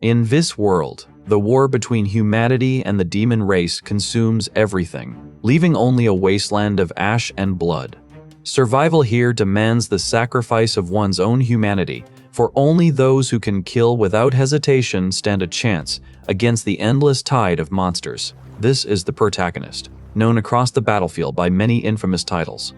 In this world, the war between humanity and the demon race consumes everything, leaving only a wasteland of ash and blood. Survival here demands the sacrifice of one's own humanity, for only those who can kill without hesitation stand a chance against the endless tide of monsters. This is the protagonist, known across the battlefield by many infamous titles.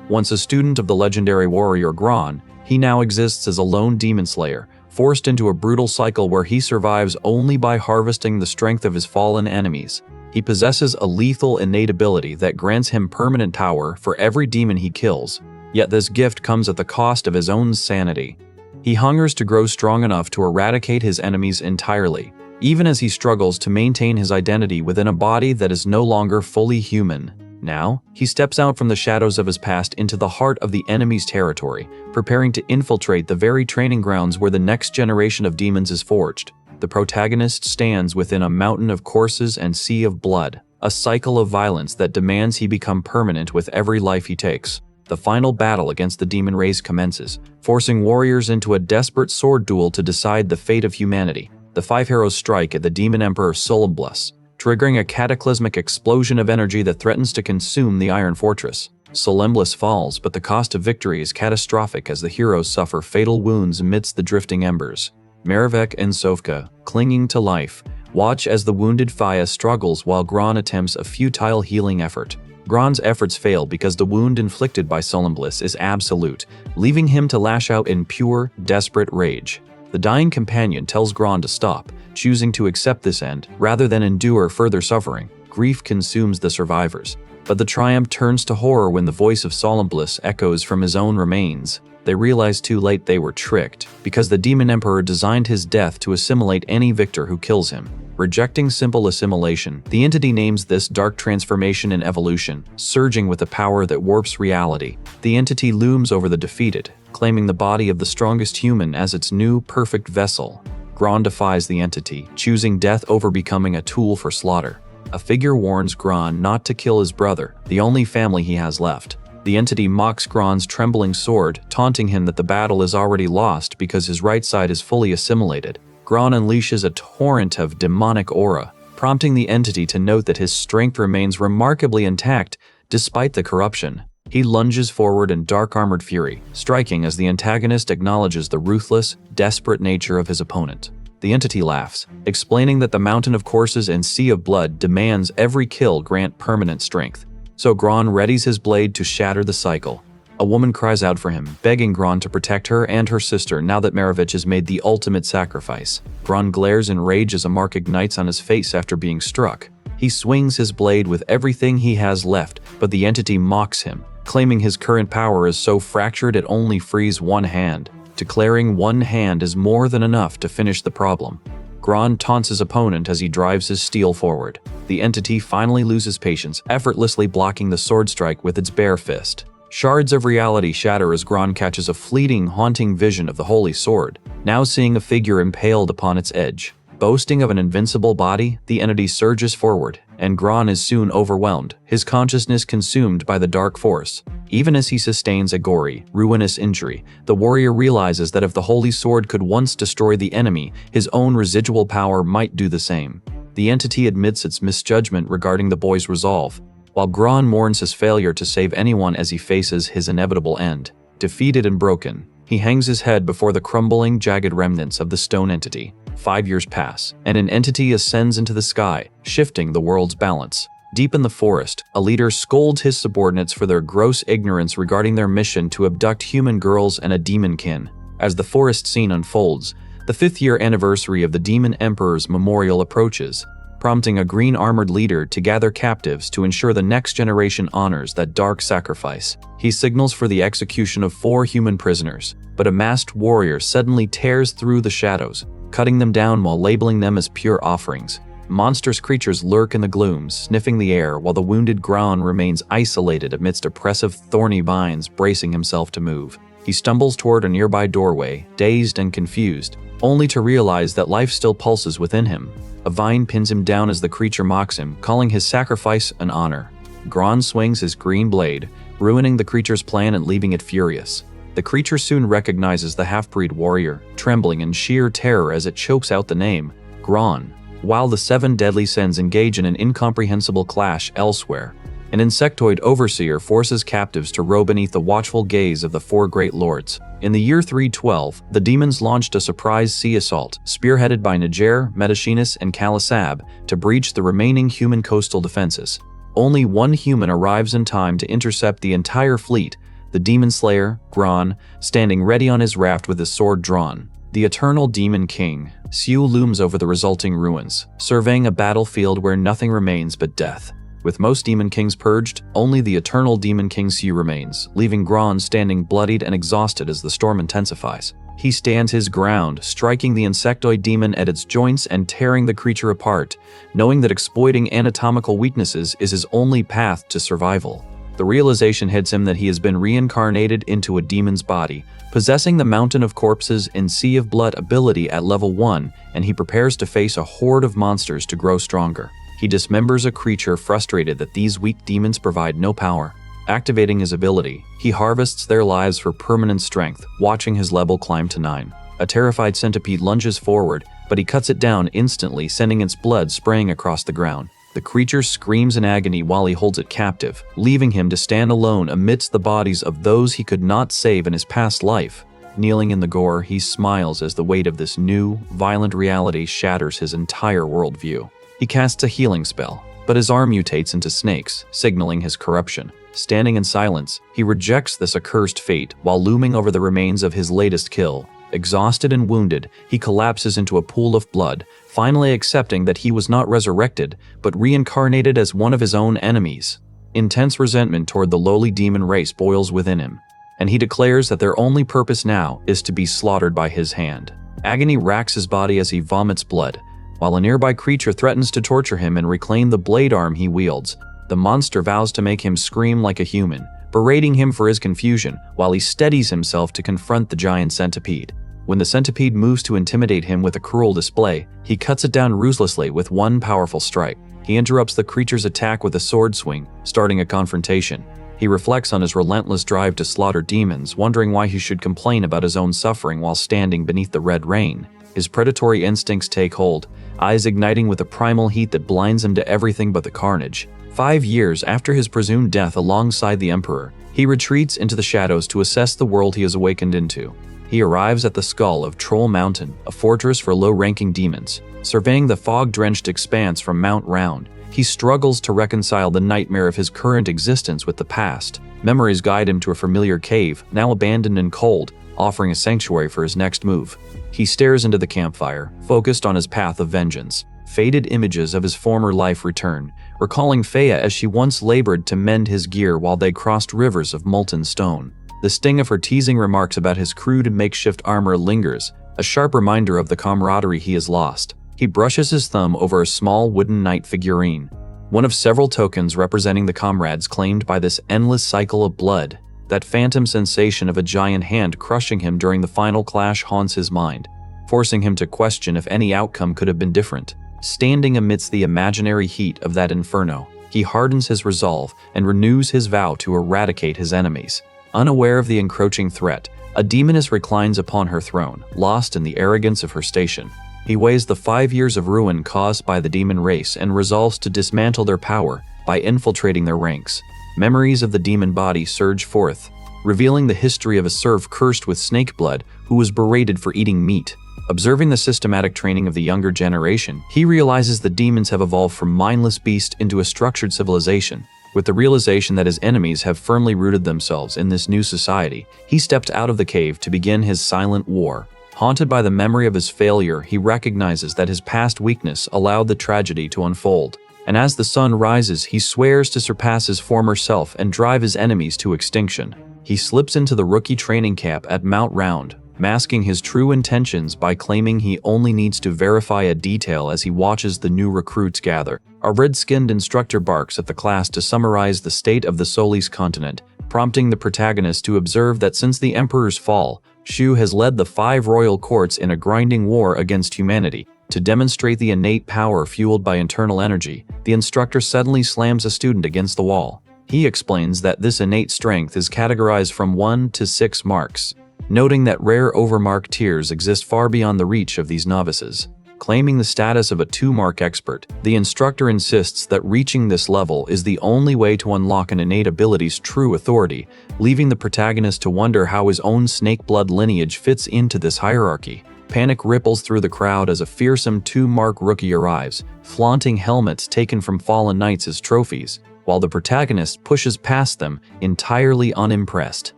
Once a student of the legendary warrior Gron, he now exists as a lone demon slayer, forced into a brutal cycle where he survives only by harvesting the strength of his fallen enemies. He possesses a lethal innate ability that grants him permanent power for every demon he kills, yet this gift comes at the cost of his own sanity. He hungers to grow strong enough to eradicate his enemies entirely, even as he struggles to maintain his identity within a body that is no longer fully human. Now, he steps out from the shadows of his past into the heart of the enemy's territory, preparing to infiltrate the very training grounds where the next generation of demons is forged. The protagonist stands within a mountain of corpses and sea of blood, a cycle of violence that demands he become permanent with every life he takes. The final battle against the demon race commences, forcing warriors into a desperate sword duel to decide the fate of humanity. The five heroes strike at the demon emperor Solomblus, triggering a cataclysmic explosion of energy that threatens to consume the Iron Fortress. Solomblus falls, but the cost of victory is catastrophic as the heroes suffer fatal wounds amidst the drifting embers. Marivek and Sofka, clinging to life, watch as the wounded Faya struggles while Gron attempts a futile healing effort. Gron's efforts fail because the wound inflicted by Solomblus is absolute, leaving him to lash out in pure, desperate rage. The dying companion tells Gron to stop, choosing to accept this end rather than endure further suffering. Grief consumes the survivors, but the triumph turns to horror when the voice of Solomblus echoes from his own remains. They realize too late they were tricked, because the demon emperor designed his death to assimilate any victor who kills him. Rejecting simple assimilation, the entity names this dark transformation in evolution, surging with a power that warps reality. The entity looms over the defeated, claiming the body of the strongest human as its new, perfect vessel. Gron defies the entity, choosing death over becoming a tool for slaughter. A figure warns Gron not to kill his brother, the only family he has left. The entity mocks Gron's trembling sword, taunting him that the battle is already lost because his right side is fully assimilated. Gron unleashes a torrent of demonic aura, prompting the entity to note that his strength remains remarkably intact despite the corruption. He lunges forward in dark-armored fury, striking as the antagonist acknowledges the ruthless, desperate nature of his opponent. The entity laughs, explaining that the mountain of corpses and sea of blood demands every kill grant permanent strength. So Gron readies his blade to shatter the cycle. A woman cries out for him, begging Gron to protect her and her sister now that Marivek has made the ultimate sacrifice. Gron glares in rage as a mark ignites on his face after being struck. He swings his blade with everything he has left, but the entity mocks him, claiming his current power is so fractured it only frees one hand, declaring one hand is more than enough to finish the problem. Gron taunts his opponent as he drives his steel forward. The entity finally loses patience, effortlessly blocking the sword strike with its bare fist. Shards of reality shatter as Gron catches a fleeting, haunting vision of the Holy Sword, now seeing a figure impaled upon its edge. Boasting of an invincible body, the entity surges forward, and Gron is soon overwhelmed, his consciousness consumed by the dark force. Even as he sustains a gory, ruinous injury, the warrior realizes that if the Holy Sword could once destroy the enemy, his own residual power might do the same. The entity admits its misjudgment regarding the boy's resolve, while Gron mourns his failure to save anyone as he faces his inevitable end. Defeated and broken, he hangs his head before the crumbling, jagged remnants of the stone entity. 5 years pass, and an entity ascends into the sky, shifting the world's balance. Deep in the forest, a leader scolds his subordinates for their gross ignorance regarding their mission to abduct human girls and a demon kin. As the forest scene unfolds, the 5th-year anniversary of the Demon Emperor's memorial approaches, prompting a green-armored leader to gather captives to ensure the next generation honors that dark sacrifice. He signals for the execution of 4 human prisoners, but a masked warrior suddenly tears through the shadows, cutting them down while labeling them as pure offerings. Monstrous creatures lurk in the gloom, sniffing the air while the wounded Gron remains isolated amidst oppressive thorny vines, bracing himself to move. He stumbles toward a nearby doorway, dazed and confused, only to realize that life still pulses within him. A vine pins him down as the creature mocks him, calling his sacrifice an honor. Gron swings his green blade, ruining the creature's plan and leaving it furious. The creature soon recognizes the half-breed warrior, trembling in sheer terror as it chokes out the name, Gron. While the 7 deadly sins engage in an incomprehensible clash elsewhere, an insectoid overseer forces captives to row beneath the watchful gaze of the 4 great lords. In the year 312, the demons launched a surprise sea assault, spearheaded by Niger, Medicinas, and Kalisab, to breach the remaining human coastal defenses. Only one human arrives in time to intercept the entire fleet, the demon slayer, Gron, standing ready on his raft with his sword drawn. The eternal demon king, Siu, looms over the resulting ruins, surveying a battlefield where nothing remains but death. With most demon kings purged, only the eternal demon king Siu remains, leaving Gron standing bloodied and exhausted as the storm intensifies. He stands his ground, striking the insectoid demon at its joints and tearing the creature apart, knowing that exploiting anatomical weaknesses is his only path to survival. The realization hits him that he has been reincarnated into a demon's body, possessing the Mountain of Corpses and Sea of Blood ability at level 1, and he prepares to face a horde of monsters to grow stronger. He dismembers a creature frustrated that these weak demons provide no power. Activating his ability, he harvests their lives for permanent strength, watching his level climb to 9. A terrified centipede lunges forward, but he cuts it down instantly, sending its blood spraying across the ground. The creature screams in agony while he holds it captive, leaving him to stand alone amidst the bodies of those he could not save in his past life. Kneeling in the gore, he smiles as the weight of this new, violent reality shatters his entire worldview. He casts a healing spell, but his arm mutates into snakes, signaling his corruption. Standing in silence, he rejects this accursed fate while looming over the remains of his latest kill. Exhausted and wounded, he collapses into a pool of blood, finally accepting that he was not resurrected, but reincarnated as one of his own enemies. Intense resentment toward the lowly demon race boils within him, and he declares that their only purpose now is to be slaughtered by his hand. Agony racks his body as he vomits blood, while a nearby creature threatens to torture him and reclaim the blade arm he wields. The monster vows to make him scream like a human, berating him for his confusion while he steadies himself to confront the giant centipede. When the centipede moves to intimidate him with a cruel display, he cuts it down ruthlessly with one powerful strike. He interrupts the creature's attack with a sword swing, starting a confrontation. He reflects on his relentless drive to slaughter demons, wondering why he should complain about his own suffering while standing beneath the red rain. His predatory instincts take hold, eyes igniting with a primal heat that blinds him to everything but the carnage. 5 years after his presumed death alongside the Emperor, he retreats into the shadows to assess the world he has awakened into. He arrives at the skull of Troll Mountain, a fortress for low-ranking demons. Surveying the fog-drenched expanse from Mount Round, he struggles to reconcile the nightmare of his current existence with the past. Memories guide him to a familiar cave, now abandoned and cold, offering a sanctuary for his next move. He stares into the campfire, focused on his path of vengeance. Faded images of his former life return, recalling Feya as she once labored to mend his gear while they crossed rivers of molten stone. The sting of her teasing remarks about his crude makeshift armor lingers, a sharp reminder of the camaraderie he has lost. He brushes his thumb over a small wooden knight figurine, one of several tokens representing the comrades claimed by this endless cycle of blood. That phantom sensation of a giant hand crushing him during the final clash haunts his mind, forcing him to question if any outcome could have been different. Standing amidst the imaginary heat of that inferno, he hardens his resolve and renews his vow to eradicate his enemies. Unaware of the encroaching threat, a demoness reclines upon her throne, lost in the arrogance of her station. He weighs the 5 years of ruin caused by the demon race and resolves to dismantle their power by infiltrating their ranks. Memories of the demon body surge forth, revealing the history of a serf cursed with snake blood who was berated for eating meat. Observing the systematic training of the younger generation, he realizes the demons have evolved from mindless beast into a structured civilization. With the realization that his enemies have firmly rooted themselves in this new society, he stepped out of the cave to begin his silent war. Haunted by the memory of his failure, he recognizes that his past weakness allowed the tragedy to unfold. And as the sun rises, he swears to surpass his former self and drive his enemies to extinction. He slips into the rookie training camp at Mount Round, masking his true intentions by claiming he only needs to verify a detail as he watches the new recruits gather. A red-skinned instructor barks at the class to summarize the state of the Solis continent, prompting the protagonist to observe that since the Emperor's fall, Shu has led the 5 royal courts in a grinding war against humanity. To demonstrate the innate power fueled by internal energy, the instructor suddenly slams a student against the wall. He explains that this innate strength is categorized from 1 to 6 marks, noting that rare overmark tiers exist far beyond the reach of these novices. Claiming the status of a 2-mark expert, the instructor insists that reaching this level is the only way to unlock an innate ability's true authority, leaving the protagonist to wonder how his own snake blood lineage fits into this hierarchy. Panic ripples through the crowd as a fearsome 2-mark rookie arrives, flaunting helmets taken from fallen knights as trophies, while the protagonist pushes past them, entirely unimpressed.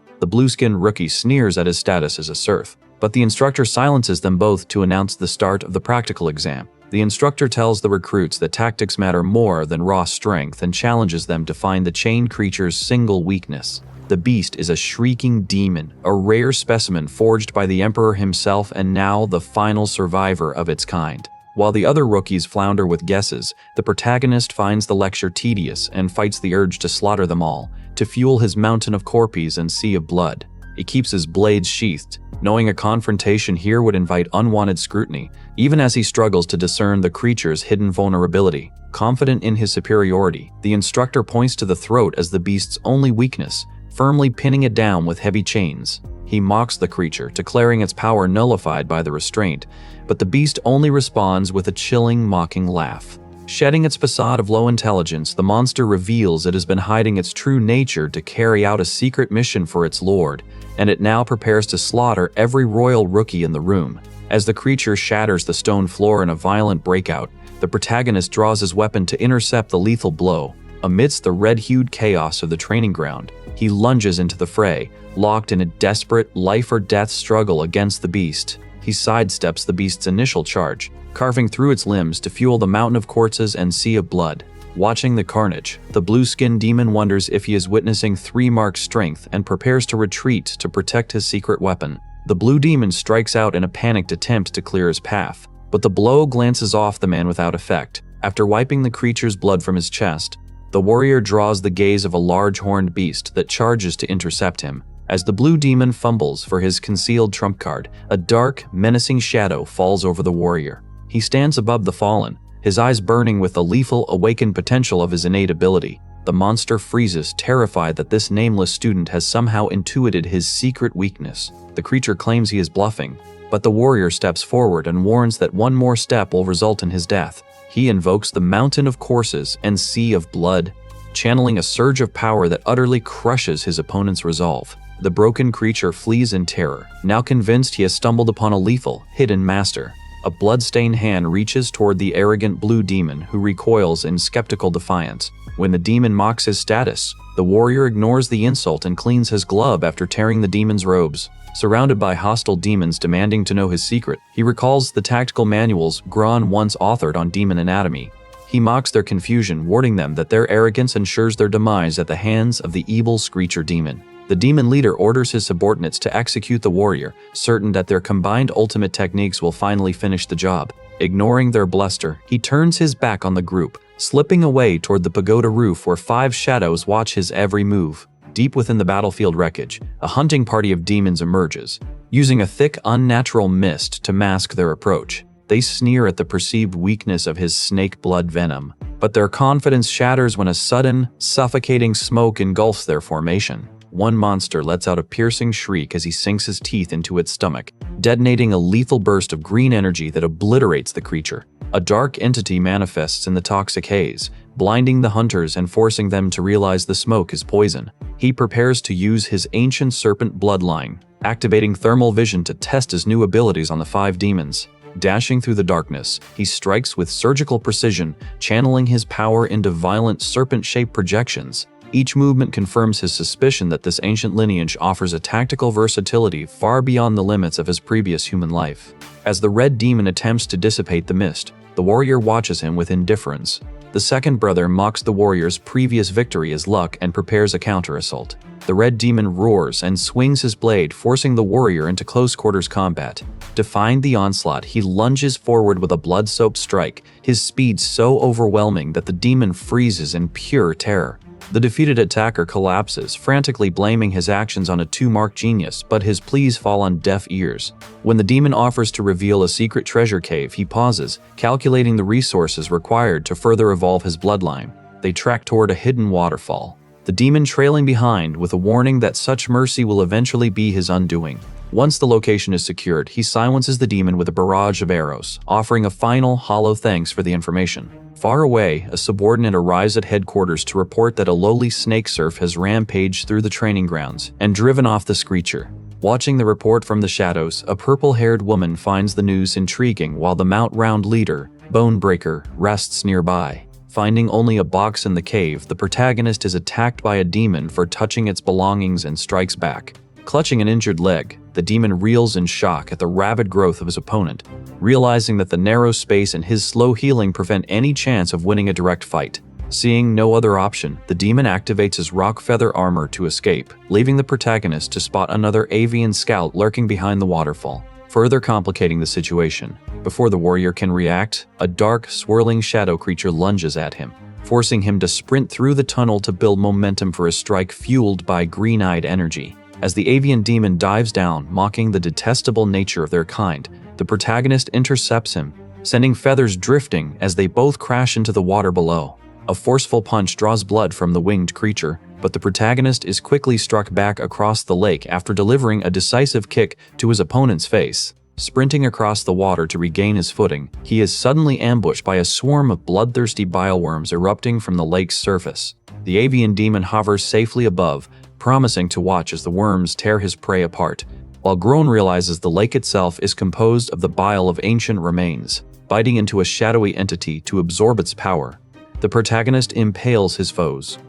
The blue-skinned rookie sneers at his status as a serf, but the instructor silences them both to announce the start of the practical exam. The instructor tells the recruits that tactics matter more than raw strength and challenges them to find the chained creature's single weakness. The beast is a shrieking demon, a rare specimen forged by the Emperor himself and now the final survivor of its kind. While the other rookies flounder with guesses, the protagonist finds the lecture tedious and fights the urge to slaughter them all, to fuel his mountain of corpses and sea of blood. He keeps his blades sheathed, knowing a confrontation here would invite unwanted scrutiny, even as he struggles to discern the creature's hidden vulnerability. Confident in his superiority, the instructor points to the throat as the beast's only weakness, firmly pinning it down with heavy chains. He mocks the creature, declaring its power nullified by the restraint, but the beast only responds with a chilling, mocking laugh. Shedding its facade of low intelligence, the monster reveals it has been hiding its true nature to carry out a secret mission for its lord, and it now prepares to slaughter every royal rookie in the room. As the creature shatters the stone floor in a violent breakout, the protagonist draws his weapon to intercept the lethal blow. Amidst the red-hued chaos of the training ground, he lunges into the fray, locked in a desperate life-or-death struggle against the beast. He sidesteps the beast's initial charge, carving through its limbs to fuel the mountain of corpses and sea of blood. Watching the carnage, the blue-skinned demon wonders if he is witnessing 3-mark strength and prepares to retreat to protect his secret weapon. The blue demon strikes out in a panicked attempt to clear his path, but the blow glances off the man without effect. After wiping the creature's blood from his chest, the warrior draws the gaze of a large horned beast that charges to intercept him. As the blue demon fumbles for his concealed trump card, a dark, menacing shadow falls over the warrior. He stands above the fallen, his eyes burning with the lethal awakened potential of his innate ability. The monster freezes, terrified that this nameless student has somehow intuited his secret weakness. The creature claims he is bluffing, but the warrior steps forward and warns that one more step will result in his death. He invokes the mountain of corpses and sea of blood, channeling a surge of power that utterly crushes his opponent's resolve. The broken creature flees in terror, now convinced he has stumbled upon a lethal, hidden master. A blood-stained hand reaches toward the arrogant blue demon, who recoils in skeptical defiance. When the demon mocks his status, the warrior ignores the insult and cleans his glove after tearing the demon's robes. Surrounded by hostile demons demanding to know his secret, he recalls the tactical manuals Gron once authored on demon anatomy. He mocks their confusion, warning them that their arrogance ensures their demise at the hands of the evil Screecher demon. The demon leader orders his subordinates to execute the warrior, certain that their combined ultimate techniques will finally finish the job. Ignoring their bluster, he turns his back on the group, slipping away toward the pagoda roof where 5 shadows watch his every move. Deep within the battlefield wreckage, a hunting party of demons emerges, using a thick, unnatural mist to mask their approach. They sneer at the perceived weakness of his snake blood venom, but their confidence shatters when a sudden, suffocating smoke engulfs their formation. One monster lets out a piercing shriek as he sinks his teeth into its stomach, detonating a lethal burst of green energy that obliterates the creature. A dark entity manifests in the toxic haze, blinding the hunters and forcing them to realize the smoke is poison. He prepares to use his Ancient Serpent bloodline, activating thermal vision to test his new abilities on the 5 demons. Dashing through the darkness, he strikes with surgical precision, channeling his power into violent serpent-shaped projections. Each movement confirms his suspicion that this ancient lineage offers a tactical versatility far beyond the limits of his previous human life. As the red demon attempts to dissipate the mist, the warrior watches him with indifference. The second brother mocks the warrior's previous victory as luck and prepares a counter-assault. The red demon roars and swings his blade, forcing the warrior into close-quarters combat. Defying the onslaught, he lunges forward with a blood-soaked strike, his speed so overwhelming that the demon freezes in pure terror. The defeated attacker collapses, frantically blaming his actions on a 2-mark genius, but his pleas fall on deaf ears. When the demon offers to reveal a secret treasure cave, he pauses, calculating the resources required to further evolve his bloodline. They track toward a hidden waterfall. the demon trailing behind with a warning that such mercy will eventually be his undoing. Once the location is secured, he silences the demon with a barrage of arrows, offering a final, hollow thanks for the information. Far away, a subordinate arrives at headquarters to report that a lowly snake serf has rampaged through the training grounds and driven off the screecher. Watching the report from the shadows, a purple-haired woman finds the news intriguing while the Mount Round leader, Bonebreaker, rests nearby. Finding only a box in the cave, the protagonist is attacked by a demon for touching its belongings and strikes back. Clutching an injured leg, the demon reels in shock at the rapid growth of his opponent, realizing that the narrow space and his slow healing prevent any chance of winning a direct fight. Seeing no other option, the demon activates his rock feather armor to escape, leaving the protagonist to spot another avian scout lurking behind the waterfall, further complicating the situation. Before the warrior can react, a dark, swirling shadow creature lunges at him, forcing him to sprint through the tunnel to build momentum for a strike fueled by green-eyed energy. As the avian demon dives down, mocking the detestable nature of their kind, the protagonist intercepts him, sending feathers drifting as they both crash into the water below. A forceful punch draws blood from the winged creature, but the protagonist is quickly struck back across the lake after delivering a decisive kick to his opponent's face. Sprinting across the water to regain his footing, he is suddenly ambushed by a swarm of bloodthirsty bileworms erupting from the lake's surface. The avian demon hovers safely above, promising to watch as the worms tear his prey apart, while Gron realizes the lake itself is composed of the bile of ancient remains. Biting into a shadowy entity to absorb its power, the protagonist impales his foes.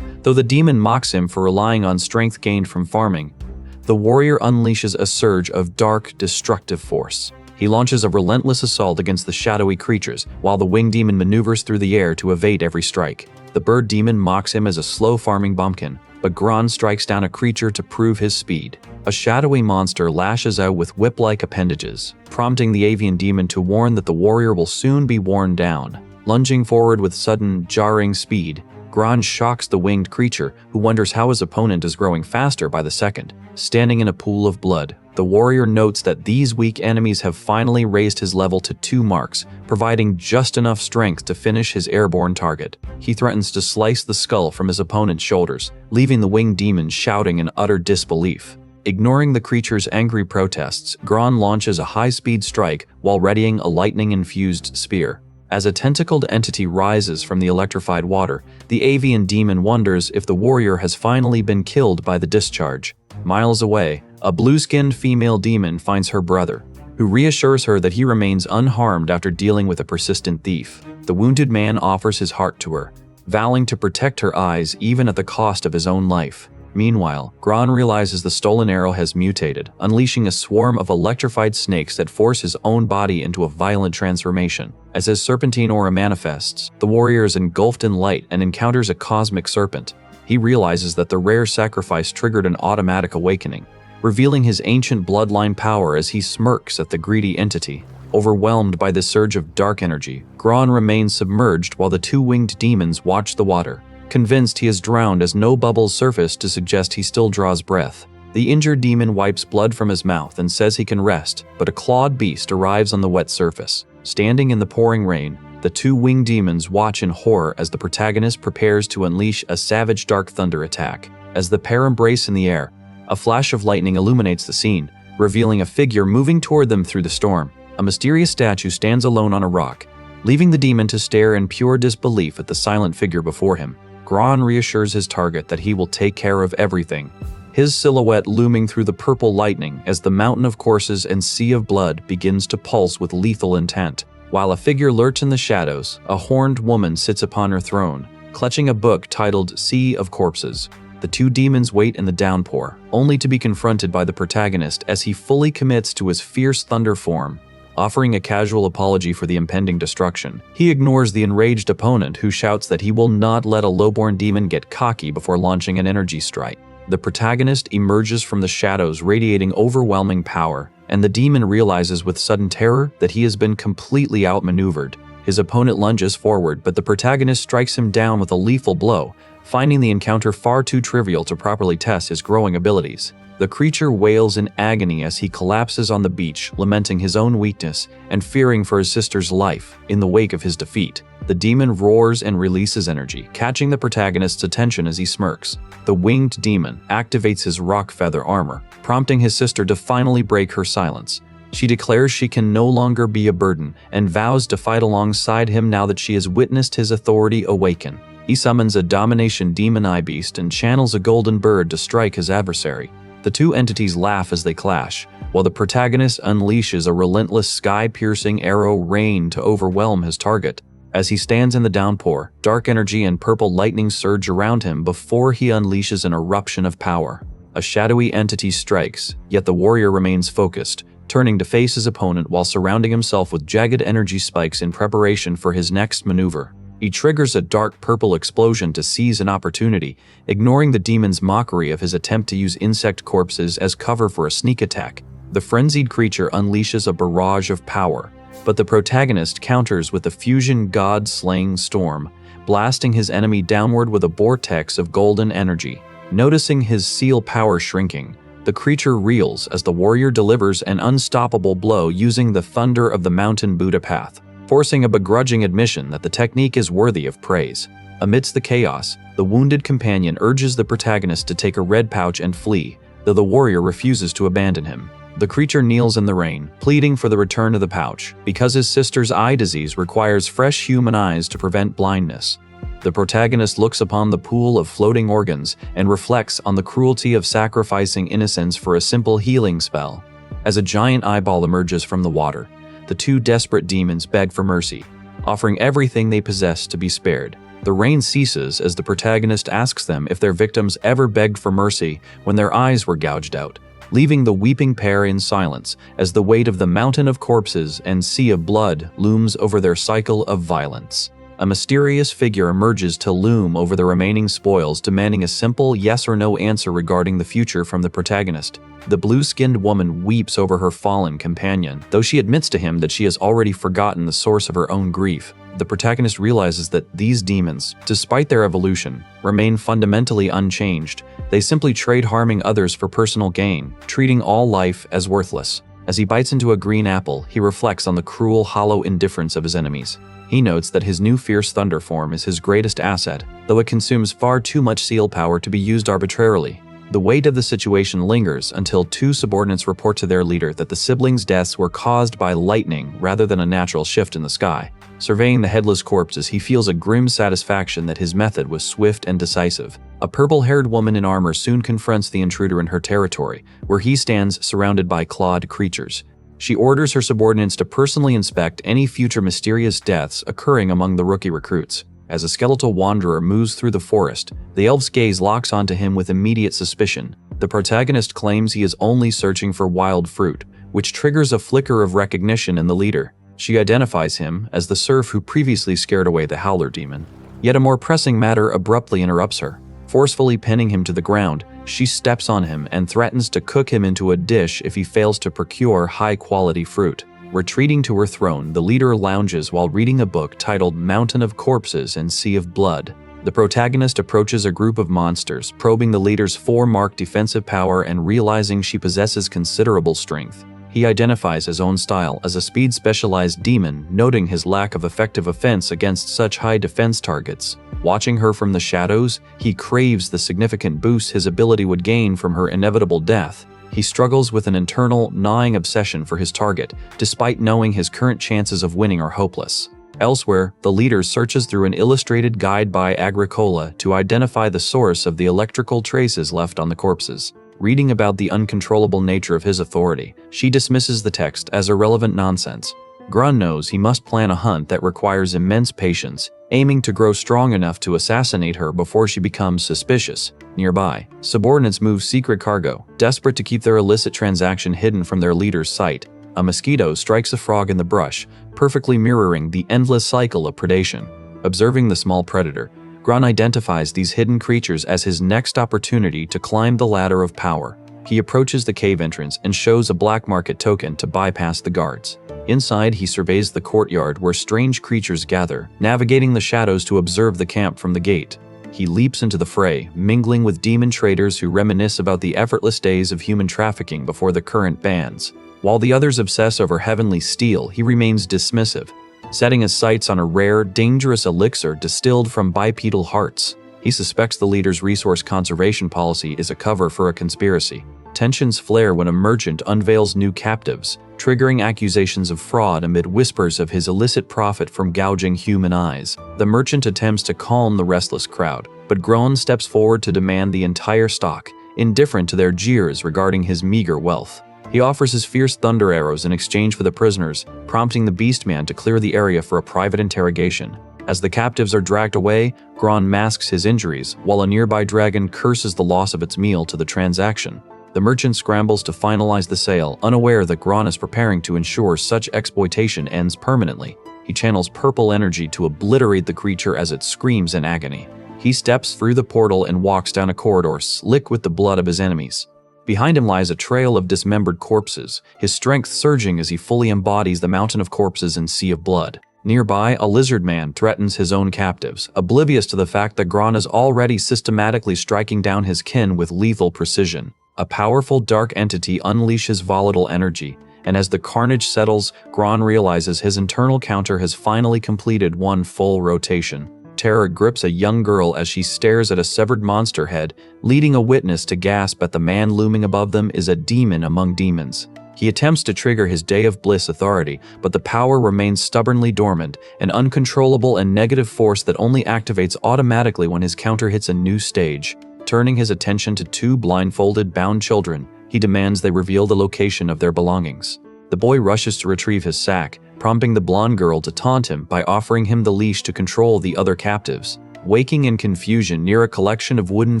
Though the demon mocks him for relying on strength gained from farming, the warrior unleashes a surge of dark, destructive force. He launches a relentless assault against the shadowy creatures, while the winged demon maneuvers through the air to evade every strike. The bird demon mocks him as a slow farming bumpkin, but Gron strikes down a creature to prove his speed. A shadowy monster lashes out with whip-like appendages, prompting the avian demon to warn that the warrior will soon be worn down. Lunging forward with sudden, jarring speed, Gron shocks the winged creature, who wonders how his opponent is growing faster by the second. Standing in a pool of blood, the warrior notes that these weak enemies have finally raised his level to 2 marks, providing just enough strength to finish his airborne target. He threatens to slice the skull from his opponent's shoulders, leaving the winged demon shouting in utter disbelief. Ignoring the creature's angry protests, Gron launches a high-speed strike while readying a lightning-infused spear. As a tentacled entity rises from the electrified water, the avian demon wonders if the warrior has finally been killed by the discharge. Miles away, a blue-skinned female demon finds her brother, who reassures her that he remains unharmed after dealing with a persistent thief. The wounded man offers his heart to her, vowing to protect her eyes even at the cost of his own life. Meanwhile, Gron realizes the stolen arrow has mutated, unleashing a swarm of electrified snakes that force his own body into a violent transformation. As his serpentine aura manifests, the warrior is engulfed in light and encounters a cosmic serpent. He realizes that the rare sacrifice triggered an automatic awakening, revealing his ancient bloodline power as he smirks at the greedy entity. Overwhelmed by this surge of dark energy, Gron remains submerged while the 2 winged demons watch the water, convinced he is drowned as no bubbles surface to suggest he still draws breath. The injured demon wipes blood from his mouth and says he can rest, but a clawed beast arrives on the wet surface. Standing in the pouring rain, the 2 winged demons watch in horror as the protagonist prepares to unleash a savage dark thunder attack. As the pair embrace in the air, a flash of lightning illuminates the scene, revealing a figure moving toward them through the storm. A mysterious statue stands alone on a rock, leaving the demon to stare in pure disbelief at the silent figure before him. Gron reassures his target that he will take care of everything, his silhouette looming through the purple lightning as the mountain of corpses and sea of blood begins to pulse with lethal intent. While a figure lurks in the shadows, a horned woman sits upon her throne, clutching a book titled Sea of Corpses. The 2 demons wait in the downpour, only to be confronted by the protagonist as he fully commits to his fierce thunder form. Offering a casual apology for the impending destruction, he ignores the enraged opponent who shouts that he will not let a lowborn demon get cocky before launching an energy strike. The protagonist emerges from the shadows radiating overwhelming power, and the demon realizes with sudden terror that he has been completely outmaneuvered. His opponent lunges forward, but the protagonist strikes him down with a lethal blow, finding the encounter far too trivial to properly test his growing abilities. The creature wails in agony as he collapses on the beach, lamenting his own weakness and fearing for his sister's life in the wake of his defeat. The demon roars and releases energy, catching the protagonist's attention as he smirks. The winged demon activates his rock feather armor, prompting his sister to finally break her silence. She declares she can no longer be a burden and vows to fight alongside him now that she has witnessed his authority awaken. He summons a domination demon eye beast and channels a golden bird to strike his adversary. The two entities laugh as they clash, while the protagonist unleashes a relentless sky-piercing arrow rain to overwhelm his target. As he stands in the downpour, dark energy and purple lightning surge around him before he unleashes an eruption of power. A shadowy entity strikes, yet the warrior remains focused, turning to face his opponent while surrounding himself with jagged energy spikes in preparation for his next maneuver. He triggers a dark purple explosion to seize an opportunity, ignoring the demon's mockery of his attempt to use insect corpses as cover for a sneak attack. The frenzied creature unleashes a barrage of power, but the protagonist counters with a fusion god-slaying storm, blasting his enemy downward with a vortex of golden energy. Noticing his seal power shrinking, the creature reels as the warrior delivers an unstoppable blow using the thunder of the mountain Buddha path, forcing a begrudging admission that the technique is worthy of praise. Amidst the chaos, the wounded companion urges the protagonist to take a red pouch and flee, though the warrior refuses to abandon him. The creature kneels in the rain, pleading for the return of the pouch, because his sister's eye disease requires fresh human eyes to prevent blindness. The protagonist looks upon the pool of floating organs and reflects on the cruelty of sacrificing innocence for a simple healing spell. As a giant eyeball emerges from the water, the two desperate demons beg for mercy, offering everything they possess to be spared. The rain ceases as the protagonist asks them if their victims ever begged for mercy when their eyes were gouged out, leaving the weeping pair in silence as the weight of the mountain of corpses and sea of blood looms over their cycle of violence. A mysterious figure emerges to loom over the remaining spoils, demanding a simple yes or no answer regarding the future from the protagonist. The blue-skinned woman weeps over her fallen companion, though she admits to him that she has already forgotten the source of her own grief. The protagonist realizes that these demons, despite their evolution, remain fundamentally unchanged. They simply trade harming others for personal gain, treating all life as worthless. As he bites into a green apple, he reflects on the cruel, hollow indifference of his enemies. He notes that his new fierce thunder form is his greatest asset, though it consumes far too much seal power to be used arbitrarily. The weight of the situation lingers until two subordinates report to their leader that the siblings' deaths were caused by lightning rather than a natural shift in the sky. Surveying the headless corpses, he feels a grim satisfaction that his method was swift and decisive. A purple-haired woman in armor soon confronts the intruder in her territory, where he stands surrounded by clawed creatures. She orders her subordinates to personally inspect any future mysterious deaths occurring among the rookie recruits. As a skeletal wanderer moves through the forest, the elf's gaze locks onto him with immediate suspicion. The protagonist claims he is only searching for wild fruit, which triggers a flicker of recognition in the leader. She identifies him as the serf who previously scared away the howler demon. Yet a more pressing matter abruptly interrupts her. Forcefully pinning him to the ground, she steps on him and threatens to cook him into a dish if he fails to procure high-quality fruit. Retreating to her throne, the leader lounges while reading a book titled Mountain of Corpses and Sea of Blood. The protagonist approaches a group of monsters, probing the leader's 4-mark defensive power and realizing she possesses considerable strength. He identifies his own style as a speed-specialized demon, noting his lack of effective offense against such high defense targets. Watching her from the shadows, he craves the significant boost his ability would gain from her inevitable death. He struggles with an internal, gnawing obsession for his target, despite knowing his current chances of winning are hopeless. Elsewhere, the leader searches through an illustrated guide by Agricola to identify the source of the electrical traces left on the corpses. Reading about the uncontrollable nature of his authority, she dismisses the text as irrelevant nonsense. Gron knows he must plan a hunt that requires immense patience, aiming to grow strong enough to assassinate her before she becomes suspicious. Nearby, subordinates move secret cargo, desperate to keep their illicit transaction hidden from their leader's sight. A mosquito strikes a frog in the brush, perfectly mirroring the endless cycle of predation. Observing the small predator, Gron identifies these hidden creatures as his next opportunity to climb the ladder of power. He approaches the cave entrance and shows a black market token to bypass the guards. Inside, he surveys the courtyard where strange creatures gather, navigating the shadows to observe the camp from the gate. He leaps into the fray, mingling with demon traders who reminisce about the effortless days of human trafficking before the current bans. While the others obsess over heavenly steel, he remains dismissive, setting his sights on a rare, dangerous elixir distilled from bipedal hearts. He suspects the leader's resource conservation policy is a cover for a conspiracy. Tensions flare when a merchant unveils new captives, triggering accusations of fraud amid whispers of his illicit profit from gouging human eyes. The merchant attempts to calm the restless crowd, but Gron steps forward to demand the entire stock, indifferent to their jeers regarding his meager wealth. He offers his fierce thunder arrows in exchange for the prisoners, prompting the Beastman to clear the area for a private interrogation. As the captives are dragged away, Gron masks his injuries, while a nearby dragon curses the loss of its meal to the transaction. The merchant scrambles to finalize the sale, unaware that Gron is preparing to ensure such exploitation ends permanently. He channels purple energy to obliterate the creature as it screams in agony. He steps through the portal and walks down a corridor slick with the blood of his enemies. Behind him lies a trail of dismembered corpses, his strength surging as he fully embodies the mountain of corpses and sea of blood. Nearby, a lizard man threatens his own captives, oblivious to the fact that Gron is already systematically striking down his kin with lethal precision. A powerful dark entity unleashes volatile energy, and as the carnage settles, Gron realizes his internal counter has finally completed one full rotation. Terror grips a young girl as she stares at a severed monster head, leading a witness to gasp at the man looming above them is a demon among demons. He attempts to trigger his Day of Bliss authority, but the power remains stubbornly dormant, an uncontrollable and negative force that only activates automatically when his counter hits a new stage. Turning his attention to two blindfolded, bound children, he demands they reveal the location of their belongings. The boy rushes to retrieve his sack, prompting the blonde girl to taunt him by offering him the leash to control the other captives. Waking in confusion near a collection of wooden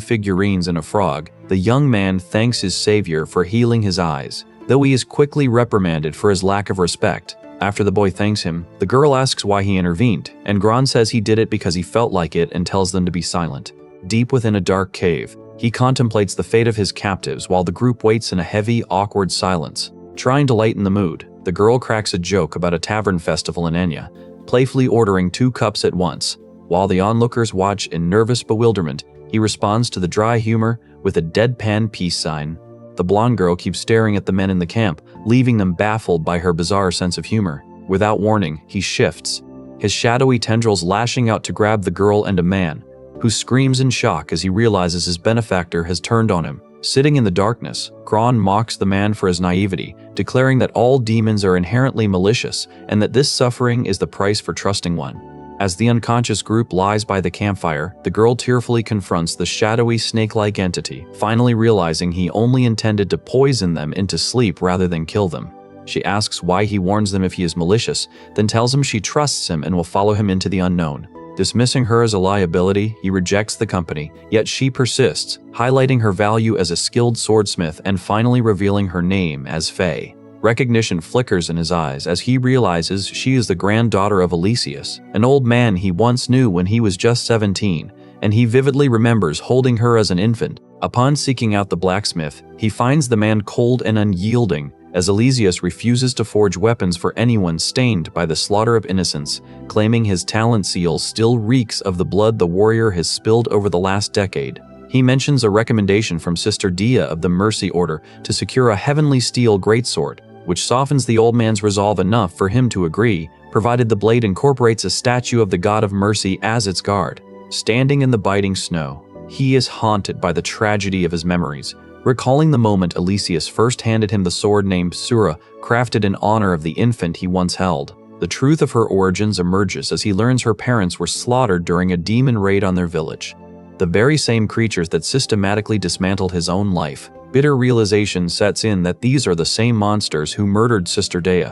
figurines and a frog, the young man thanks his savior for healing his eyes, though he is quickly reprimanded for his lack of respect. After the boy thanks him, the girl asks why he intervened, and Gron says he did it because he felt like it and tells them to be silent. Deep within a dark cave, he contemplates the fate of his captives while the group waits in a heavy, awkward silence. Trying to lighten the mood, the girl cracks a joke about a tavern festival in Enya, playfully ordering 2 cups at once. While the onlookers watch in nervous bewilderment, he responds to the dry humor with a deadpan peace sign. The blonde girl keeps staring at the men in the camp, leaving them baffled by her bizarre sense of humor. Without warning, he shifts, his shadowy tendrils lashing out to grab the girl and a man, who screams in shock as he realizes his benefactor has turned on him. Sitting in the darkness, Gron mocks the man for his naivety, declaring that all demons are inherently malicious and that this suffering is the price for trusting one. As the unconscious group lies by the campfire, the girl tearfully confronts the shadowy snake-like entity, finally realizing he only intended to poison them into sleep rather than kill them. She asks why he warns them if he is malicious, then tells him she trusts him and will follow him into the unknown. Dismissing her as a liability, he rejects the company, yet she persists, highlighting her value as a skilled swordsmith and finally revealing her name as Faye. Recognition flickers in his eyes as he realizes she is the granddaughter of Elysius, an old man he once knew when he was just 17, and he vividly remembers holding her as an infant. Upon seeking out the blacksmith, he finds the man cold and unyielding, as Elysius refuses to forge weapons for anyone stained by the slaughter of innocents, claiming his talent seal still reeks of the blood the warrior has spilled over the last decade. He mentions a recommendation from Sister Dia of the Mercy Order to secure a heavenly steel greatsword, which softens the old man's resolve enough for him to agree, provided the blade incorporates a statue of the God of Mercy as its guard. Standing in the biting snow, he is haunted by the tragedy of his memories, recalling the moment Elysius first handed him the sword named Sura, crafted in honor of the infant he once held. The truth of her origins emerges as he learns her parents were slaughtered during a demon raid on their village. The very same creatures that systematically dismantled his own life. Bitter realization sets in that these are the same monsters who murdered Sister Dea,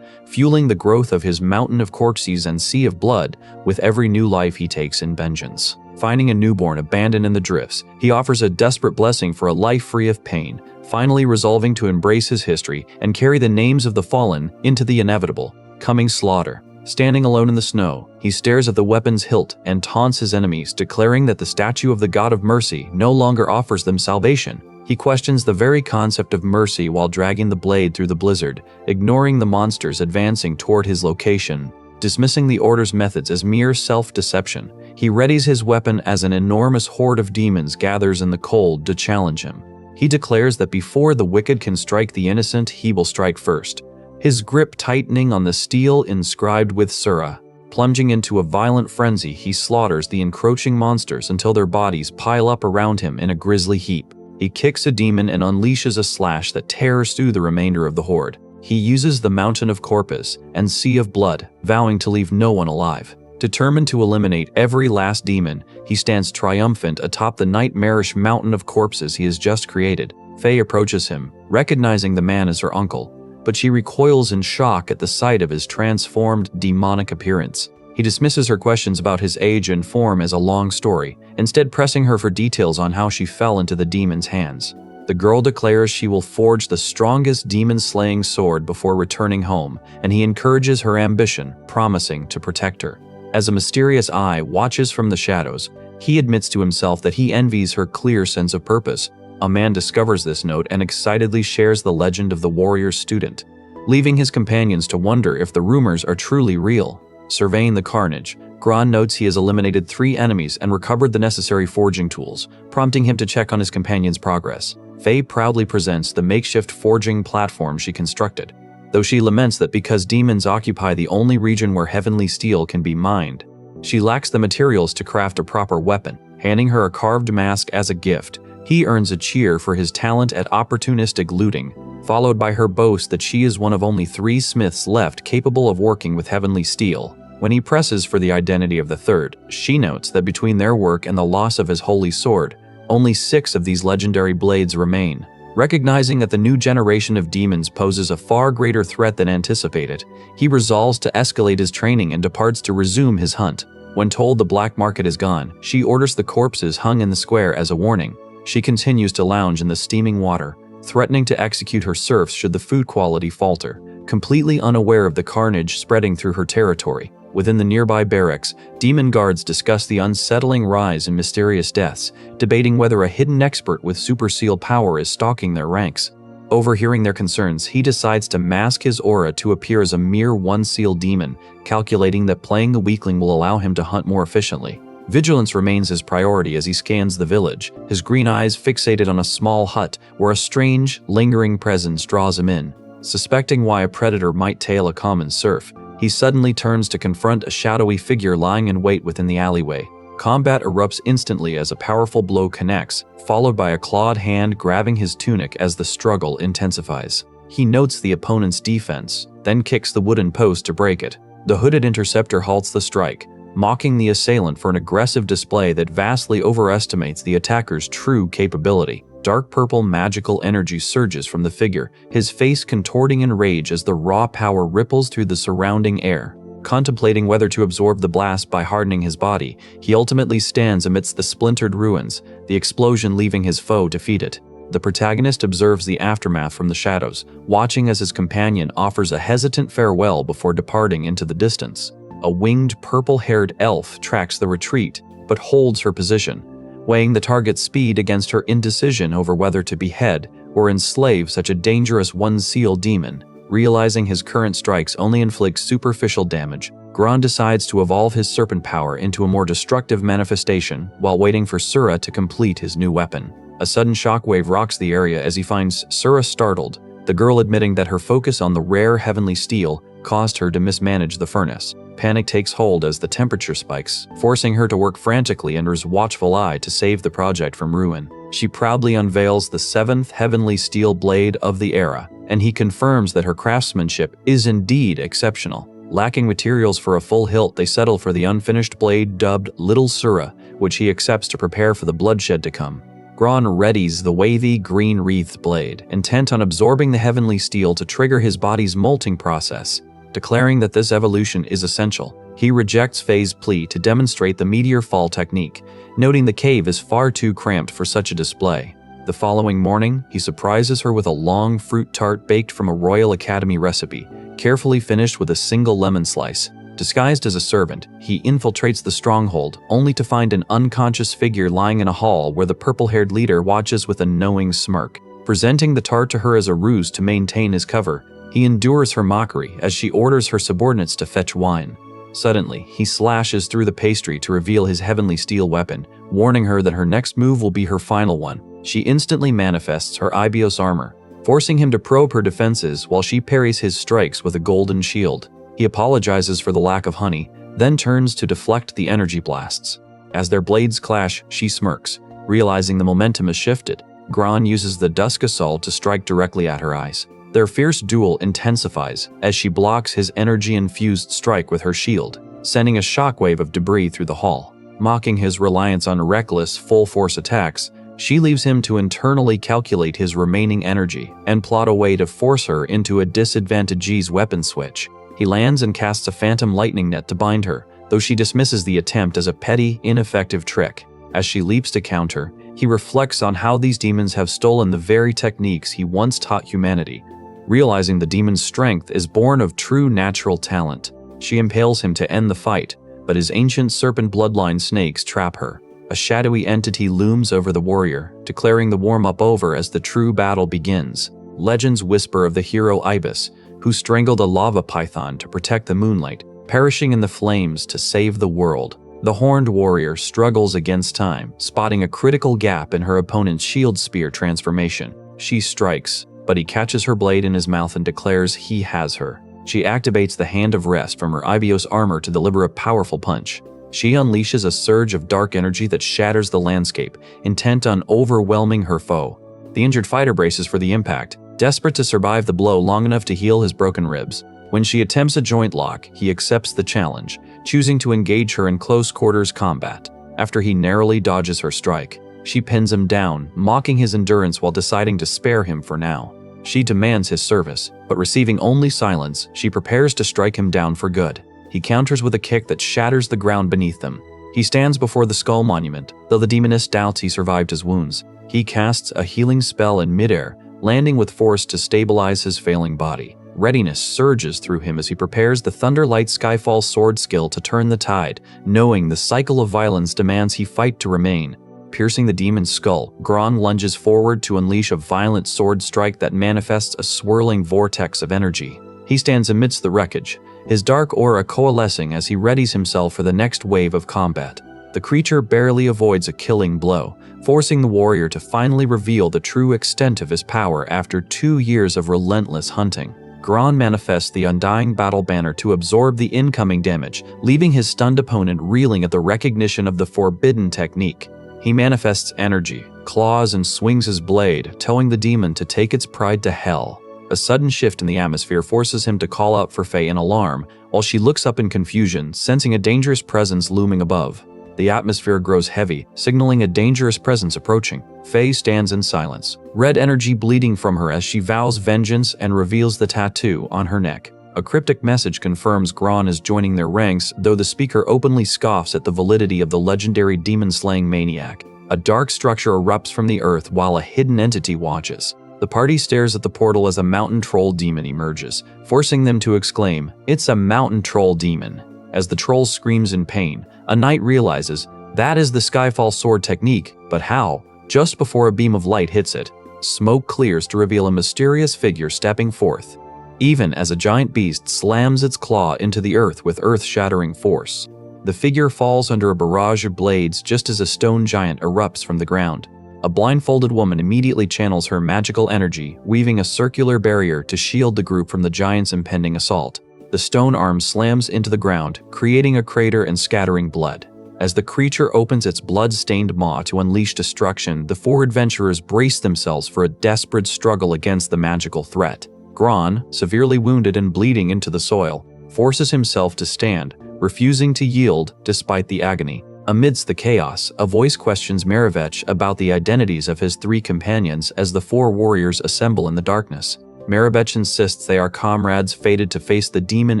fueling the growth of his mountain of corpses and sea of blood with every new life he takes in vengeance. Finding a newborn abandoned in the drifts, he offers a desperate blessing for a life free of pain, finally resolving to embrace his history and carry the names of the fallen into the inevitable, coming slaughter. Standing alone in the snow, he stares at the weapon's hilt and taunts his enemies, declaring that the statue of the God of Mercy no longer offers them salvation. He questions the very concept of mercy while dragging the blade through the blizzard, ignoring the monsters advancing toward his location. Dismissing the Order's methods as mere self-deception, he readies his weapon as an enormous horde of demons gathers in the cold to challenge him. He declares that before the wicked can strike the innocent, he will strike first, his grip tightening on the steel inscribed with Sura. Plunging into a violent frenzy, he slaughters the encroaching monsters until their bodies pile up around him in a grisly heap. He kicks a demon and unleashes a slash that tears through the remainder of the horde. He uses the mountain of corpus and sea of blood, vowing to leave no one alive. Determined to eliminate every last demon, he stands triumphant atop the nightmarish mountain of corpses he has just created. Faye approaches him, recognizing the man as her uncle, but she recoils in shock at the sight of his transformed, demonic appearance. He dismisses her questions about his age and form as a long story, instead pressing her for details on how she fell into the demon's hands. The girl declares she will forge the strongest demon-slaying sword before returning home, and he encourages her ambition, promising to protect her. As a mysterious eye watches from the shadows, he admits to himself that he envies her clear sense of purpose. A man discovers this note and excitedly shares the legend of the warrior's student, leaving his companions to wonder if the rumors are truly real. Surveying the carnage, Gron notes he has eliminated 3 enemies and recovered the necessary forging tools, prompting him to check on his companion's progress. Faye proudly presents the makeshift forging platform she constructed, though she laments that because demons occupy the only region where heavenly steel can be mined, she lacks the materials to craft a proper weapon. Handing her a carved mask as a gift, he earns a cheer for his talent at opportunistic looting, followed by her boast that she is one of only 3 smiths left capable of working with heavenly steel. When he presses for the identity of the third, she notes that between their work and the loss of his holy sword, only 6 of these legendary blades remain. Recognizing that the new generation of demons poses a far greater threat than anticipated, he resolves to escalate his training and departs to resume his hunt. When told the black market is gone, she orders the corpses hung in the square as a warning. She continues to lounge in the steaming water, threatening to execute her serfs should the food quality falter, completely unaware of the carnage spreading through her territory. Within the nearby barracks, demon guards discuss the unsettling rise in mysterious deaths, debating whether a hidden expert with super seal power is stalking their ranks. Overhearing their concerns, he decides to mask his aura to appear as a mere one-seal demon, calculating that playing the weakling will allow him to hunt more efficiently. Vigilance remains his priority as he scans the village, his green eyes fixated on a small hut where a strange, lingering presence draws him in. Suspecting why a predator might tail a common serf, he suddenly turns to confront a shadowy figure lying in wait within the alleyway. Combat erupts instantly as a powerful blow connects, followed by a clawed hand grabbing his tunic as the struggle intensifies. He notes the opponent's defense, then kicks the wooden post to break it. The hooded interceptor halts the strike, mocking the assailant for an aggressive display that vastly overestimates the attacker's true capability. Dark purple magical energy surges from the figure, his face contorting in rage as the raw power ripples through the surrounding air. Contemplating whether to absorb the blast by hardening his body, he ultimately stands amidst the splintered ruins, the explosion leaving his foe defeated. The protagonist observes the aftermath from the shadows, watching as his companion offers a hesitant farewell before departing into the distance. A winged purple-haired elf tracks the retreat, but holds her position, weighing the target's speed against her indecision over whether to behead or enslave such a dangerous one-seal demon. Realizing his current strikes only inflict superficial damage, Gron decides to evolve his serpent power into a more destructive manifestation while waiting for Sura to complete his new weapon. A sudden shockwave rocks the area as he finds Sura startled, the girl admitting that her focus on the rare heavenly steel caused her to mismanage the furnace. Panic takes hold as the temperature spikes, forcing her to work frantically under his watchful eye to save the project from ruin. She proudly unveils the 7th heavenly steel blade of the era, and he confirms that her craftsmanship is indeed exceptional. Lacking materials for a full hilt, they settle for the unfinished blade dubbed Little Sura, which he accepts to prepare for the bloodshed to come. Gron readies the wavy, green-wreathed blade, intent on absorbing the heavenly steel to trigger his body's molting process. Declaring that this evolution is essential, he rejects Faye's plea to demonstrate the meteor fall technique, noting the cave is far too cramped for such a display. The following morning, he surprises her with a long fruit tart baked from a Royal Academy recipe, carefully finished with a single lemon slice. Disguised as a servant, he infiltrates the stronghold, only to find an unconscious figure lying in a hall where the purple-haired leader watches with a knowing smirk. Presenting the tart to her as a ruse to maintain his cover, he endures her mockery as she orders her subordinates to fetch wine. Suddenly, he slashes through the pastry to reveal his heavenly steel weapon, warning her that her next move will be her final one. She instantly manifests her Ibios armor, forcing him to probe her defenses while she parries his strikes with a golden shield. He apologizes for the lack of honey, then turns to deflect the energy blasts. As their blades clash, she smirks, realizing the momentum has shifted. Gron uses the Dusk Assault to strike directly at her eyes. Their fierce duel intensifies as she blocks his energy-infused strike with her shield, sending a shockwave of debris through the hall. Mocking his reliance on reckless, full-force attacks, she leaves him to internally calculate his remaining energy and plot a way to force her into a disadvantageous weapon switch. He lands and casts a phantom lightning net to bind her, though she dismisses the attempt as a petty, ineffective trick. As she leaps to counter, he reflects on how these demons have stolen the very techniques he once taught humanity. Realizing the demon's strength is born of true natural talent, she impales him to end the fight, but his ancient serpent bloodline snakes trap her. A shadowy entity looms over the warrior, declaring the warm-up over as the true battle begins. Legends whisper of the hero Ibis, who strangled a lava python to protect the moonlight, perishing in the flames to save the world. The horned warrior struggles against time, spotting a critical gap in her opponent's shield spear transformation. She strikes, but he catches her blade in his mouth and declares he has her. She activates the Hand of Rest from her Ibios armor to deliver a powerful punch. She unleashes a surge of dark energy that shatters the landscape, intent on overwhelming her foe. The injured fighter braces for the impact, desperate to survive the blow long enough to heal his broken ribs. When she attempts a joint lock, he accepts the challenge, choosing to engage her in close quarters combat. After he narrowly dodges her strike, she pins him down, mocking his endurance while deciding to spare him for now. She demands his service, but receiving only silence, she prepares to strike him down for good. He counters with a kick that shatters the ground beneath them. He stands before the skull monument, though the demoness doubts he survived his wounds. He casts a healing spell in midair, landing with force to stabilize his failing body. Readiness surges through him as he prepares the Thunderlight Skyfall sword skill to turn the tide, knowing the cycle of violence demands he fight to remain. Piercing the demon's skull, Gron lunges forward to unleash a violent sword strike that manifests a swirling vortex of energy. He stands amidst the wreckage, his dark aura coalescing as he readies himself for the next wave of combat. The creature barely avoids a killing blow, forcing the warrior to finally reveal the true extent of his power after 2 years of relentless hunting. Gron manifests the Undying Battle Banner to absorb the incoming damage, leaving his stunned opponent reeling at the recognition of the forbidden technique. He manifests energy, claws, and swings his blade, telling the demon to take its pride to hell. A sudden shift in the atmosphere forces him to call out for Faye in alarm, while she looks up in confusion, sensing a dangerous presence looming above. The atmosphere grows heavy, signaling a dangerous presence approaching. Faye stands in silence, red energy bleeding from her as she vows vengeance and reveals the tattoo on her neck. A cryptic message confirms Gron is joining their ranks, though the speaker openly scoffs at the validity of the legendary demon-slaying maniac. A dark structure erupts from the earth while a hidden entity watches. The party stares at the portal as a mountain troll demon emerges, forcing them to exclaim, "It's a mountain troll demon." As the troll screams in pain, a knight realizes that is the Skyfall sword technique, but how? Just before a beam of light hits it, smoke clears to reveal a mysterious figure stepping forth. Even as a giant beast slams its claw into the earth with earth-shattering force. The figure falls under a barrage of blades just as a stone giant erupts from the ground. A blindfolded woman immediately channels her magical energy, weaving a circular barrier to shield the group from the giant's impending assault. The stone arm slams into the ground, creating a crater and scattering blood. As the creature opens its blood-stained maw to unleash destruction, the 4 adventurers brace themselves for a desperate struggle against the magical threat. Gron, severely wounded and bleeding into the soil, forces himself to stand, refusing to yield despite the agony. Amidst the chaos, a voice questions Marevech about the identities of his 3 companions as the 4 warriors assemble in the darkness. Marevech insists they are comrades fated to face the demon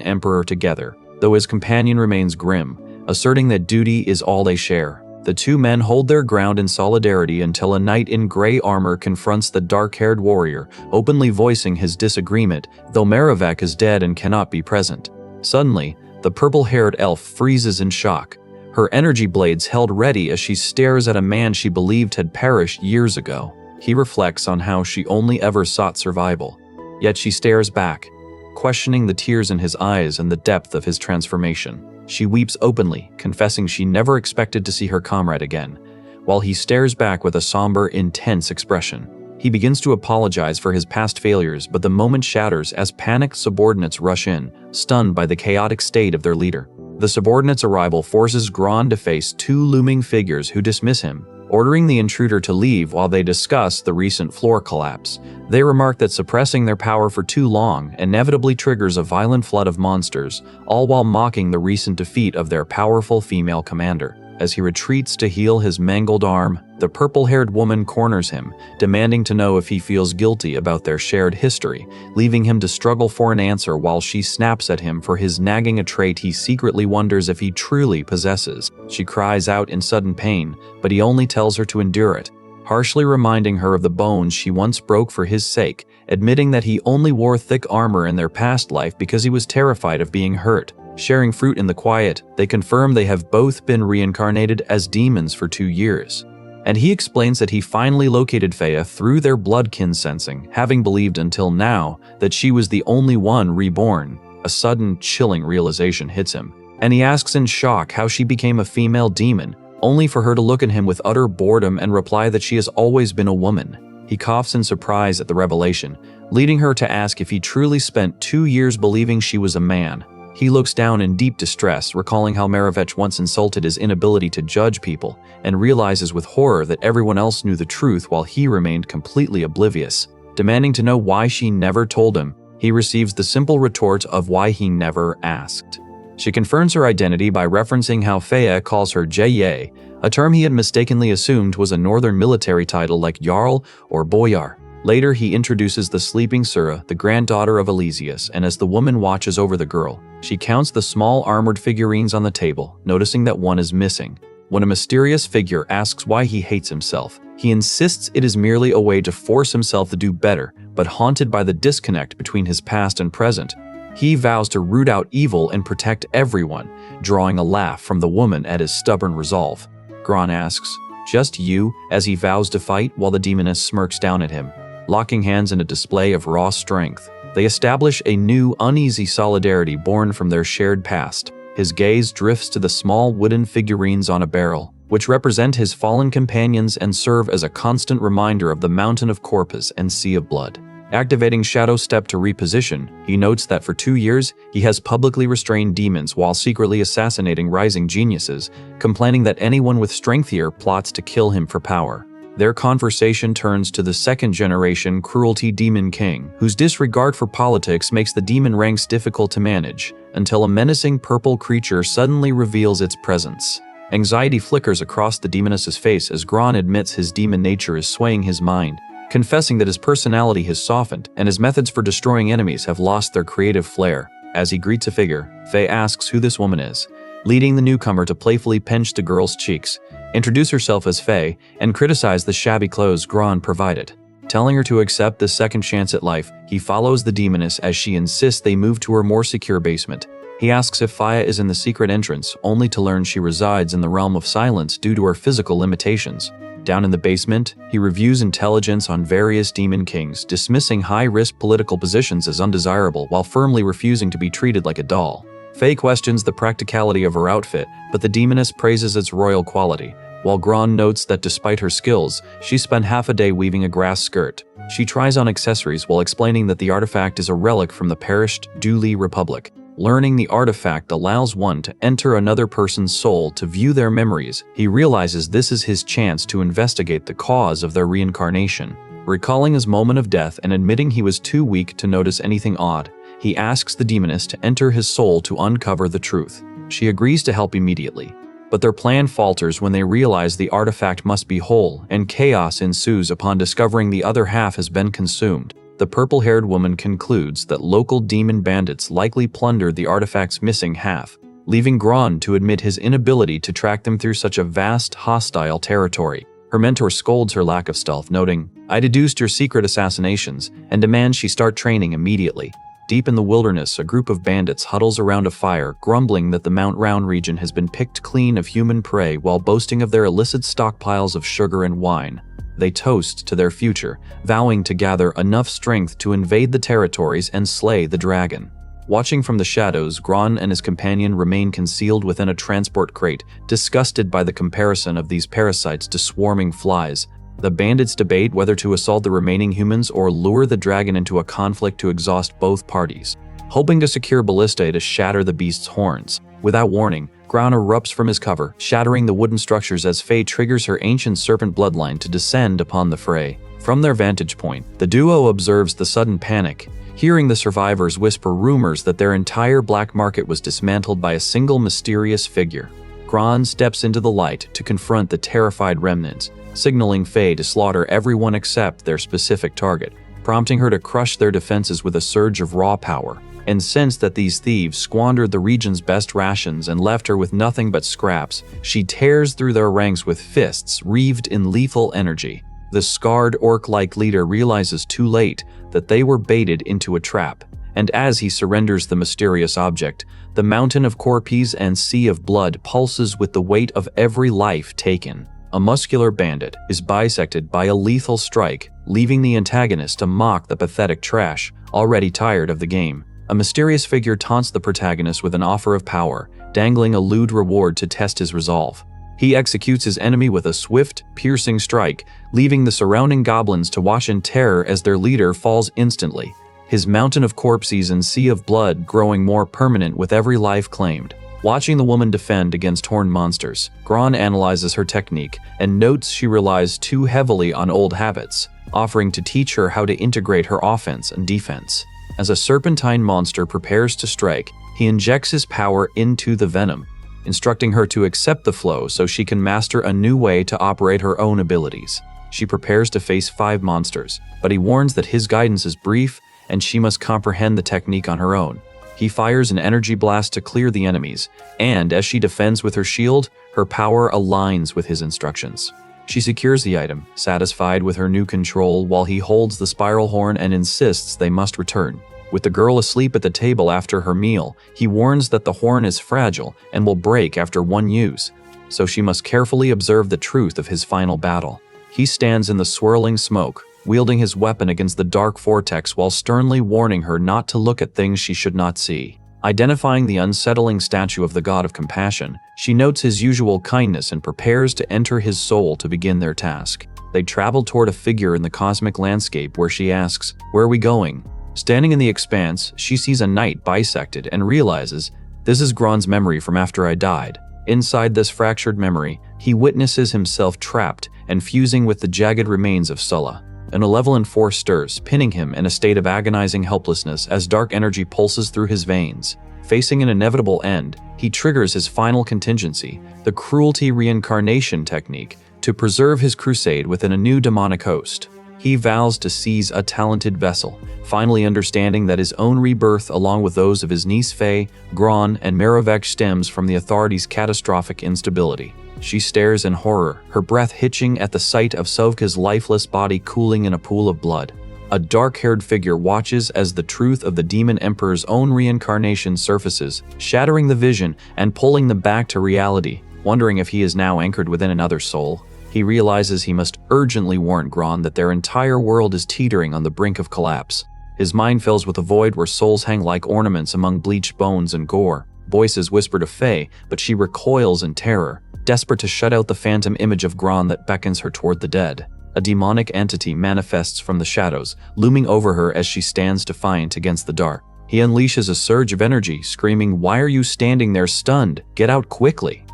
emperor together, though his companion remains grim, asserting that duty is all they share. The 2 men hold their ground in solidarity until a knight in gray armor confronts the dark-haired warrior, openly voicing his disagreement, though Marevech is dead and cannot be present. Suddenly, the purple-haired elf freezes in shock, her energy blades held ready as she stares at a man she believed had perished years ago. He reflects on how she only ever sought survival. Yet she stares back, questioning the tears in his eyes and the depth of his transformation. She weeps openly, confessing she never expected to see her comrade again, while he stares back with a somber, intense expression. He begins to apologize for his past failures, but the moment shatters as panicked subordinates rush in, stunned by the chaotic state of their leader. The subordinate's arrival forces Gron to face two looming figures who dismiss him, ordering the intruder to leave while they discuss the recent floor collapse. They remark that suppressing their power for too long inevitably triggers a violent flood of monsters, all while mocking the recent defeat of their powerful female commander. As he retreats to heal his mangled arm, the purple-haired woman corners him, demanding to know if he feels guilty about their shared history, leaving him to struggle for an answer while she snaps at him for his nagging a trait he secretly wonders if he truly possesses. She cries out in sudden pain, but he only tells her to endure it, harshly reminding her of the bones she once broke for his sake, admitting that he only wore thick armor in their past life because he was terrified of being hurt. Sharing fruit in the quiet, they confirm they have both been reincarnated as demons for 2 years. And he explains that he finally located Fea through their bloodkin sensing, having believed until now that she was the only one reborn. A sudden, chilling realization hits him, and he asks in shock how she became a female demon, only for her to look at him with utter boredom and reply that she has always been a woman. He coughs in surprise at the revelation, leading her to ask if he truly spent 2 years believing she was a man. He looks down in deep distress, recalling how Maravech once insulted his inability to judge people, and realizes with horror that everyone else knew the truth while he remained completely oblivious. Demanding to know why she never told him, he receives the simple retort of why he never asked. She confirms her identity by referencing how Fea calls her Jeye, a term he had mistakenly assumed was a northern military title like Jarl or Boyar. Later, he introduces the sleeping Sura, the granddaughter of Elysius, and as the woman watches over the girl, she counts the small armored figurines on the table, noticing that one is missing. When a mysterious figure asks why he hates himself, he insists it is merely a way to force himself to do better, but haunted by the disconnect between his past and present, he vows to root out evil and protect everyone, drawing a laugh from the woman at his stubborn resolve. Gron asks, "Just you?" as he vows to fight while the demoness smirks down at him. Locking hands in a display of raw strength, they establish a new, uneasy solidarity born from their shared past. His gaze drifts to the small wooden figurines on a barrel, which represent his fallen companions and serve as a constant reminder of the mountain of corpus and sea of blood. Activating Shadow Step to reposition, he notes that for 2 years, he has publicly restrained demons while secretly assassinating rising geniuses, complaining that anyone with strength here plots to kill him for power. Their conversation turns to the second-generation Cruelty Demon King, whose disregard for politics makes the demon ranks difficult to manage, until a menacing purple creature suddenly reveals its presence. Anxiety flickers across the demoness's face as Gron admits his demon nature is swaying his mind, confessing that his personality has softened and his methods for destroying enemies have lost their creative flair. As he greets a figure, Faye asks who this woman is, leading the newcomer to playfully pinch the girl's cheeks, introduce herself as Faye, and criticize the shabby clothes Gron provided. Telling her to accept this second chance at life, he follows the demoness as she insists they move to her more secure basement. He asks if Faya is in the secret entrance, only to learn she resides in the realm of silence due to her physical limitations. Down in the basement, he reviews intelligence on various demon kings, dismissing high-risk political positions as undesirable while firmly refusing to be treated like a doll. Faye questions the practicality of her outfit, but the demoness praises its royal quality, while Gron notes that despite her skills, she spent half a day weaving a grass skirt. She tries on accessories while explaining that the artifact is a relic from the perished Duli Republic. Learning the artifact allows one to enter another person's soul to view their memories. He realizes this is his chance to investigate the cause of their reincarnation. Recalling his moment of death and admitting he was too weak to notice anything odd, he asks the demoness to enter his soul to uncover the truth. She agrees to help immediately, but their plan falters when they realize the artifact must be whole, and chaos ensues upon discovering the other half has been consumed. The purple-haired woman concludes that local demon bandits likely plundered the artifact's missing half, leaving Gron to admit his inability to track them through such a vast, hostile territory. Her mentor scolds her lack of stealth, noting, "I deduced your secret assassinations," and demands she start training immediately. Deep in the wilderness, a group of bandits huddles around a fire, grumbling that the Mount Round region has been picked clean of human prey while boasting of their illicit stockpiles of sugar and wine. They toast to their future, vowing to gather enough strength to invade the territories and slay the dragon. Watching from the shadows, Gron and his companion remain concealed within a transport crate, disgusted by the comparison of these parasites to swarming flies. The bandits debate whether to assault the remaining humans or lure the dragon into a conflict to exhaust both parties. hoping to secure Ballista to shatter the beast's horns. Without warning, Gron erupts from his cover, shattering the wooden structures as Faye triggers her Ancient Serpent bloodline to descend upon the fray. From their vantage point, the duo observes the sudden panic, hearing the survivors whisper rumors that their entire black market was dismantled by a single mysterious figure. Gron steps into the light to confront the terrified remnants, signaling Faye to slaughter everyone except their specific target, prompting her to crush their defenses with a surge of raw power. Incensed that these thieves squandered the region's best rations and left her with nothing but scraps, she tears through their ranks with fists wreathed in lethal energy. The scarred orc-like leader realizes too late that they were baited into a trap, and as he surrenders the mysterious object, the mountain of corpses and sea of blood pulses with the weight of every life taken. A muscular bandit is bisected by a lethal strike, leaving the antagonist to mock the pathetic trash, already tired of the game. A mysterious figure taunts the protagonist with an offer of power, dangling a lewd reward to test his resolve. He executes his enemy with a swift, piercing strike, leaving the surrounding goblins to watch in terror as their leader falls instantly, his mountain of corpses and sea of blood growing more permanent with every life claimed. Watching the woman defend against horned monsters, Gron analyzes her technique and notes she relies too heavily on old habits, offering to teach her how to integrate her offense and defense. As a serpentine monster prepares to strike, he injects his power into the venom, instructing her to accept the flow so she can master a new way to operate her own abilities. She prepares to face 5 monsters, but he warns that his guidance is brief and she must comprehend the technique on her own. He fires an energy blast to clear the enemies, and as she defends with her shield, her power aligns with his instructions. She secures the item, satisfied with her new control, while he holds the spiral horn and insists they must return. With the girl asleep at the table after her meal, he warns that the horn is fragile and will break after one use, so she must carefully observe the truth of his final battle. He stands in the swirling smoke, wielding his weapon against the dark vortex while sternly warning her not to look at things she should not see. Identifying the unsettling statue of the god of compassion, she notes his usual kindness and prepares to enter his soul to begin their task. They travel toward a figure in the cosmic landscape where she asks, "Where are we going?" Standing in the expanse, she sees a knight bisected and realizes, this is Gron's memory from after I died. Inside this fractured memory, he witnesses himself trapped and fusing with the jagged remains of Sulla. An malevolent force stirs, pinning him in a state of agonizing helplessness as dark energy pulses through his veins. Facing an inevitable end, he triggers his final contingency, the cruelty reincarnation technique, to preserve his crusade within a new demonic host. He vows to seize a talented vessel, finally understanding that his own rebirth along with those of his niece Faye, Gron, and Merovech stems from the authorities' catastrophic instability. She stares in horror, her breath hitching at the sight of Sovka's lifeless body cooling in a pool of blood. A dark-haired figure watches as the truth of the Demon Emperor's own reincarnation surfaces, shattering the vision and pulling them back to reality. Wondering if he is now anchored within another soul, he realizes he must urgently warn Gron that their entire world is teetering on the brink of collapse. His mind fills with a void where souls hang like ornaments among bleached bones and gore. Voices whisper to Faye, but she recoils in terror, desperate to shut out the phantom image of Gron that beckons her toward the dead. A demonic entity manifests from the shadows, looming over her as she stands defiant against the dark. He unleashes a surge of energy, screaming, "Why are you standing there stunned? Get out quickly!"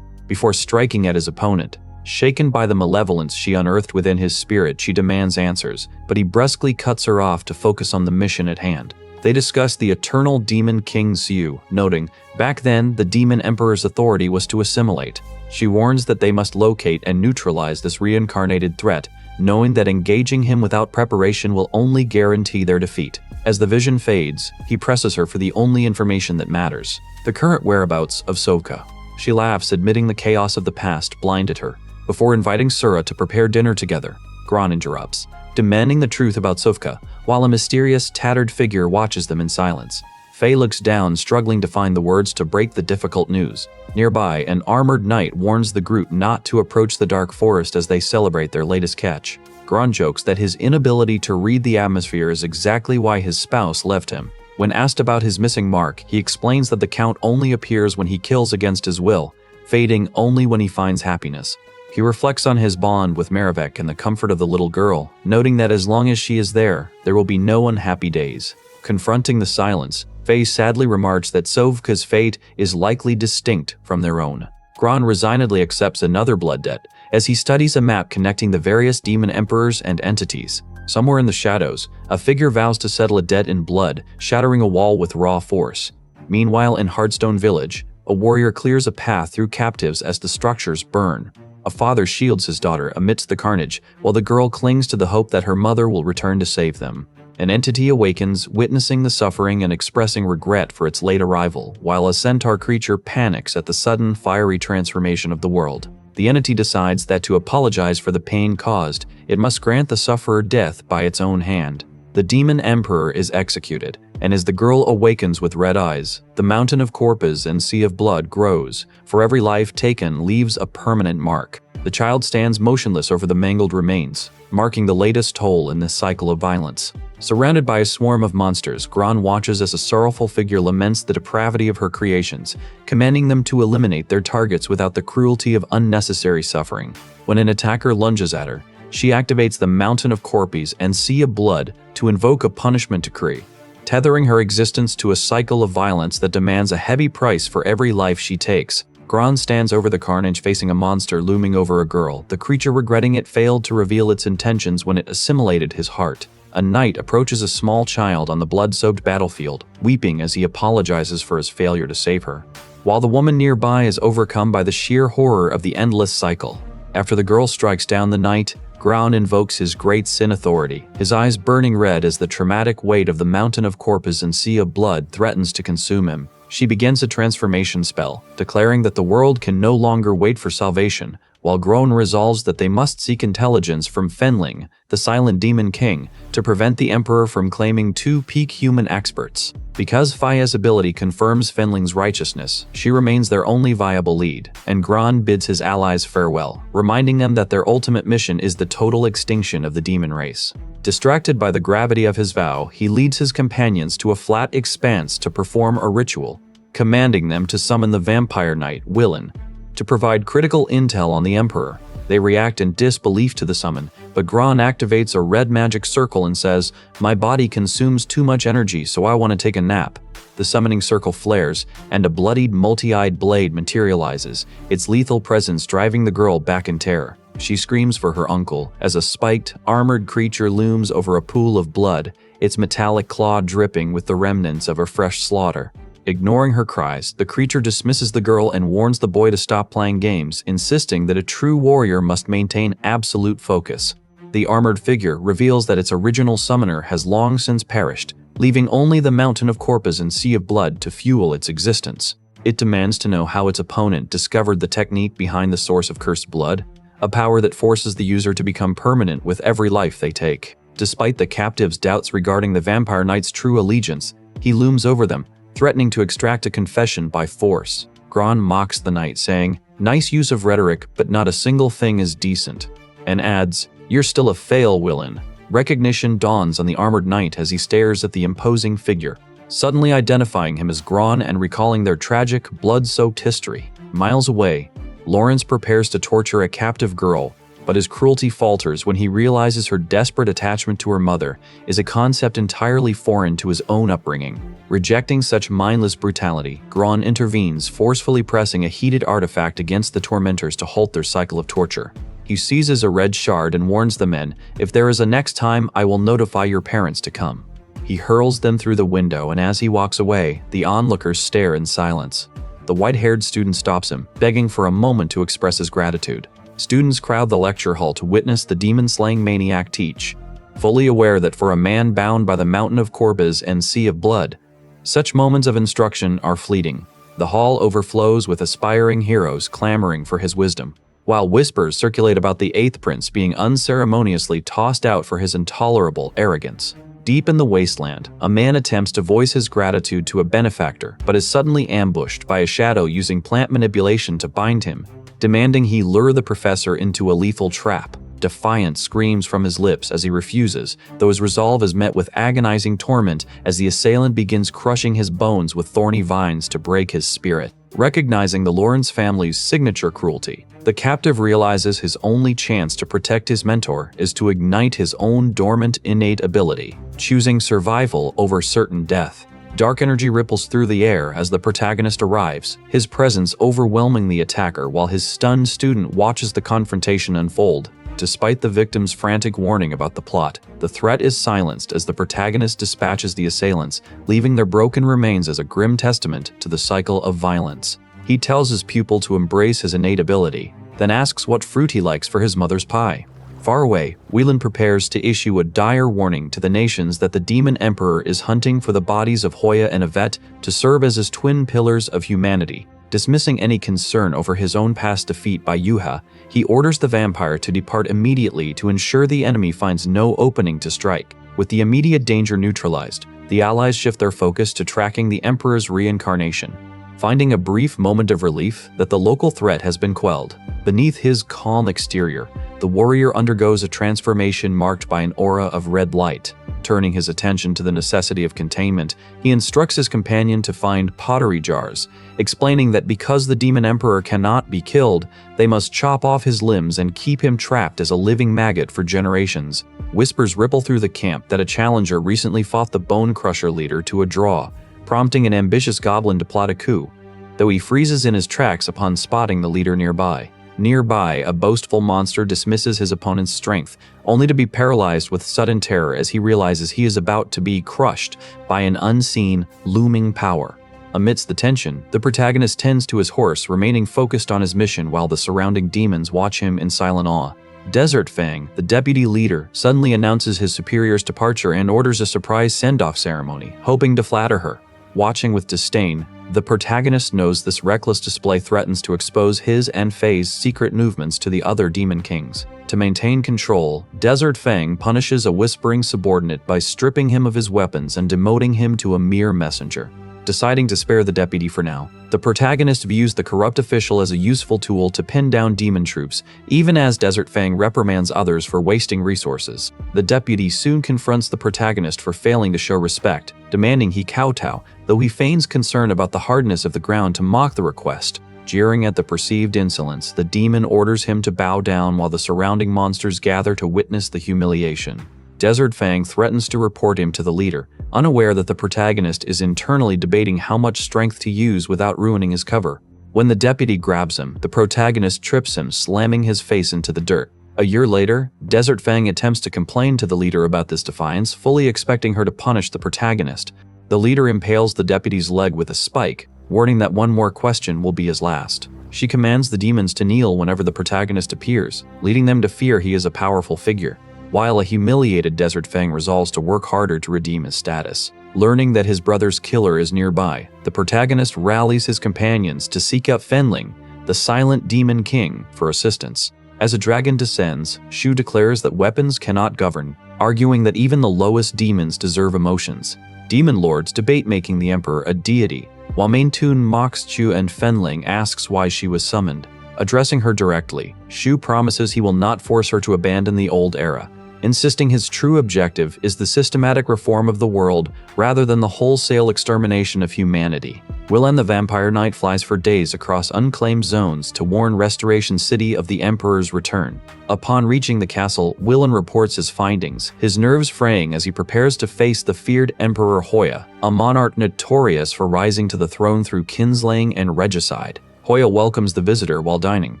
Before striking at his opponent. Shaken by the malevolence she unearthed within his spirit, she demands answers, but he brusquely cuts her off to focus on the mission at hand. They discuss the eternal demon king Xiu, noting, back then, the demon emperor's authority was to assimilate. She warns that they must locate and neutralize this reincarnated threat, knowing that engaging him without preparation will only guarantee their defeat. As the vision fades, he presses her for the only information that matters, the current whereabouts of Sovka. She laughs, admitting the chaos of the past blinded her. Before inviting Sura to prepare dinner together, Gron interrupts, demanding the truth about Sovka, while a mysterious, tattered figure watches them in silence. Faye looks down, struggling to find the words to break the difficult news. Nearby, an armored knight warns the group not to approach the dark forest as they celebrate their latest catch. Gron jokes that his inability to read the atmosphere is exactly why his spouse left him. When asked about his missing mark, he explains that the Count only appears when he kills against his will, fading only when he finds happiness. He reflects on his bond with Merovech and the comfort of the little girl, noting that as long as she is there will be no unhappy days. Confronting the silence, Faye sadly remarks that Sovka's fate is likely distinct from their own. Gron resignedly accepts another blood debt as he studies a map connecting the various demon emperors and entities. Somewhere in the shadows, a figure vows to settle a debt in blood, shattering a wall with raw force. Meanwhile, in Hardstone Village, a warrior clears a path through captives as the structures burn. A father shields his daughter amidst the carnage, while the girl clings to the hope that her mother will return to save them. An entity awakens, witnessing the suffering and expressing regret for its late arrival, while a centaur creature panics at the sudden, fiery transformation of the world. The entity decides that to apologize for the pain caused, it must grant the sufferer death by its own hand. The demon emperor is executed, and as the girl awakens with red eyes, the mountain of corpses and sea of blood grows, for every life taken leaves a permanent mark. The child stands motionless over the mangled remains, marking the latest toll in this cycle of violence. Surrounded by a swarm of monsters, Gron watches as a sorrowful figure laments the depravity of her creations, commanding them to eliminate their targets without the cruelty of unnecessary suffering. When an attacker lunges at her, she activates the Mountain of Corpses and Sea of Blood to invoke a punishment decree, tethering her existence to a cycle of violence that demands a heavy price for every life she takes. Gron stands over the carnage facing a monster looming over a girl, the creature regretting it failed to reveal its intentions when it assimilated his heart. A knight approaches a small child on the blood-soaked battlefield, weeping as he apologizes for his failure to save her, while the woman nearby is overcome by the sheer horror of the endless cycle. After the girl strikes down the knight, Gron invokes his great sin authority, his eyes burning red as the traumatic weight of the Mountain of Corpses and Sea of Blood threatens to consume him. She begins a transformation spell, declaring that the world can no longer wait for salvation, while Gron resolves that they must seek intelligence from Fenling, the Silent Demon King, to prevent the Emperor from claiming two peak human experts. Because Faye's ability confirms Fenling's righteousness, she remains their only viable lead, and Gron bids his allies farewell, reminding them that their ultimate mission is the total extinction of the demon race. Distracted by the gravity of his vow, he leads his companions to a flat expanse to perform a ritual, commanding them to summon the vampire knight, Willen, to provide critical intel on the Emperor. They react in disbelief to the summon, but Gron activates a red magic circle and says, "My body consumes too much energy, so I want to take a nap." The summoning circle flares, and a bloodied, multi-eyed blade materializes, its lethal presence driving the girl back in terror. She screams for her uncle, as a spiked, armored creature looms over a pool of blood, its metallic claw dripping with the remnants of a fresh slaughter. Ignoring her cries, the creature dismisses the girl and warns the boy to stop playing games, insisting that a true warrior must maintain absolute focus. The armored figure reveals that its original summoner has long since perished, leaving only the Mountain of Corpses and Sea of Blood to fuel its existence. It demands to know how its opponent discovered the technique behind the source of cursed blood, a power that forces the user to become permanent with every life they take. Despite the captive's doubts regarding the vampire knight's true allegiance, he looms over them, threatening to extract a confession by force. Gron mocks the knight, saying, "Nice use of rhetoric, but not a single thing is decent," and adds, "You're still a fail, Willen." Recognition dawns on the armored knight as he stares at the imposing figure, suddenly identifying him as Gron and recalling their tragic, blood-soaked history. Miles away, Lawrence prepares to torture a captive girl, but his cruelty falters when he realizes her desperate attachment to her mother is a concept entirely foreign to his own upbringing. Rejecting such mindless brutality, Gron intervenes, forcefully pressing a heated artifact against the tormentors to halt their cycle of torture. He seizes a red shard and warns the men, "If there is a next time, I will notify your parents to come." He hurls them through the window, and as he walks away, the onlookers stare in silence. The white-haired student stops him, begging for a moment to express his gratitude. Students crowd the lecture hall to witness the demon-slaying maniac teach, fully aware that for a man bound by the Mountain of Corpses and Sea of Blood, such moments of instruction are fleeting. The hall overflows with aspiring heroes clamoring for his wisdom, while whispers circulate about the Eighth Prince being unceremoniously tossed out for his intolerable arrogance. Deep in the wasteland, a man attempts to voice his gratitude to a benefactor, but is suddenly ambushed by a shadow using plant manipulation to bind him, demanding he lure the professor into a lethal trap. Defiance screams from his lips as he refuses, though his resolve is met with agonizing torment as the assailant begins crushing his bones with thorny vines to break his spirit. Recognizing the Lawrence family's signature cruelty, the captive realizes his only chance to protect his mentor is to ignite his own dormant innate ability, choosing survival over certain death. Dark energy ripples through the air as the protagonist arrives, his presence overwhelming the attacker while his stunned student watches the confrontation unfold. Despite the victim's frantic warning about the plot, the threat is silenced as the protagonist dispatches the assailants, leaving their broken remains as a grim testament to the cycle of violence. He tells his pupil to embrace his innate ability, then asks what fruit he likes for his mother's pie. Far away, Whelan prepares to issue a dire warning to the nations that the Demon Emperor is hunting for the bodies of Hoya and Yvette to serve as his twin pillars of humanity. Dismissing any concern over his own past defeat by Yuha, he orders the vampire to depart immediately to ensure the enemy finds no opening to strike. With the immediate danger neutralized, the allies shift their focus to tracking the Emperor's reincarnation. Finding a brief moment of relief that the local threat has been quelled, beneath his calm exterior, the warrior undergoes a transformation marked by an aura of red light. Turning his attention to the necessity of containment, he instructs his companion to find pottery jars, explaining that because the Demon Emperor cannot be killed, they must chop off his limbs and keep him trapped as a living maggot for generations. Whispers ripple through the camp that a challenger recently fought the Bone Crusher leader to a draw, prompting an ambitious goblin to plot a coup, though he freezes in his tracks upon spotting the leader nearby. Nearby, a boastful monster dismisses his opponent's strength, only to be paralyzed with sudden terror as he realizes he is about to be crushed by an unseen, looming power. Amidst the tension, the protagonist tends to his horse, remaining focused on his mission while the surrounding demons watch him in silent awe. Desert Fang, the deputy leader, suddenly announces his superior's departure and orders a surprise send-off ceremony, hoping to flatter her. Watching with disdain, the protagonist knows this reckless display threatens to expose his and Faye's secret movements to the other demon kings. To maintain control, Desert Fang punishes a whispering subordinate by stripping him of his weapons and demoting him to a mere messenger. Deciding to spare the deputy for now, the protagonist views the corrupt official as a useful tool to pin down demon troops, even as Desert Fang reprimands others for wasting resources. The deputy soon confronts the protagonist for failing to show respect, demanding he kowtow, though he feigns concern about the hardness of the ground to mock the request. Jeering at the perceived insolence, the demon orders him to bow down while the surrounding monsters gather to witness the humiliation. Desert Fang threatens to report him to the leader, unaware that the protagonist is internally debating how much strength to use without ruining his cover. When the deputy grabs him, the protagonist trips him, slamming his face into the dirt. A year later, Desert Fang attempts to complain to the leader about this defiance, fully expecting her to punish the protagonist. The leader impales the deputy's leg with a spike, warning that one more question will be his last. She commands the demons to kneel whenever the protagonist appears, leading them to fear he is a powerful figure. While a humiliated Desert Fang resolves to work harder to redeem his status. Learning that his brother's killer is nearby, the protagonist rallies his companions to seek out Fenling, the silent demon king, for assistance. As a dragon descends, Shu declares that weapons cannot govern, arguing that even the lowest demons deserve emotions. Demon lords debate making the Emperor a deity, while Maintun mocks Chu and Fenling asks why she was summoned. Addressing her directly, Shu promises he will not force her to abandon the old era, insisting his true objective is the systematic reform of the world rather than the wholesale extermination of humanity. Willan the Vampire Knight flies for days across unclaimed zones to warn Restoration City of the Emperor's return. Upon reaching the castle, Willan reports his findings, his nerves fraying as he prepares to face the feared Emperor Hoya, a monarch notorious for rising to the throne through kinslaying and regicide. Hoya welcomes the visitor while dining,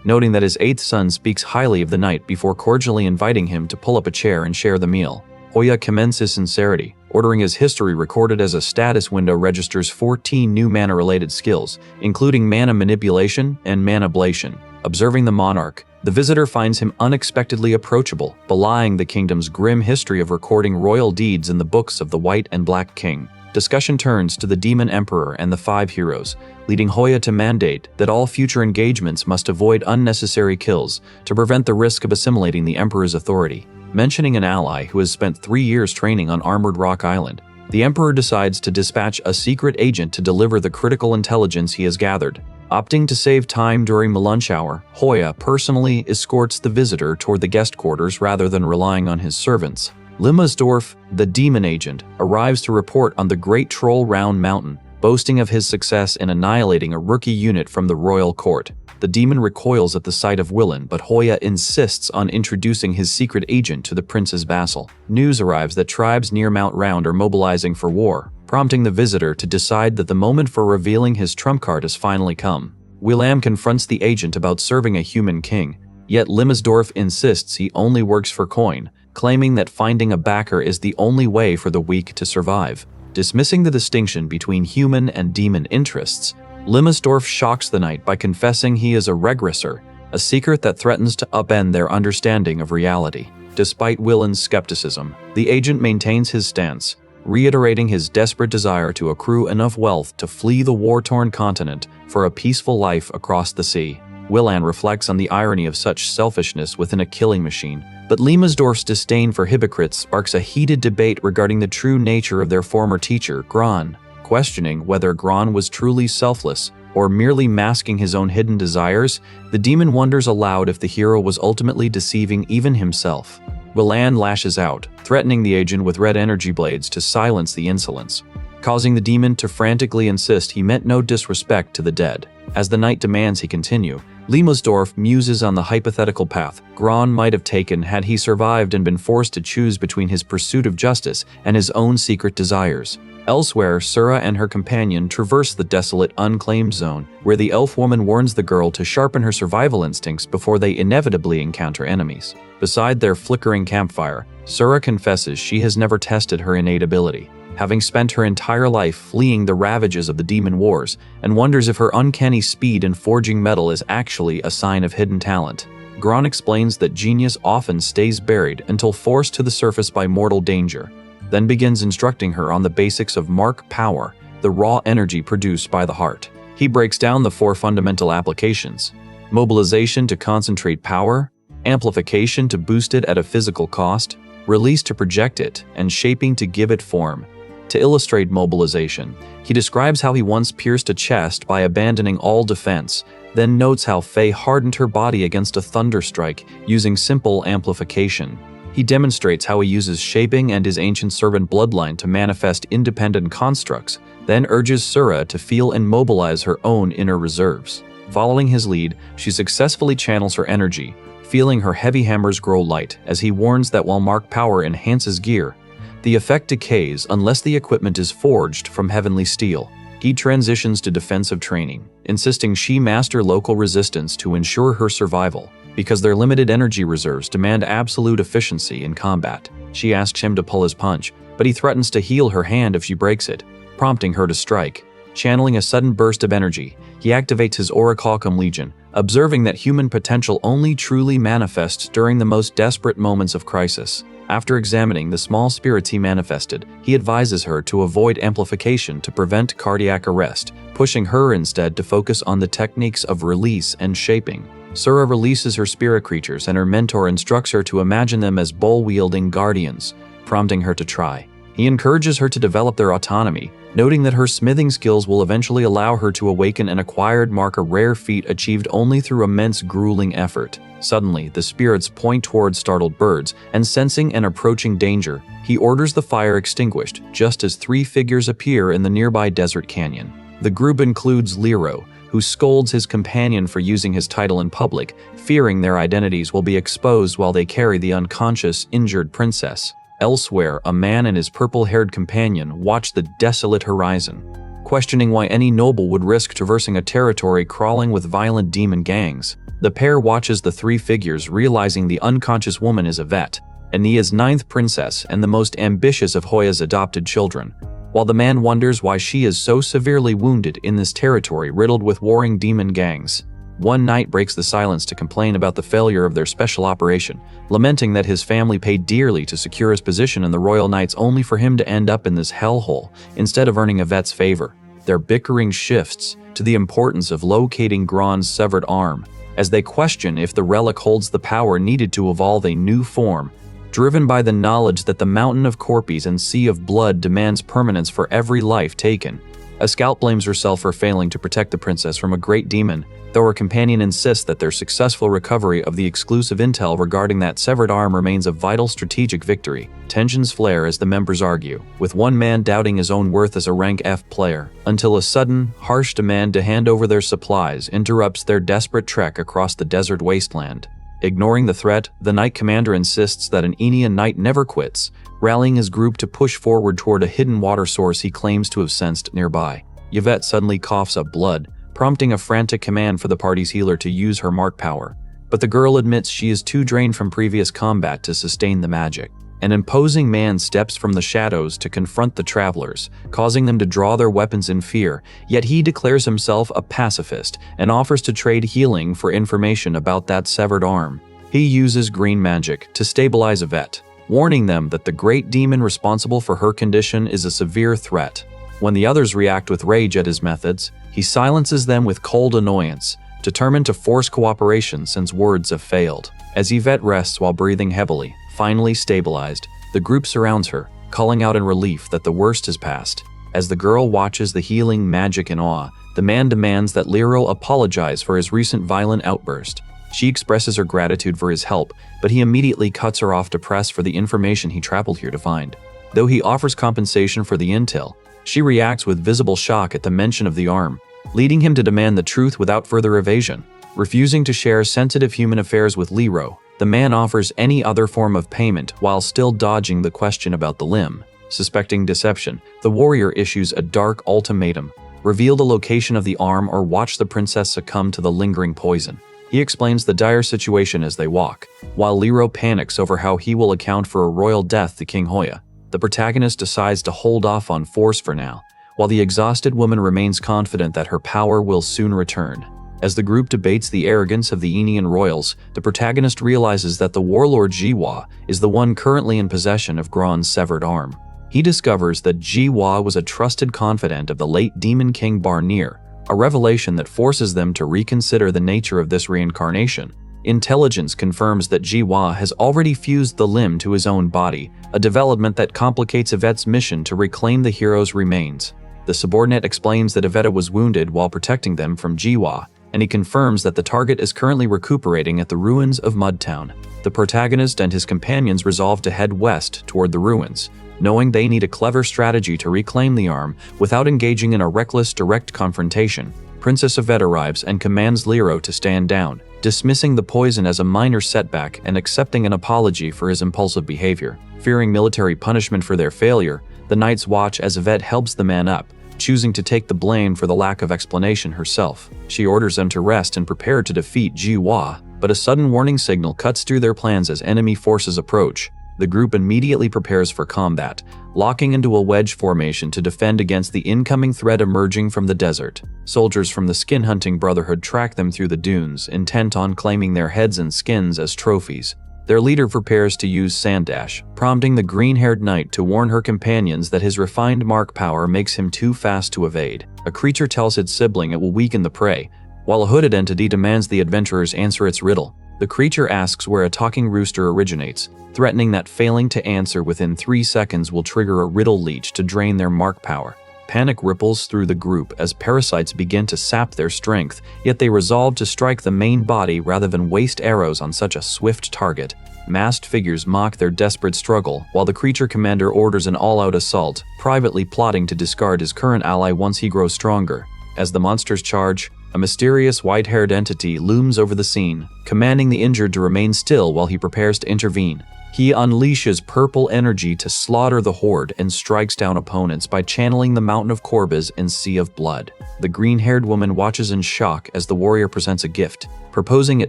noting that his 8th son speaks highly of the knight before cordially inviting him to pull up a chair and share the meal. Hoya commends his sincerity, ordering his history recorded as a status window registers 14 new mana-related skills, including mana manipulation and mana ablation. Observing the monarch, the visitor finds him unexpectedly approachable, belying the kingdom's grim history of recording royal deeds in the books of the White and Black King. Discussion turns to the Demon Emperor and the 5 heroes, leading Hoya to mandate that all future engagements must avoid unnecessary kills to prevent the risk of assimilating the Emperor's authority. Mentioning an ally who has spent 3 years training on Armored Rock Island, the Emperor decides to dispatch a secret agent to deliver the critical intelligence he has gathered. Opting to save time during the lunch hour, Hoya personally escorts the visitor toward the guest quarters rather than relying on his servants. Limmersdorf, the demon agent, arrives to report on the Great Troll Round Mountain, boasting of his success in annihilating a rookie unit from the royal court. The demon recoils at the sight of Willan, but Hoya insists on introducing his secret agent to the prince's vassal. News arrives that tribes near Mount Round are mobilizing for war, prompting the visitor to decide that the moment for revealing his trump card has finally come. Willam confronts the agent about serving a human king, yet Limmersdorf insists he only works for coin, claiming that finding a backer is the only way for the weak to survive. Dismissing the distinction between human and demon interests, Limmersdorf shocks the knight by confessing he is a regressor, a secret that threatens to upend their understanding of reality. Despite Willen's skepticism, the agent maintains his stance, reiterating his desperate desire to accrue enough wealth to flee the war-torn continent for a peaceful life across the sea. Willan reflects on the irony of such selfishness within a killing machine, but Limmersdorf's disdain for hypocrites sparks a heated debate regarding the true nature of their former teacher, Gron. Questioning whether Gron was truly selfless or merely masking his own hidden desires, the demon wonders aloud if the hero was ultimately deceiving even himself. Willan lashes out, threatening the agent with red energy blades to silence the insolence, causing the demon to frantically insist he meant no disrespect to the dead. As the knight demands he continue, Limmersdorf muses on the hypothetical path Gron might have taken had he survived and been forced to choose between his pursuit of justice and his own secret desires. Elsewhere, Sura and her companion traverse the desolate, unclaimed zone, where the elf woman warns the girl to sharpen her survival instincts before they inevitably encounter enemies. Beside their flickering campfire, Sura confesses she has never tested her innate ability, having spent her entire life fleeing the ravages of the demon wars, and wonders if her uncanny speed in forging metal is actually a sign of hidden talent. Gron explains that genius often stays buried until forced to the surface by mortal danger, then begins instructing her on the basics of mark power, the raw energy produced by the heart. He breaks down the 4 fundamental applications: mobilization to concentrate power, amplification to boost it at a physical cost, release to project it, and shaping to give it form. To illustrate mobilization, he describes how he once pierced a chest by abandoning all defense, then notes how Faye hardened her body against a thunder strike using simple amplification. He demonstrates how he uses shaping and his Ancient Serpent bloodline to manifest independent constructs, then urges Sura to feel and mobilize her own inner reserves. Following his lead, she successfully channels her energy, feeling her heavy hammers grow light as he warns that while mark power enhances gear, the effect decays unless the equipment is forged from heavenly steel. He transitions to defensive training, insisting she master local resistance to ensure her survival, because their limited energy reserves demand absolute efficiency in combat. She asks him to pull his punch, but he threatens to heal her hand if she breaks it, prompting her to strike. Channeling a sudden burst of energy, he activates his Orichalcum Legion, observing that human potential only truly manifests during the most desperate moments of crisis. After examining the small spirits he manifested, he advises her to avoid amplification to prevent cardiac arrest, pushing her instead to focus on the techniques of release and shaping. Sura releases her spirit creatures and her mentor instructs her to imagine them as bowl-wielding guardians, prompting her to try. He encourages her to develop their autonomy, noting that her smithing skills will eventually allow her to awaken an acquired mark, a rare feat achieved only through immense grueling effort. Suddenly, the spirits point toward startled birds, and sensing an approaching danger, he orders the fire extinguished just as 3 figures appear in the nearby desert canyon. The group includes Lero, who scolds his companion for using his title in public, fearing their identities will be exposed while they carry the unconscious, injured princess. Elsewhere, a man and his purple-haired companion watch the desolate horizon, questioning why any noble would risk traversing a territory crawling with violent demon gangs. The pair watches the 3 figures, realizing the unconscious woman is Yvette, Aenea's 9th princess and the most ambitious of Hoya's adopted children, while the man wonders why she is so severely wounded in this territory riddled with warring demon gangs. One knight breaks the silence to complain about the failure of their special operation, lamenting that his family paid dearly to secure his position in the Royal Knights only for him to end up in this hellhole instead of earning Yvette's favor. Their bickering shifts to the importance of locating Gron's severed arm, as they question if the relic holds the power needed to evolve a new form, driven by the knowledge that the mountain of corpses and sea of blood demands permanence for every life taken. A scout blames herself for failing to protect the princess from a great demon, though her companion insists that their successful recovery of the exclusive intel regarding that severed arm remains a vital strategic victory. Tensions flare as the members argue, with one man doubting his own worth as a rank F player, until a sudden, harsh demand to hand over their supplies interrupts their desperate trek across the desert wasteland. Ignoring the threat, the Knight Commander insists that an Enian Knight never quits, rallying his group to push forward toward a hidden water source he claims to have sensed nearby. Yvette suddenly coughs up blood, prompting a frantic command for the party's healer to use her mark power. But the girl admits she is too drained from previous combat to sustain the magic. An imposing man steps from the shadows to confront the travelers, causing them to draw their weapons in fear, yet he declares himself a pacifist and offers to trade healing for information about that severed arm. He uses green magic to stabilize Yvette, warning them that the great demon responsible for her condition is a severe threat. When the others react with rage at his methods, he silences them with cold annoyance, determined to force cooperation since words have failed. As Yvette rests while breathing heavily, finally stabilized, the group surrounds her, calling out in relief that the worst is past. As the girl watches the healing magic in awe, the man demands that Lero apologize for his recent violent outburst. She expresses her gratitude for his help, but he immediately cuts her off to press for the information he traveled here to find. Though he offers compensation for the intel, she reacts with visible shock at the mention of the arm, leading him to demand the truth without further evasion. Refusing to share sensitive human affairs with Lero, the man offers any other form of payment while still dodging the question about the limb. Suspecting deception, the warrior issues a dark ultimatum: reveal the location of the arm or watch the princess succumb to the lingering poison. He explains the dire situation as they walk, while Lero panics over how he will account for a royal death to King Hoya. The protagonist decides to hold off on force for now, while the exhausted woman remains confident that her power will soon return. As the group debates the arrogance of the Enian royals, the protagonist realizes that the warlord Jiwa is the one currently in possession of Gron's severed arm. He discovers that Jiwa was a trusted confidant of the late Demon King Barnir, a revelation that forces them to reconsider the nature of this reincarnation. Intelligence confirms that Jiwa has already fused the limb to his own body, a development that complicates Yvette's mission to reclaim the hero's remains. The subordinate explains that Yvette was wounded while protecting them from Jiwa, and he confirms that the target is currently recuperating at the ruins of Mudtown. The protagonist and his companions resolve to head west toward the ruins, knowing they need a clever strategy to reclaim the arm without engaging in a reckless direct confrontation. Princess Yvette arrives and commands Lero to stand down, dismissing the poison as a minor setback and accepting an apology for his impulsive behavior. Fearing military punishment for their failure, the knights watch as Yvette helps the man up, choosing to take the blame for the lack of explanation herself. She orders them to rest and prepare to defeat Jiwa, but a sudden warning signal cuts through their plans as enemy forces approach. The group immediately prepares for combat, locking into a wedge formation to defend against the incoming threat emerging from the desert. Soldiers from the Skin Hunting Brotherhood track them through the dunes, intent on claiming their heads and skins as trophies. Their leader prepares to use Sandash, prompting the green-haired knight to warn her companions that his refined mark power makes him too fast to evade. A creature tells its sibling it will weaken the prey, while a hooded entity demands the adventurers answer its riddle. The creature asks where a talking rooster originates, threatening that failing to answer within 3 seconds will trigger a riddle leech to drain their mark power. Panic ripples through the group as parasites begin to sap their strength, yet they resolve to strike the main body rather than waste arrows on such a swift target. Masked figures mock their desperate struggle, while the creature commander orders an all-out assault, privately plotting to discard his current ally once he grows stronger. As the monsters charge, a mysterious white-haired entity looms over the scene, commanding the injured to remain still while he prepares to intervene. He unleashes purple energy to slaughter the horde and strikes down opponents by channeling the Mountain of Corbas and Sea of Blood. The green-haired woman watches in shock as the warrior presents a gift, proposing a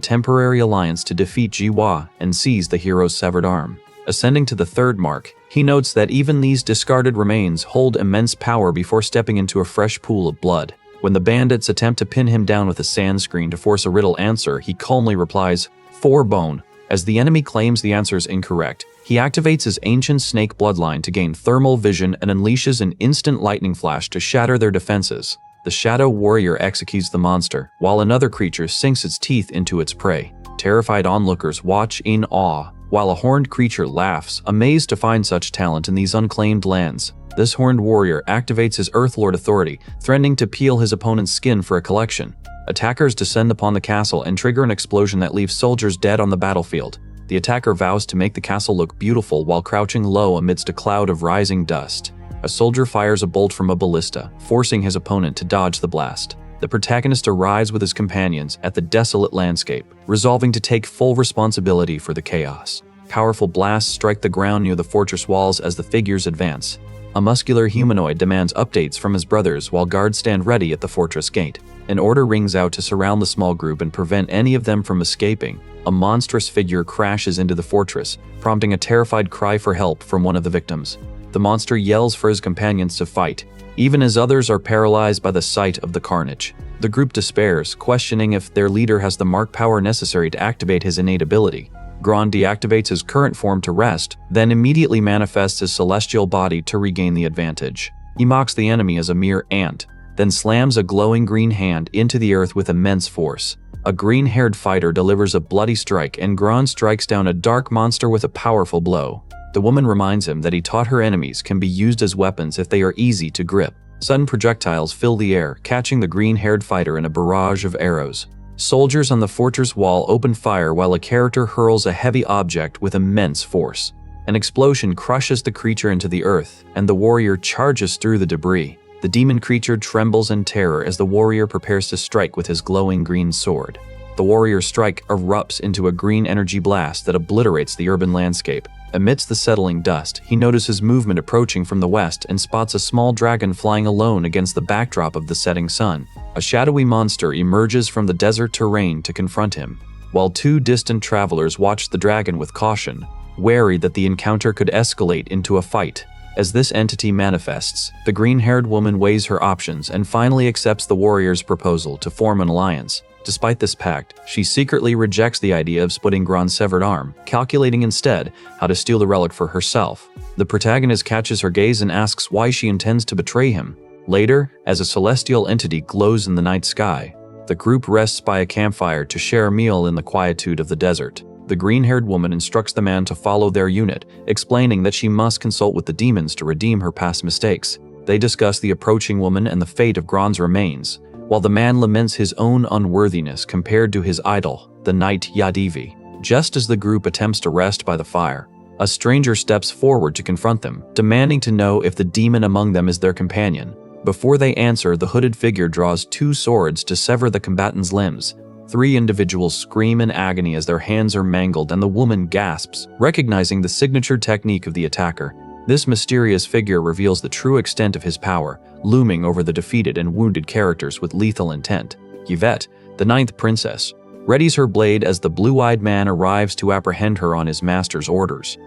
temporary alliance to defeat Jiwa and seize the hero's severed arm. Ascending to the third mark, he notes that even these discarded remains hold immense power before stepping into a fresh pool of blood. When the bandits attempt to pin him down with a sand screen to force a riddle answer, he calmly replies, "4 bone." As the enemy claims the answer is incorrect, he activates his ancient snake bloodline to gain thermal vision and unleashes an instant lightning flash to shatter their defenses. The shadow warrior executes the monster, while another creature sinks its teeth into its prey. Terrified onlookers watch in awe, while a horned creature laughs, amazed to find such talent in these unclaimed lands. This horned warrior activates his Earthlord authority, threatening to peel his opponent's skin for a collection. Attackers descend upon the castle and trigger an explosion that leaves soldiers dead on the battlefield. The attacker vows to make the castle look beautiful while crouching low amidst a cloud of rising dust. A soldier fires a bolt from a ballista, forcing his opponent to dodge the blast. The protagonist arrives with his companions at the desolate landscape, resolving to take full responsibility for the chaos. Powerful blasts strike the ground near the fortress walls as the figures advance. A muscular humanoid demands updates from his brothers while guards stand ready at the fortress gate. An order rings out to surround the small group and prevent any of them from escaping. A monstrous figure crashes into the fortress, prompting a terrified cry for help from one of the victims. The monster yells for his companions to fight, even as others are paralyzed by the sight of the carnage. The group despairs, questioning if their leader has the mark power necessary to activate his innate ability. Gron deactivates his current form to rest, then immediately manifests his celestial body to regain the advantage. He mocks the enemy as a mere ant, then slams a glowing green hand into the earth with immense force. A green-haired fighter delivers a bloody strike, and Gron strikes down a dark monster with a powerful blow. The woman reminds him that he taught her enemies can be used as weapons if they are easy to grip. Sudden projectiles fill the air, catching the green-haired fighter in a barrage of arrows. Soldiers on the fortress wall open fire while a character hurls a heavy object with immense force. An explosion crushes the creature into the earth, and the warrior charges through the debris. The demon creature trembles in terror as the warrior prepares to strike with his glowing green sword. The warrior's strike erupts into a green energy blast that obliterates the urban landscape. Amidst the settling dust, he notices movement approaching from the west and spots a small dragon flying alone against the backdrop of the setting sun. A shadowy monster emerges from the desert terrain to confront him, while two distant travelers watch the dragon with caution, wary that the encounter could escalate into a fight. As this entity manifests, the green-haired woman weighs her options and finally accepts the warrior's proposal to form an alliance. Despite this pact, she secretly rejects the idea of splitting Gron's severed arm, calculating instead how to steal the relic for herself. The protagonist catches her gaze and asks why she intends to betray him. Later, as a celestial entity glows in the night sky, the group rests by a campfire to share a meal in the quietude of the desert. The green-haired woman instructs the man to follow their unit, explaining that she must consult with the demons to redeem her past mistakes. They discuss the approaching woman and the fate of Gron's remains, while the man laments his own unworthiness compared to his idol, the knight Yadivi. Just as the group attempts to rest by the fire, a stranger steps forward to confront them, demanding to know if the demon among them is their companion. Before they answer, the hooded figure draws two swords to sever the combatant's limbs. Three individuals scream in agony as their hands are mangled, and the woman gasps, recognizing the signature technique of the attacker. This mysterious figure reveals the true extent of his power, looming over the defeated and wounded characters with lethal intent. Yvette, the ninth princess, readies her blade as the blue-eyed man arrives to apprehend her on his master's orders.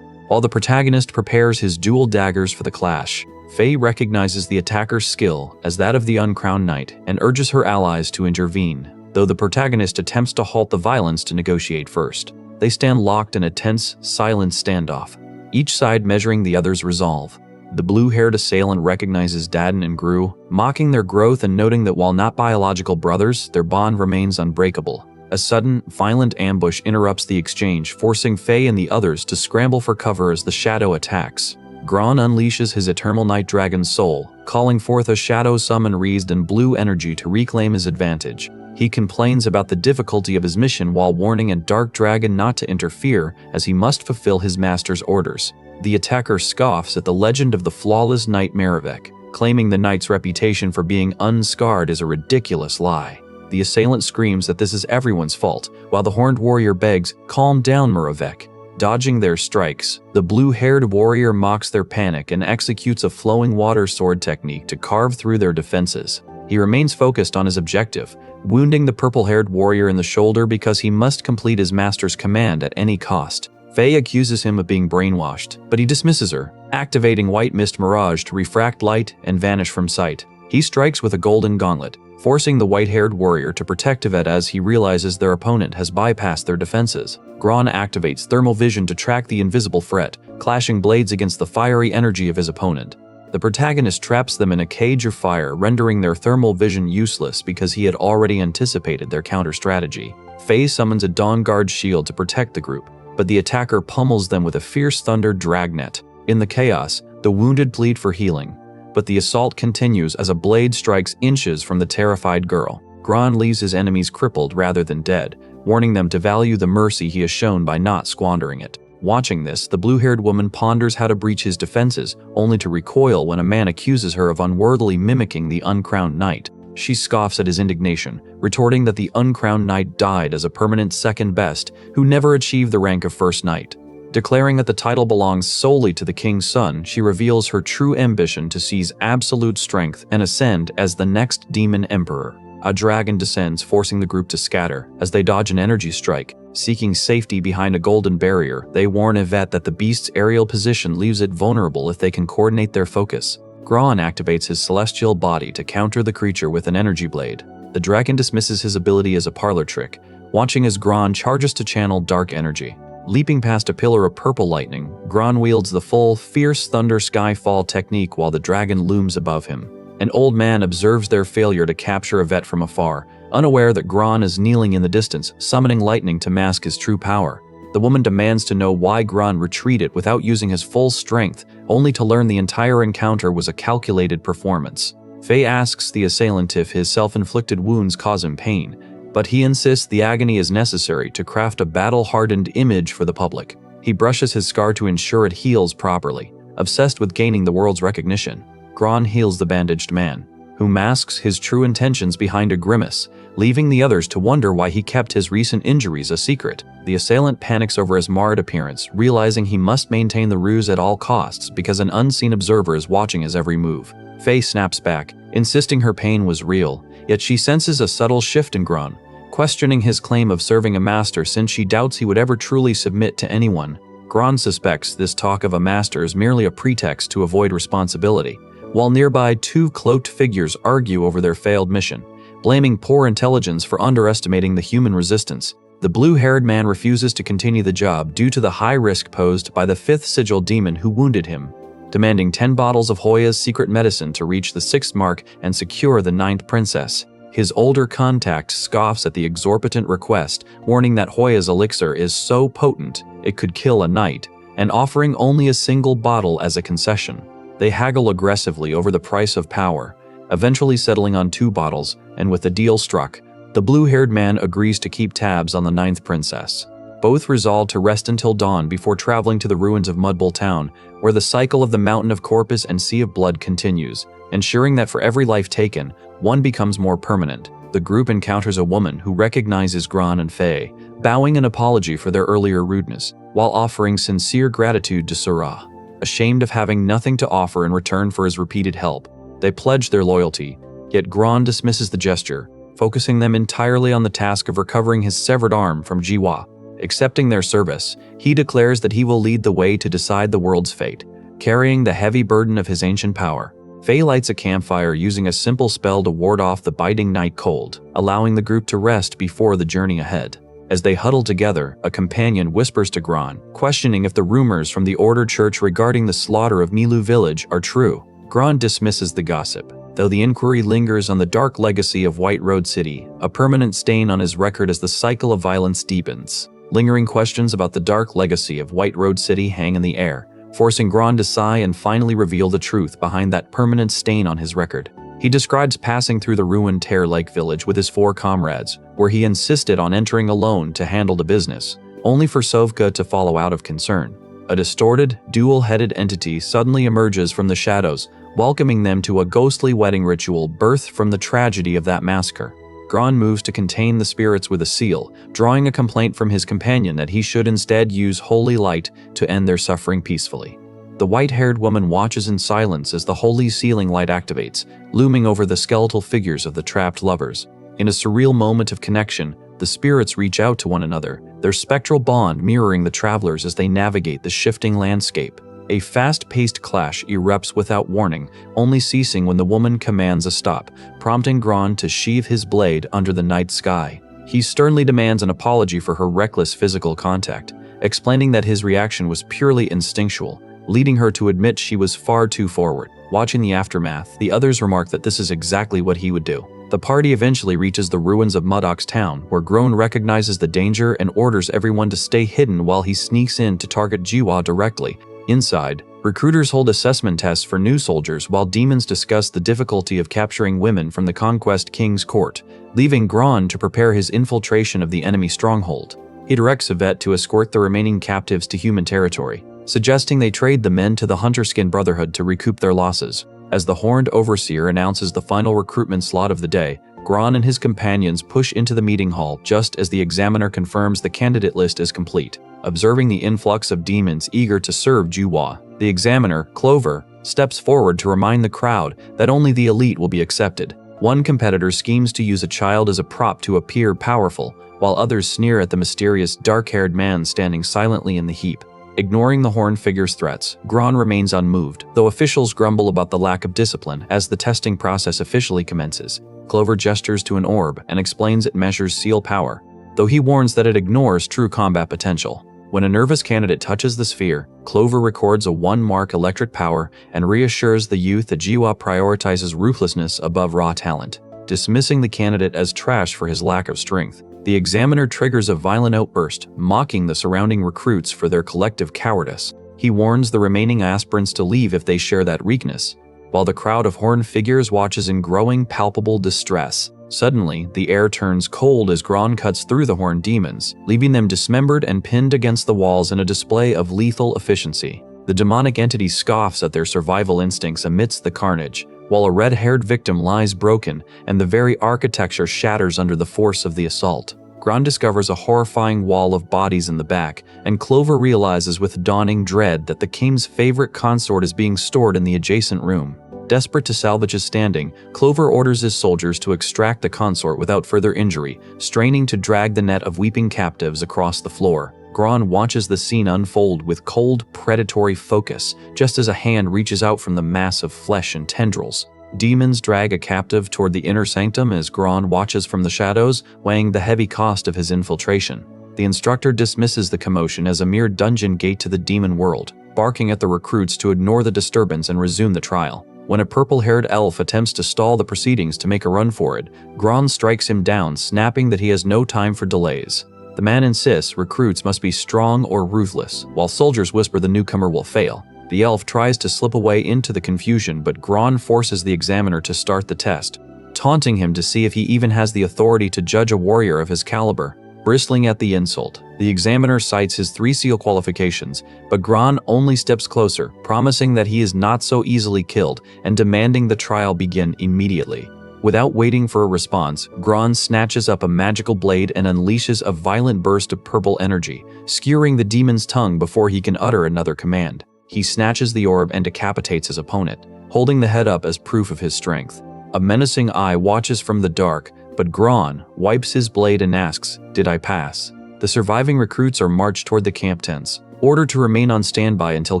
While the protagonist prepares his dual daggers for the clash, Faye recognizes the attacker's skill as that of the uncrowned knight and urges her allies to intervene, though the protagonist attempts to halt the violence to negotiate first. They stand locked in a tense, silent standoff, each side measuring the other's resolve. The blue-haired assailant recognizes Daden and Gru, mocking their growth and noting that while not biological brothers, their bond remains unbreakable. A sudden, violent ambush interrupts the exchange, forcing Faye and the others to scramble for cover as the shadow attacks. Gron unleashes his eternal night dragon's soul, calling forth a shadow summon wreathed in blue energy to reclaim his advantage. He complains about the difficulty of his mission while warning a dark dragon not to interfere as he must fulfill his master's orders. The attacker scoffs at the legend of the flawless knight Marivek, claiming the knight's reputation for being unscarred is a ridiculous lie. The assailant screams that this is everyone's fault, while the horned warrior begs, "Calm down, Marivek." Dodging their strikes, the blue-haired warrior mocks their panic and executes a flowing water sword technique to carve through their defenses. He remains focused on his objective, wounding the purple-haired warrior in the shoulder because he must complete his master's command at any cost. Faye accuses him of being brainwashed, but he dismisses her, activating White Mist Mirage to refract light and vanish from sight. He strikes with a golden gauntlet, forcing the white-haired warrior to protect Yvette as he realizes their opponent has bypassed their defenses. Gron activates thermal vision to track the invisible threat, clashing blades against the fiery energy of his opponent. The protagonist traps them in a cage of fire, rendering their thermal vision useless because he had already anticipated their counter-strategy. Faye summons a Dawn Guard shield to protect the group, but the attacker pummels them with a fierce thunder dragnet. In the chaos, the wounded plead for healing, but the assault continues as a blade strikes inches from the terrified girl. Gron leaves his enemies crippled rather than dead, warning them to value the mercy he has shown by not squandering it. Watching this, the blue-haired woman ponders how to breach his defenses, only to recoil when a man accuses her of unworthily mimicking the uncrowned knight. She scoffs at his indignation, retorting that the uncrowned knight died as a permanent second best who never achieved the rank of first knight. Declaring that the title belongs solely to the king's son, she reveals her true ambition to seize absolute strength and ascend as the next demon emperor. A dragon descends, forcing the group to scatter. As they dodge an energy strike, seeking safety behind a golden barrier, they warn Yvette that the beast's aerial position leaves it vulnerable if they can coordinate their focus. Gron activates his celestial body to counter the creature with an energy blade. The dragon dismisses his ability as a parlor trick, watching as Gron charges to channel dark energy. Leaping past a pillar of purple lightning, Gron wields the full, fierce thunder skyfall technique while the dragon looms above him. An old man observes their failure to capture Yvette from afar, unaware that Gron is kneeling in the distance, summoning lightning to mask his true power. The woman demands to know why Gron retreated without using his full strength, only to learn the entire encounter was a calculated performance. Faye asks the assailant if his self-inflicted wounds cause him pain, but he insists the agony is necessary to craft a battle-hardened image for the public. He brushes his scar to ensure it heals properly, obsessed with gaining the world's recognition. Gron heals the bandaged man, who masks his true intentions behind a grimace, leaving the others to wonder why he kept his recent injuries a secret. The assailant panics over his marred appearance, realizing he must maintain the ruse at all costs because an unseen observer is watching his every move. Faye snaps back, insisting her pain was real, yet she senses a subtle shift in Gron, questioning his claim of serving a master since she doubts he would ever truly submit to anyone. Gron suspects this talk of a master is merely a pretext to avoid responsibility, while nearby two cloaked figures argue over their failed mission, blaming poor intelligence for underestimating the human resistance. The blue-haired man refuses to continue the job due to the high risk posed by the fifth sigil demon who wounded him, demanding 10 bottles of Hoya's secret medicine to reach the 6th mark and secure the 9th princess. His older contact scoffs at the exorbitant request, warning that Hoya's elixir is so potent it could kill a knight, and offering only a single bottle as a concession. They haggle aggressively over the price of power, eventually settling on 2 bottles, and with the deal struck, the blue-haired man agrees to keep tabs on the 9th princess. Both resolve to rest until dawn before traveling to the ruins of Mudbowl Town, where the cycle of the Mountain of Corpus and Sea of Blood continues, ensuring that for every life taken, one becomes more permanent. The group encounters a woman who recognizes Gron and Faye, bowing an apology for their earlier rudeness, while offering sincere gratitude to Syrah. Ashamed of having nothing to offer in return for his repeated help, they pledge their loyalty, yet Gron dismisses the gesture, focusing them entirely on the task of recovering his severed arm from Jiwa. Accepting their service, he declares that he will lead the way to decide the world's fate, carrying the heavy burden of his ancient power. Faye lights a campfire using a simple spell to ward off the biting night cold, allowing the group to rest before the journey ahead. As they huddle together, a companion whispers to Gron, questioning if the rumors from the Order Church regarding the slaughter of Milu village are true. Gron dismisses the gossip, though the inquiry lingers on the dark legacy of White Road City, a permanent stain on his record as the cycle of violence deepens. Lingering questions about the dark legacy of White Road City hang in the air, forcing Gron to sigh and finally reveal the truth behind that permanent stain on his record. He describes passing through the ruined Tear Lake village with his 4 comrades, where he insisted on entering alone to handle the business, only for Sovka to follow out of concern. A distorted, dual-headed entity suddenly emerges from the shadows, welcoming them to a ghostly wedding ritual birthed from the tragedy of that massacre. Gron moves to contain the spirits with a seal, drawing a complaint from his companion that he should instead use holy light to end their suffering peacefully. The white-haired woman watches in silence as the holy sealing light activates, looming over the skeletal figures of the trapped lovers. In a surreal moment of connection, the spirits reach out to one another, their spectral bond mirroring the travelers as they navigate the shifting landscape. A fast-paced clash erupts without warning, only ceasing when the woman commands a stop, prompting Gron to sheathe his blade under the night sky. He sternly demands an apology for her reckless physical contact, explaining that his reaction was purely instinctual, leading her to admit she was far too forward. Watching the aftermath, the others remark that this is exactly what he would do. The party eventually reaches the ruins of Mudbowl Town, where Gron recognizes the danger and orders everyone to stay hidden while he sneaks in to target Jiwa directly. Inside, recruiters hold assessment tests for new soldiers while demons discuss the difficulty of capturing women from the Conquest King's court, leaving Gron to prepare his infiltration of the enemy stronghold. He directs Yvette to escort the remaining captives to human territory, suggesting they trade the men to the Hunterskin Brotherhood to recoup their losses. As the Horned Overseer announces the final recruitment slot of the day, Gron and his companions push into the meeting hall just as the examiner confirms the candidate list is complete. Observing the influx of demons eager to serve Jiwa, the examiner, Clover, steps forward to remind the crowd that only the elite will be accepted. One competitor schemes to use a child as a prop to appear powerful, while others sneer at the mysterious dark-haired man standing silently in the heap. Ignoring the Horned Figure's threats, Gron remains unmoved, though officials grumble about the lack of discipline as the testing process officially commences. Clover gestures to an orb and explains it measures seal power, though he warns that it ignores true combat potential. When a nervous candidate touches the sphere, Clover records a 1-mark electric power and reassures the youth that Jiwa prioritizes ruthlessness above raw talent, dismissing the candidate as trash for his lack of strength. The examiner triggers a violent outburst, mocking the surrounding recruits for their collective cowardice. He warns the remaining aspirants to leave if they share that weakness, while the crowd of horned figures watches in growing, palpable distress. Suddenly, the air turns cold as Gron cuts through the horned demons, leaving them dismembered and pinned against the walls in a display of lethal efficiency. The demonic entity scoffs at their survival instincts amidst the carnage, while a red-haired victim lies broken and the very architecture shatters under the force of the assault. Gron discovers a horrifying wall of bodies in the back, and Clover realizes with dawning dread that the king's favorite consort is being stored in the adjacent room. Desperate to salvage his standing, Clover orders his soldiers to extract the consort without further injury, straining to drag the net of weeping captives across the floor. Gron watches the scene unfold with cold, predatory focus, just as a hand reaches out from the mass of flesh and tendrils. Demons drag a captive toward the inner sanctum as Gron watches from the shadows, weighing the heavy cost of his infiltration. The instructor dismisses the commotion as a mere dungeon gate to the demon world, barking at the recruits to ignore the disturbance and resume the trial. When a purple-haired elf attempts to stall the proceedings to make a run for it, Gron strikes him down, snapping that he has no time for delays. The man insists recruits must be strong or ruthless, while soldiers whisper the newcomer will fail. The elf tries to slip away into the confusion, but Gron forces the examiner to start the test, taunting him to see if he even has the authority to judge a warrior of his caliber. Bristling at the insult, the examiner cites his 3 seal qualifications, but Gron only steps closer, promising that he is not so easily killed and demanding the trial begin immediately. Without waiting for a response, Gron snatches up a magical blade and unleashes a violent burst of purple energy, skewering the demon's tongue before he can utter another command. He snatches the orb and decapitates his opponent, holding the head up as proof of his strength. A menacing eye watches from the dark, but Gron wipes his blade and asks, "Did I pass?" The surviving recruits are marched toward the camp tents, ordered to remain on standby until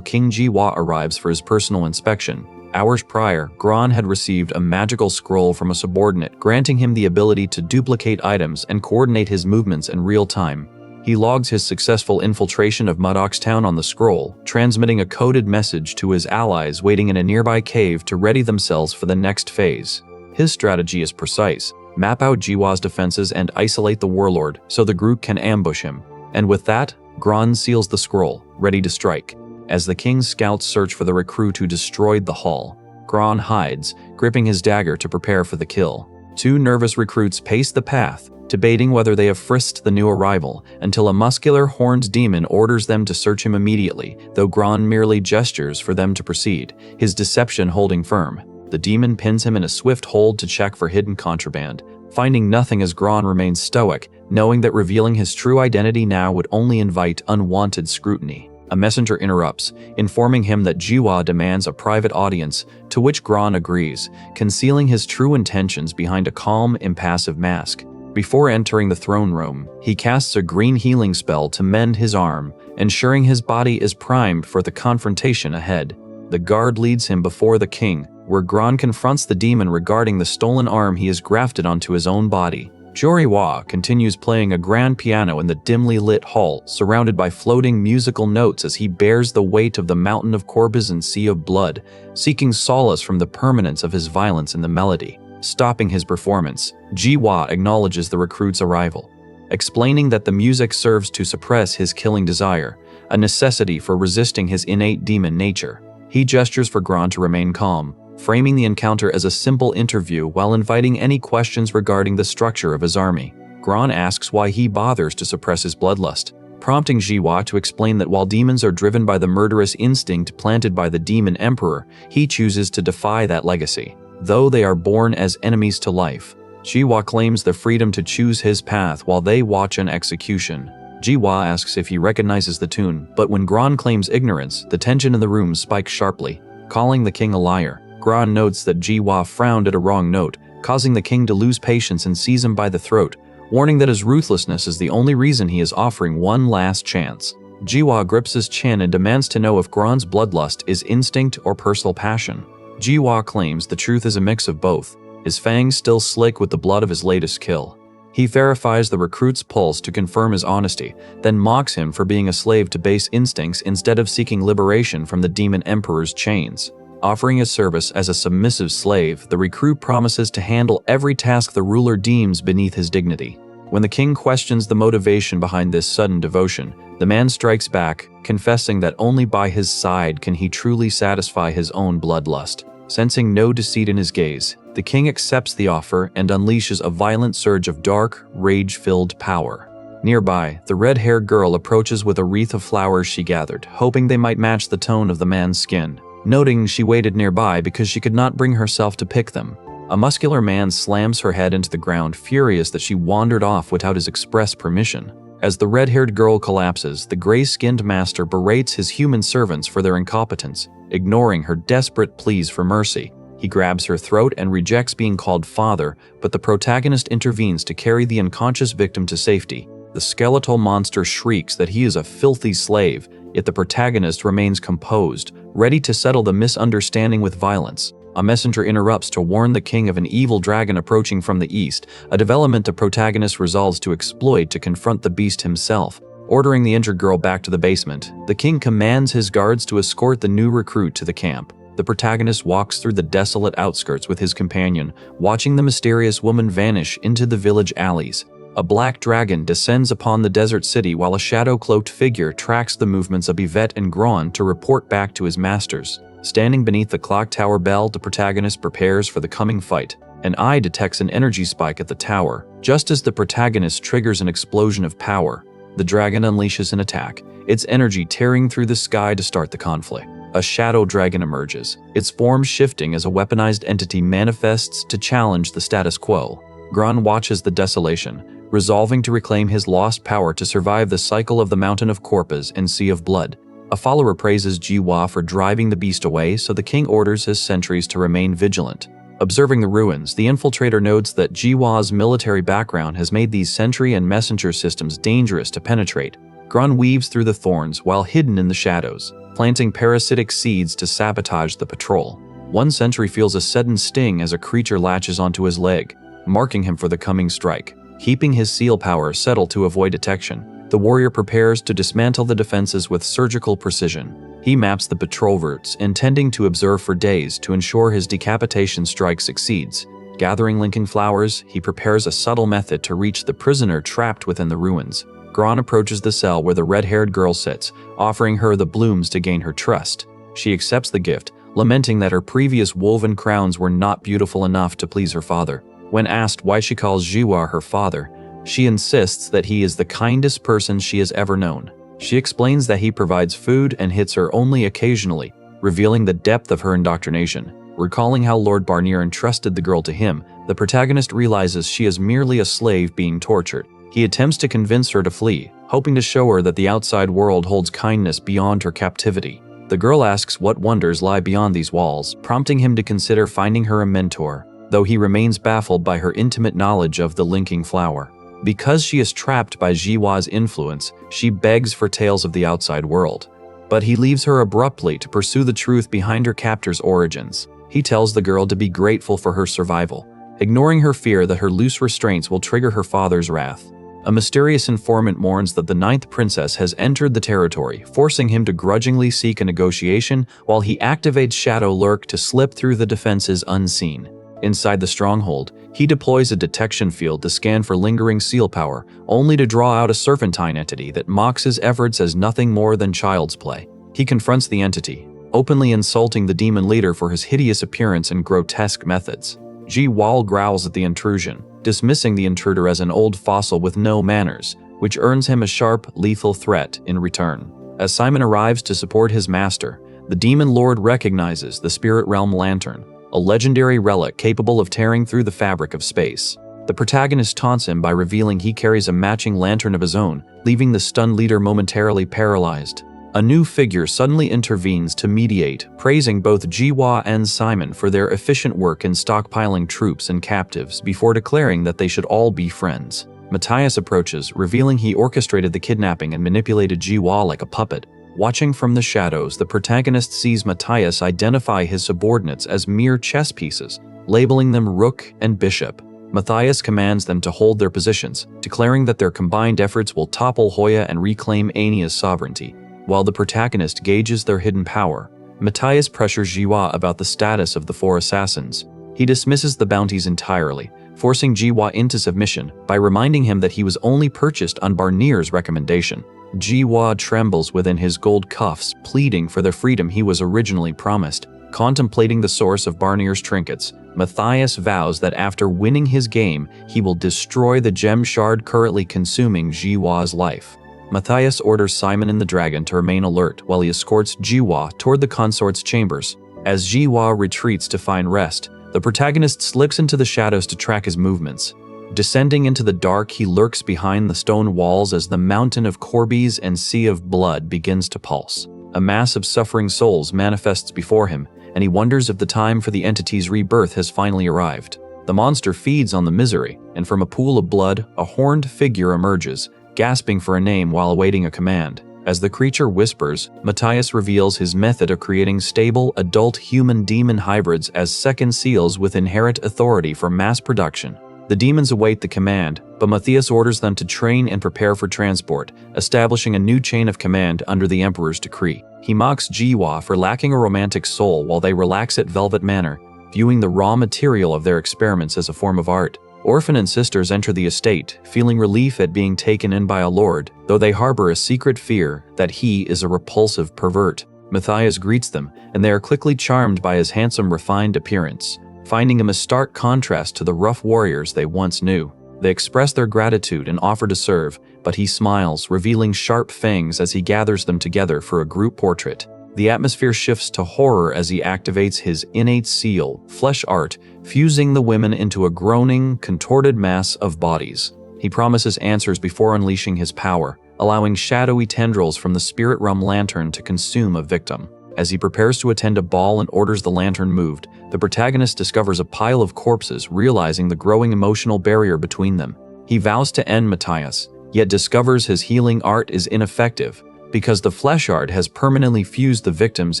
King Jiwa arrives for his personal inspection. Hours prior, Gron had received a magical scroll from a subordinate, granting him the ability to duplicate items and coordinate his movements in real time. He logs his successful infiltration of Muddock's town on the scroll, transmitting a coded message to his allies waiting in a nearby cave to ready themselves for the next phase. His strategy is precise: map out Jiwa's defenses and isolate the warlord so the group can ambush him. And with that, Gron seals the scroll, ready to strike. As the king's scouts search for the recruit who destroyed the hall, Gron hides, gripping his dagger to prepare for the kill. 2 nervous recruits pace the path, debating whether they have frisked the new arrival, until a muscular horned demon orders them to search him immediately, though Gron merely gestures for them to proceed, his deception holding firm. The demon pins him in a swift hold to check for hidden contraband, finding nothing as Gron remains stoic, knowing that revealing his true identity now would only invite unwanted scrutiny. A messenger interrupts, informing him that Jiwa demands a private audience, to which Gron agrees, concealing his true intentions behind a calm, impassive mask. Before entering the throne room, he casts a green healing spell to mend his arm, ensuring his body is primed for the confrontation ahead. The guard leads him before the king, where Gron confronts the demon regarding the stolen arm he has grafted onto his own body. Joriwa continues playing a grand piano in the dimly lit hall, surrounded by floating musical notes as he bears the weight of the mountain of corpses and sea of blood, seeking solace from the permanence of his violence in the melody. Stopping his performance, Jiwa acknowledges the recruit's arrival, explaining that the music serves to suppress his killing desire, a necessity for resisting his innate demon nature. He gestures for Gron to remain calm, framing the encounter as a simple interview while inviting any questions regarding the structure of his army. Gron asks why he bothers to suppress his bloodlust, prompting Jiwa to explain that while demons are driven by the murderous instinct planted by the demon emperor, he chooses to defy that legacy. Though they are born as enemies to life, Jiwa claims the freedom to choose his path while they watch an execution. Jiwa asks if he recognizes the tune, but when Gron claims ignorance, the tension in the room spikes sharply, calling the king a liar. Gron notes that Jiwa frowned at a wrong note, causing the king to lose patience and seize him by the throat, warning that his ruthlessness is the only reason he is offering one last chance. Jiwa grips his chin and demands to know if Gron's bloodlust is instinct or personal passion. Jiwa claims the truth is a mix of both, his fangs still slick with the blood of his latest kill. He verifies the recruit's pulse to confirm his honesty, then mocks him for being a slave to base instincts instead of seeking liberation from the demon emperor's chains. Offering his service as a submissive slave, the recruit promises to handle every task the ruler deems beneath his dignity. When the king questions the motivation behind this sudden devotion, the man strikes back, confessing that only by his side can he truly satisfy his own bloodlust. Sensing no deceit in his gaze, the king accepts the offer and unleashes a violent surge of dark, rage-filled power. Nearby, the red-haired girl approaches with a wreath of flowers she gathered, hoping they might match the tone of the man's skin. Noting she waited nearby because she could not bring herself to pick them, a muscular man slams her head into the ground, furious that she wandered off without his express permission. As the red-haired girl collapses, the gray-skinned master berates his human servants for their incompetence, ignoring her desperate pleas for mercy. He grabs her throat and rejects being called father, but the protagonist intervenes to carry the unconscious victim to safety. The skeletal monster shrieks that he is a filthy slave, yet the protagonist remains composed, ready to settle the misunderstanding with violence. A messenger interrupts to warn the king of an evil dragon approaching from the east, a development the protagonist resolves to exploit to confront the beast himself. Ordering the injured girl back to the basement, the king commands his guards to escort the new recruit to the camp. The protagonist walks through the desolate outskirts with his companion, watching the mysterious woman vanish into the village alleys. A black dragon descends upon the desert city while a shadow-cloaked figure tracks the movements of Yvette and Gron to report back to his masters. Standing beneath the clock tower bell, the protagonist prepares for the coming fight. An eye detects an energy spike at the tower. Just as the protagonist triggers an explosion of power, the dragon unleashes an attack, its energy tearing through the sky to start the conflict. A shadow dragon emerges, its form shifting as a weaponized entity manifests to challenge the status quo. Gron watches the desolation, resolving to reclaim his lost power to survive the cycle of the Mountain of Corpus and Sea of Blood. A follower praises Jiwa for driving the beast away, so the king orders his sentries to remain vigilant. Observing the ruins, the infiltrator notes that Jiwa's military background has made these sentry and messenger systems dangerous to penetrate. Gron weaves through the thorns while hidden in the shadows, planting parasitic seeds to sabotage the patrol. One sentry feels a sudden sting as a creature latches onto his leg, marking him for the coming strike. Keeping his seal power settled to avoid detection, the warrior prepares to dismantle the defenses with surgical precision. He maps the patrol routes, intending to observe for days to ensure his decapitation strike succeeds. Gathering linking flowers, he prepares a subtle method to reach the prisoner trapped within the ruins. Gron approaches the cell where the red-haired girl sits, offering her the blooms to gain her trust. She accepts the gift, lamenting that her previous woven crowns were not beautiful enough to please her father. When asked why she calls Jiwa her father, she insists that he is the kindest person she has ever known. She explains that he provides food and hits her only occasionally, revealing the depth of her indoctrination. Recalling how Lord Barnier entrusted the girl to him, the protagonist realizes she is merely a slave being tortured. He attempts to convince her to flee, hoping to show her that the outside world holds kindness beyond her captivity. The girl asks what wonders lie beyond these walls, prompting him to consider finding her a mentor, though he remains baffled by her intimate knowledge of the linking flower. Because she is trapped by Jiwa's influence, she begs for tales of the outside world. But he leaves her abruptly to pursue the truth behind her captor's origins. He tells the girl to be grateful for her survival, ignoring her fear that her loose restraints will trigger her father's wrath. A mysterious informant mourns that the 9th princess has entered the territory, forcing him to grudgingly seek a negotiation while he activates Shadow Lurk to slip through the defenses unseen. Inside the stronghold, he deploys a detection field to scan for lingering seal power, only to draw out a serpentine entity that mocks his efforts as nothing more than child's play. He confronts the entity, openly insulting the demon leader for his hideous appearance and grotesque methods. Jiwa growls at the intrusion, dismissing the intruder as an old fossil with no manners. which earns him a sharp, lethal threat in return. As Simon arrives to support his master, the Demon Lord recognizes the Spirit Realm Lantern, a legendary relic capable of tearing through the fabric of space. The protagonist taunts him by revealing he carries a matching lantern of his own, leaving the stunned leader momentarily paralyzed. A new figure suddenly intervenes to mediate, praising both Jiwa and Simon for their efficient work in stockpiling troops and captives before declaring that they should all be friends. Matthias approaches, revealing he orchestrated the kidnapping and manipulated Jiwa like a puppet. Watching from the shadows, the protagonist sees Matthias identify his subordinates as mere chess pieces, labeling them rook and bishop. Matthias commands them to hold their positions, declaring that their combined efforts will topple Hoya and reclaim Ania's sovereignty. While the protagonist gauges their hidden power, Matthias pressures Jiwa about the status of the 4 assassins. He dismisses the bounties entirely, forcing Jiwa into submission by reminding him that he was only purchased on Barnier's recommendation. Jiwa trembles within his gold cuffs, pleading for the freedom he was originally promised. Contemplating the source of Barnier's trinkets, Matthias vows that after winning his game, he will destroy the gem shard currently consuming Jiwa's life. Matthias orders Simon and the dragon to remain alert while he escorts Jiwa toward the consort's chambers. As Jiwa retreats to find rest, the protagonist slips into the shadows to track his movements. Descending into the dark, he lurks behind the stone walls as the mountain of corpses and sea of blood begins to pulse. A mass of suffering souls manifests before him, and he wonders if the time for the entity's rebirth has finally arrived. The monster feeds on the misery, and from a pool of blood, a horned figure emerges, gasping for a name while awaiting a command. As the creature whispers, Matthias reveals his method of creating stable, adult human-demon hybrids as second seals with inherent authority for mass production. The demons await the command, but Matthias orders them to train and prepare for transport, establishing a new chain of command under the Emperor's decree. He mocks Jiwa for lacking a romantic soul while they relax at Velvet Manor, viewing the raw material of their experiments as a form of art. Orphan and sisters enter the estate, feeling relief at being taken in by a lord, though they harbor a secret fear that he is a repulsive pervert. Matthias greets them, and they are quickly charmed by his handsome, refined appearance, finding him a stark contrast to the rough warriors they once knew. They express their gratitude and offer to serve, but he smiles, revealing sharp fangs as he gathers them together for a group portrait. The atmosphere shifts to horror as he activates his innate seal, flesh art, fusing the women into a groaning, contorted mass of bodies. He promises answers before unleashing his power, allowing shadowy tendrils from the Spirit Realm Lantern to consume a victim. As he prepares to attend a ball and orders the lantern moved, the protagonist discovers a pile of corpses, realizing the growing emotional barrier between them. He vows to end Matthias, yet discovers his healing art is ineffective because the flesh art has permanently fused the victims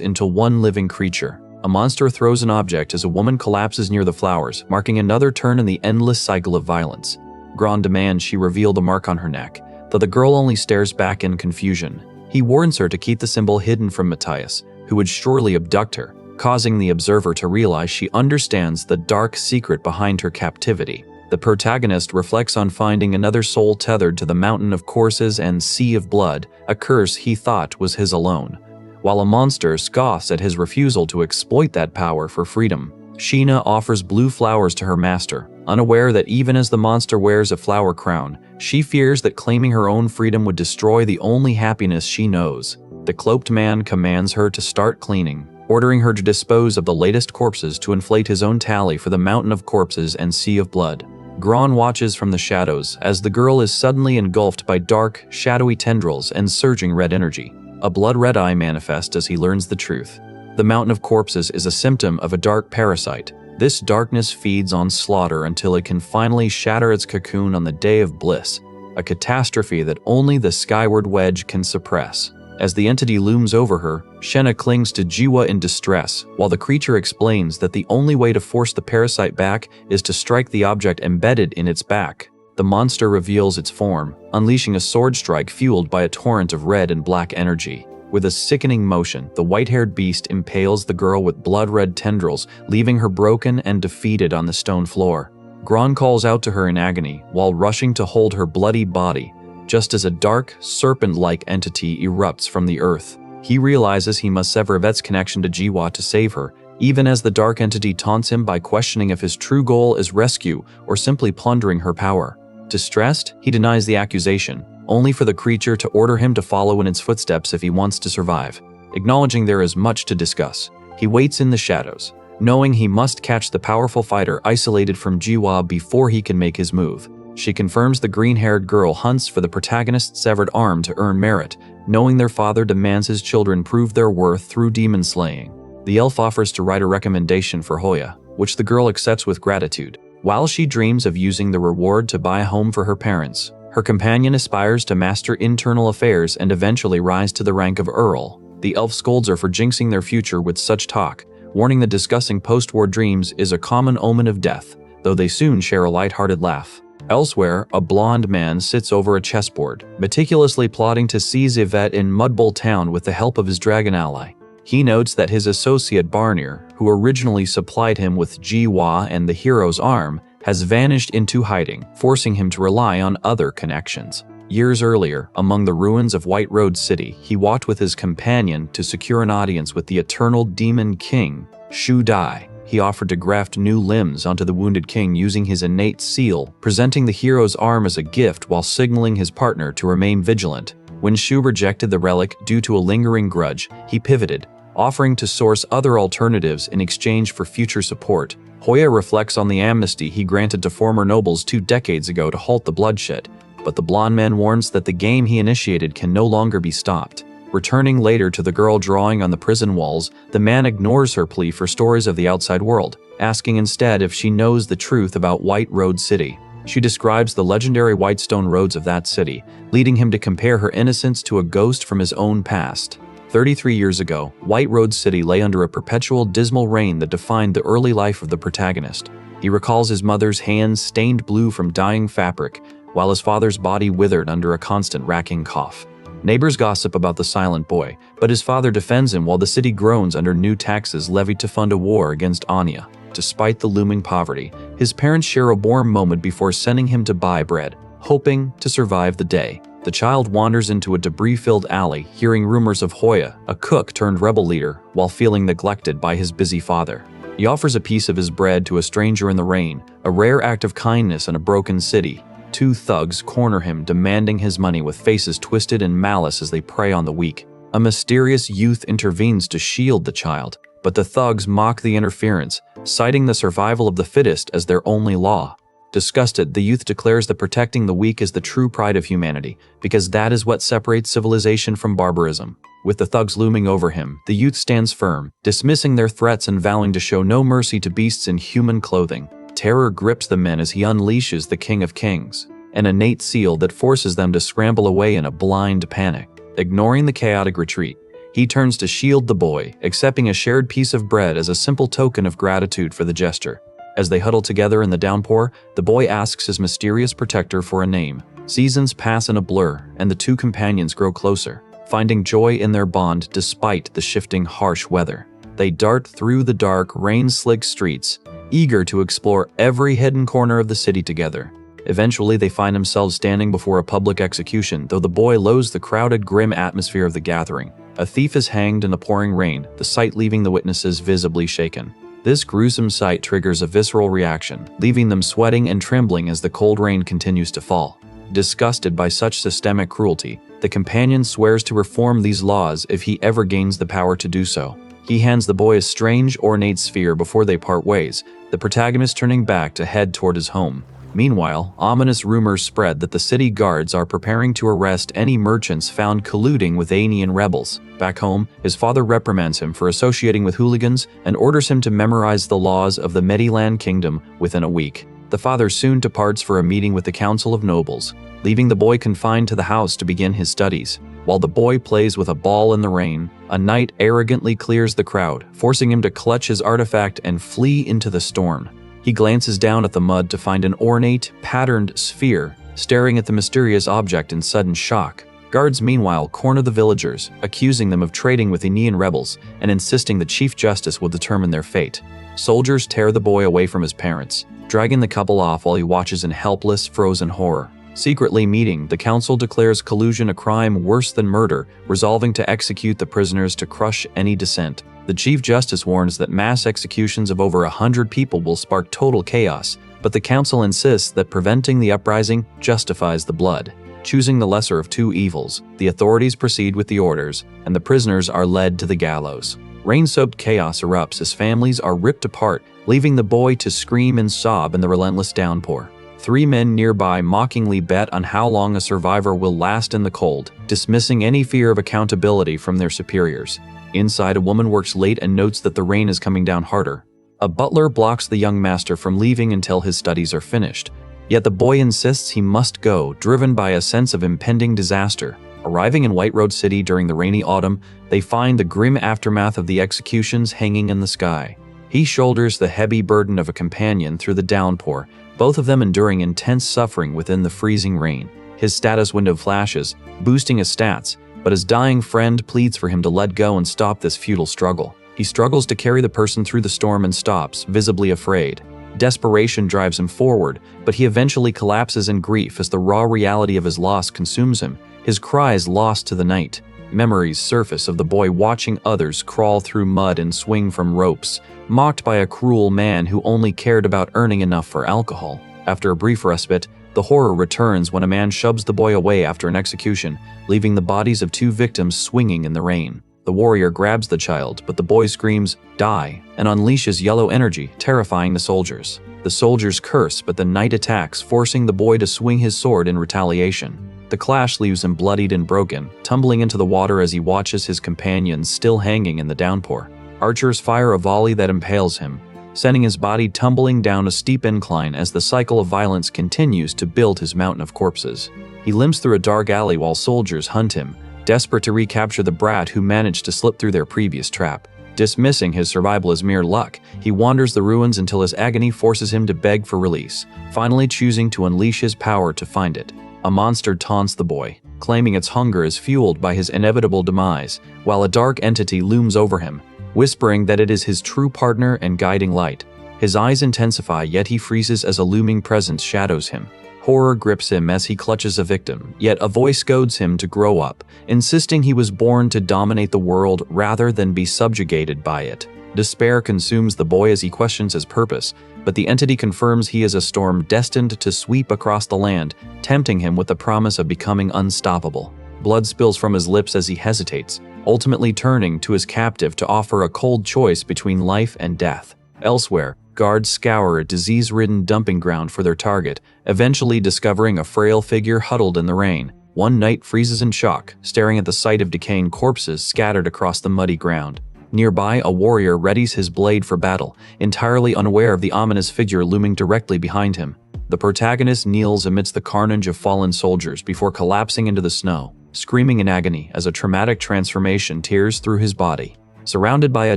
into one living creature. A monster throws an object as a woman collapses near the flowers, marking another turn in the endless cycle of violence. Gron demands she reveal the mark on her neck, though the girl only stares back in confusion. He warns her to keep the symbol hidden from Matthias, who would surely abduct her, causing the observer to realize she understands the dark secret behind her captivity. The protagonist reflects on finding another soul tethered to the mountain of corpses and sea of blood, a curse he thought was his alone. While a monster scoffs at his refusal to exploit that power for freedom, Sheena offers blue flowers to her master, unaware that even as the monster wears a flower crown, she fears that claiming her own freedom would destroy the only happiness she knows. The cloaked man commands her to start cleaning, ordering her to dispose of the latest corpses to inflate his own tally for the mountain of corpses and sea of blood. Gron watches from the shadows as the girl is suddenly engulfed by dark, shadowy tendrils and surging red energy. A blood-red eye manifests as he learns the truth. The mountain of corpses is a symptom of a dark parasite. This darkness feeds on slaughter until it can finally shatter its cocoon on the day of bliss, a catastrophe that only the skyward wedge can suppress. As the entity looms over her, Shenna clings to Jiwa in distress, while the creature explains that the only way to force the parasite back is to strike the object embedded in its back. The monster reveals its form, unleashing a sword strike fueled by a torrent of red and black energy. With a sickening motion, the white-haired beast impales the girl with blood-red tendrils, leaving her broken and defeated on the stone floor. Gron calls out to her in agony, while rushing to hold her bloody body, just as a dark, serpent-like entity erupts from the earth. He realizes he must sever Yvette's connection to Jiwa to save her, even as the dark entity taunts him by questioning if his true goal is rescue or simply plundering her power. Distressed, he denies the accusation, only for the creature to order him to follow in its footsteps if he wants to survive. Acknowledging there is much to discuss, he waits in the shadows, knowing he must catch the powerful fighter isolated from Jiwa before he can make his move. She confirms the green-haired girl hunts for the protagonist's severed arm to earn merit, knowing their father demands his children prove their worth through demon slaying. The elf offers to write a recommendation for Hoya, which the girl accepts with gratitude. While she dreams of using the reward to buy a home for her parents, her companion aspires to master internal affairs and eventually rise to the rank of Earl. The elf scolds her for jinxing their future with such talk, warning that discussing post-war dreams is a common omen of death, though they soon share a light-hearted laugh. Elsewhere, a blonde man sits over a chessboard, meticulously plotting to seize Yvette in Mudbowl Town with the help of his dragon ally. He notes that his associate Barnir, who originally supplied him with Jiwa and the hero's arm, has vanished into hiding, forcing him to rely on other connections. Years earlier, among the ruins of White Road City, he walked with his companion to secure an audience with the eternal demon king, Shu Dai. He offered to graft new limbs onto the wounded king using his innate seal, presenting the hero's arm as a gift while signaling his partner to remain vigilant. When Shu rejected the relic due to a lingering grudge, he pivoted, offering to source other alternatives in exchange for future support. Hoya reflects on the amnesty he granted to former nobles 2 decades ago to halt the bloodshed, but the blonde man warns that the game he initiated can no longer be stopped. Returning later to the girl drawing on the prison walls, the man ignores her plea for stories of the outside world, asking instead if she knows the truth about White Road City. She describes the legendary white stone roads of that city, leading him to compare her innocence to a ghost from his own past. 33 years ago, White Road City lay under a perpetual dismal rain that defined the early life of the protagonist. He recalls his mother's hands stained blue from dyeing fabric, while his father's body withered under a constant racking cough. Neighbors gossip about the silent boy, but his father defends him while the city groans under new taxes levied to fund a war against Anya. Despite the looming poverty, his parents share a warm moment before sending him to buy bread, hoping to survive the day. The child wanders into a debris-filled alley, hearing rumors of Hoya, a cook turned rebel leader, while feeling neglected by his busy father. He offers a piece of his bread to a stranger in the rain, a rare act of kindness in a broken city. 2 thugs corner him, demanding his money with faces twisted in malice as they prey on the weak. A mysterious youth intervenes to shield the child, but the thugs mock the interference, citing the survival of the fittest as their only law. Disgusted, the youth declares that protecting the weak is the true pride of humanity, because that is what separates civilization from barbarism. With the thugs looming over him, the youth stands firm, dismissing their threats and vowing to show no mercy to beasts in human clothing. Terror grips the men as he unleashes the King of Kings, an innate seal that forces them to scramble away in a blind panic. Ignoring the chaotic retreat, he turns to shield the boy, accepting a shared piece of bread as a simple token of gratitude for the gesture. As they huddle together in the downpour, the boy asks his mysterious protector for a name. Seasons pass in a blur, and the 2 companions grow closer, finding joy in their bond despite the shifting, harsh weather. They dart through the dark, rain-slicked streets, eager to explore every hidden corner of the city together. Eventually, they find themselves standing before a public execution, though the boy loathes the crowded, grim atmosphere of the gathering. A thief is hanged in the pouring rain, the sight leaving the witnesses visibly shaken. This gruesome sight triggers a visceral reaction, leaving them sweating and trembling as the cold rain continues to fall. Disgusted by such systemic cruelty, the companion swears to reform these laws if he ever gains the power to do so. He hands the boy a strange, ornate sphere before they part ways, the protagonist turning back to head toward his home. Meanwhile, ominous rumors spread that the city guards are preparing to arrest any merchants found colluding with Anian rebels. Back home, his father reprimands him for associating with hooligans and orders him to memorize the laws of the Mediland Kingdom within a week. The father soon departs for a meeting with the Council of Nobles, leaving the boy confined to the house to begin his studies. While the boy plays with a ball in the rain, a knight arrogantly clears the crowd, forcing him to clutch his artifact and flee into the storm. He glances down at the mud to find an ornate, patterned sphere, staring at the mysterious object in sudden shock. Guards meanwhile corner the villagers, accusing them of trading with Anian rebels and insisting the Chief Justice will determine their fate. Soldiers tear the boy away from his parents, dragging the couple off while he watches in helpless, frozen horror. Secretly meeting, the council declares collusion a crime worse than murder, resolving to execute the prisoners to crush any dissent. The Chief Justice warns that mass executions of over 100 people will spark total chaos, but the council insists that preventing the uprising justifies the blood. Choosing the lesser of two evils, the authorities proceed with the orders, and the prisoners are led to the gallows. Rain-soaked chaos erupts as families are ripped apart, leaving the boy to scream and sob in the relentless downpour. 3 men nearby mockingly bet on how long a survivor will last in the cold, dismissing any fear of accountability from their superiors. Inside, a woman works late and notes that the rain is coming down harder. A butler blocks the young master from leaving until his studies are finished. Yet the boy insists he must go, driven by a sense of impending disaster. Arriving in White Road City during the rainy autumn, they find the grim aftermath of the executions hanging in the sky. He shoulders the heavy burden of a companion through the downpour, both of them enduring intense suffering within the freezing rain. His status window flashes, boosting his stats, but his dying friend pleads for him to let go and stop this futile struggle. He struggles to carry the person through the storm and stops, visibly afraid. Desperation drives him forward, but he eventually collapses in grief as the raw reality of his loss consumes him. His cries lost to the night. Memories surface of the boy watching others crawl through mud and swing from ropes, mocked by a cruel man who only cared about earning enough for alcohol. After a brief respite, the horror returns when a man shoves the boy away after an execution, leaving the bodies of 2 victims swinging in the rain. The warrior grabs the child, but the boy screams, "Die," and unleashes yellow energy, terrifying the soldiers. The soldiers curse, but the night attacks, forcing the boy to swing his sword in retaliation. The clash leaves him bloodied and broken, tumbling into the water as he watches his companions still hanging in the downpour. Archers fire a volley that impales him, sending his body tumbling down a steep incline as the cycle of violence continues to build his mountain of corpses. He limps through a dark alley while soldiers hunt him, desperate to recapture the brat who managed to slip through their previous trap. Dismissing his survival as mere luck, he wanders the ruins until his agony forces him to beg for release, finally choosing to unleash his power to find it. A monster taunts the boy, claiming its hunger is fueled by his inevitable demise, while a dark entity looms over him, whispering that it is his true partner and guiding light. His eyes intensify, yet he freezes as a looming presence shadows him. Horror grips him as he clutches a victim, yet a voice goads him to grow up, insisting he was born to dominate the world rather than be subjugated by it. Despair consumes the boy as he questions his purpose, but the entity confirms he is a storm destined to sweep across the land, tempting him with the promise of becoming unstoppable. Blood spills from his lips as he hesitates, ultimately turning to his captive to offer a cold choice between life and death. Elsewhere, guards scour a disease-ridden dumping ground for their target, eventually discovering a frail figure huddled in the rain. One knight freezes in shock, staring at the sight of decaying corpses scattered across the muddy ground. Nearby, a warrior readies his blade for battle, entirely unaware of the ominous figure looming directly behind him. The protagonist kneels amidst the carnage of fallen soldiers before collapsing into the snow, screaming in agony as a traumatic transformation tears through his body. Surrounded by a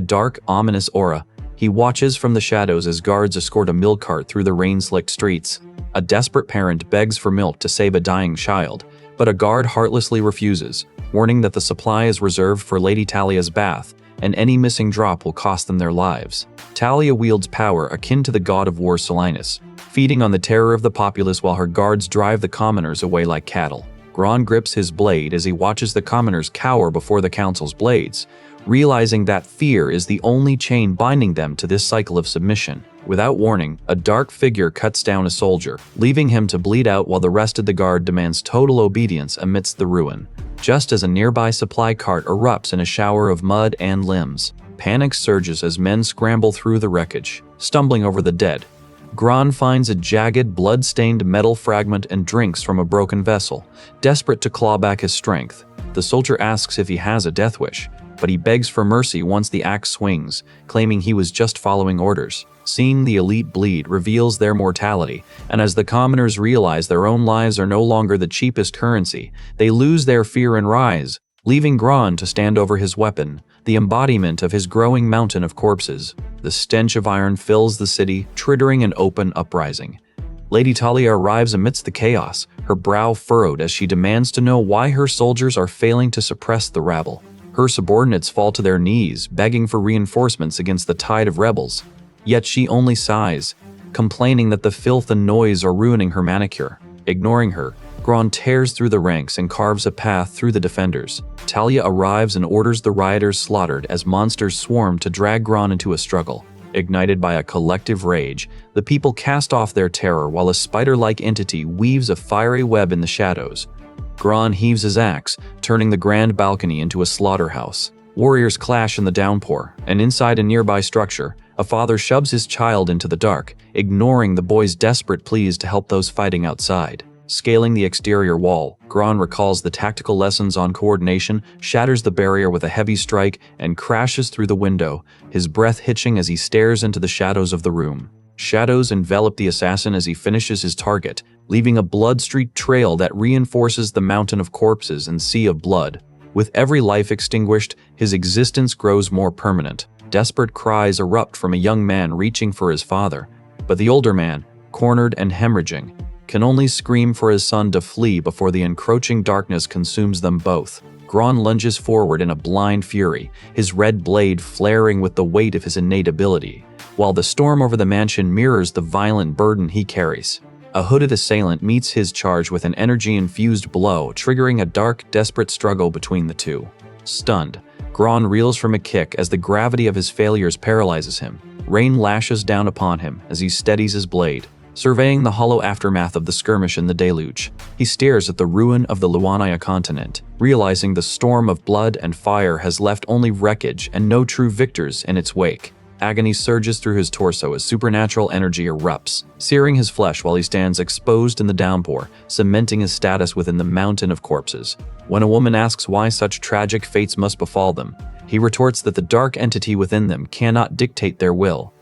dark, ominous aura, he watches from the shadows as guards escort a milk cart through the rain-slicked streets. A desperate parent begs for milk to save a dying child, but a guard heartlessly refuses, warning that the supply is reserved for Lady Talia's bath, and any missing drop will cost them their lives. Talia wields power akin to the god of war Silenus, feeding on the terror of the populace while her guards drive the commoners away like cattle. Gron grips his blade as he watches the commoners cower before the council's blades, realizing that fear is the only chain binding them to this cycle of submission. Without warning, a dark figure cuts down a soldier, leaving him to bleed out while the rest of the guard demands total obedience amidst the ruin. Just as a nearby supply cart erupts in a shower of mud and limbs, panic surges as men scramble through the wreckage, stumbling over the dead. Gron finds a jagged, blood-stained metal fragment and drinks from a broken vessel, desperate to claw back his strength. The soldier asks if he has a death wish, but he begs for mercy once the axe swings, claiming he was just following orders. Seeing the elite bleed reveals their mortality, and as the commoners realize their own lives are no longer the cheapest currency, they lose their fear and rise, leaving Gron to stand over his weapon, the embodiment of his growing mountain of corpses. The stench of iron fills the city, triggering an open uprising. Lady Talia arrives amidst the chaos, her brow furrowed as she demands to know why her soldiers are failing to suppress the rabble. Her subordinates fall to their knees, begging for reinforcements against the tide of rebels. Yet she only sighs, complaining that the filth and noise are ruining her manicure. Ignoring her, Gron tears through the ranks and carves a path through the defenders. Talia arrives and orders the rioters slaughtered as monsters swarm to drag Gron into a struggle. Ignited by a collective rage, the people cast off their terror while a spider-like entity weaves a fiery web in the shadows. Gron heaves his axe, turning the grand balcony into a slaughterhouse. Warriors clash in the downpour, and inside a nearby structure, a father shoves his child into the dark, ignoring the boy's desperate pleas to help those fighting outside. Scaling the exterior wall, Gron recalls the tactical lessons on coordination, shatters the barrier with a heavy strike, and crashes through the window, his breath hitching as he stares into the shadows of the room. Shadows envelop the assassin as he finishes his target, leaving a blood-streaked trail that reinforces the mountain of corpses and sea of blood. With every life extinguished, his existence grows more permanent. Desperate cries erupt from a young man reaching for his father, but the older man, cornered and hemorrhaging, can only scream for his son to flee before the encroaching darkness consumes them both. Gron lunges forward in a blind fury, his red blade flaring with the weight of his innate ability, while the storm over the mansion mirrors the violent burden he carries. A hooded assailant meets his charge with an energy-infused blow, triggering a dark, desperate struggle between the two. Stunned, Gron reels from a kick as the gravity of his failures paralyzes him. Rain lashes down upon him as he steadies his blade, surveying the hollow aftermath of the skirmish in the deluge. He stares at the ruin of the Luania continent, realizing the storm of blood and fire has left only wreckage and no true victors in its wake. Agony surges through his torso as supernatural energy erupts, searing his flesh while he stands exposed in the downpour, cementing his status within the mountain of corpses. When a woman asks why such tragic fates must befall them, he retorts that the dark entity within them cannot dictate their will.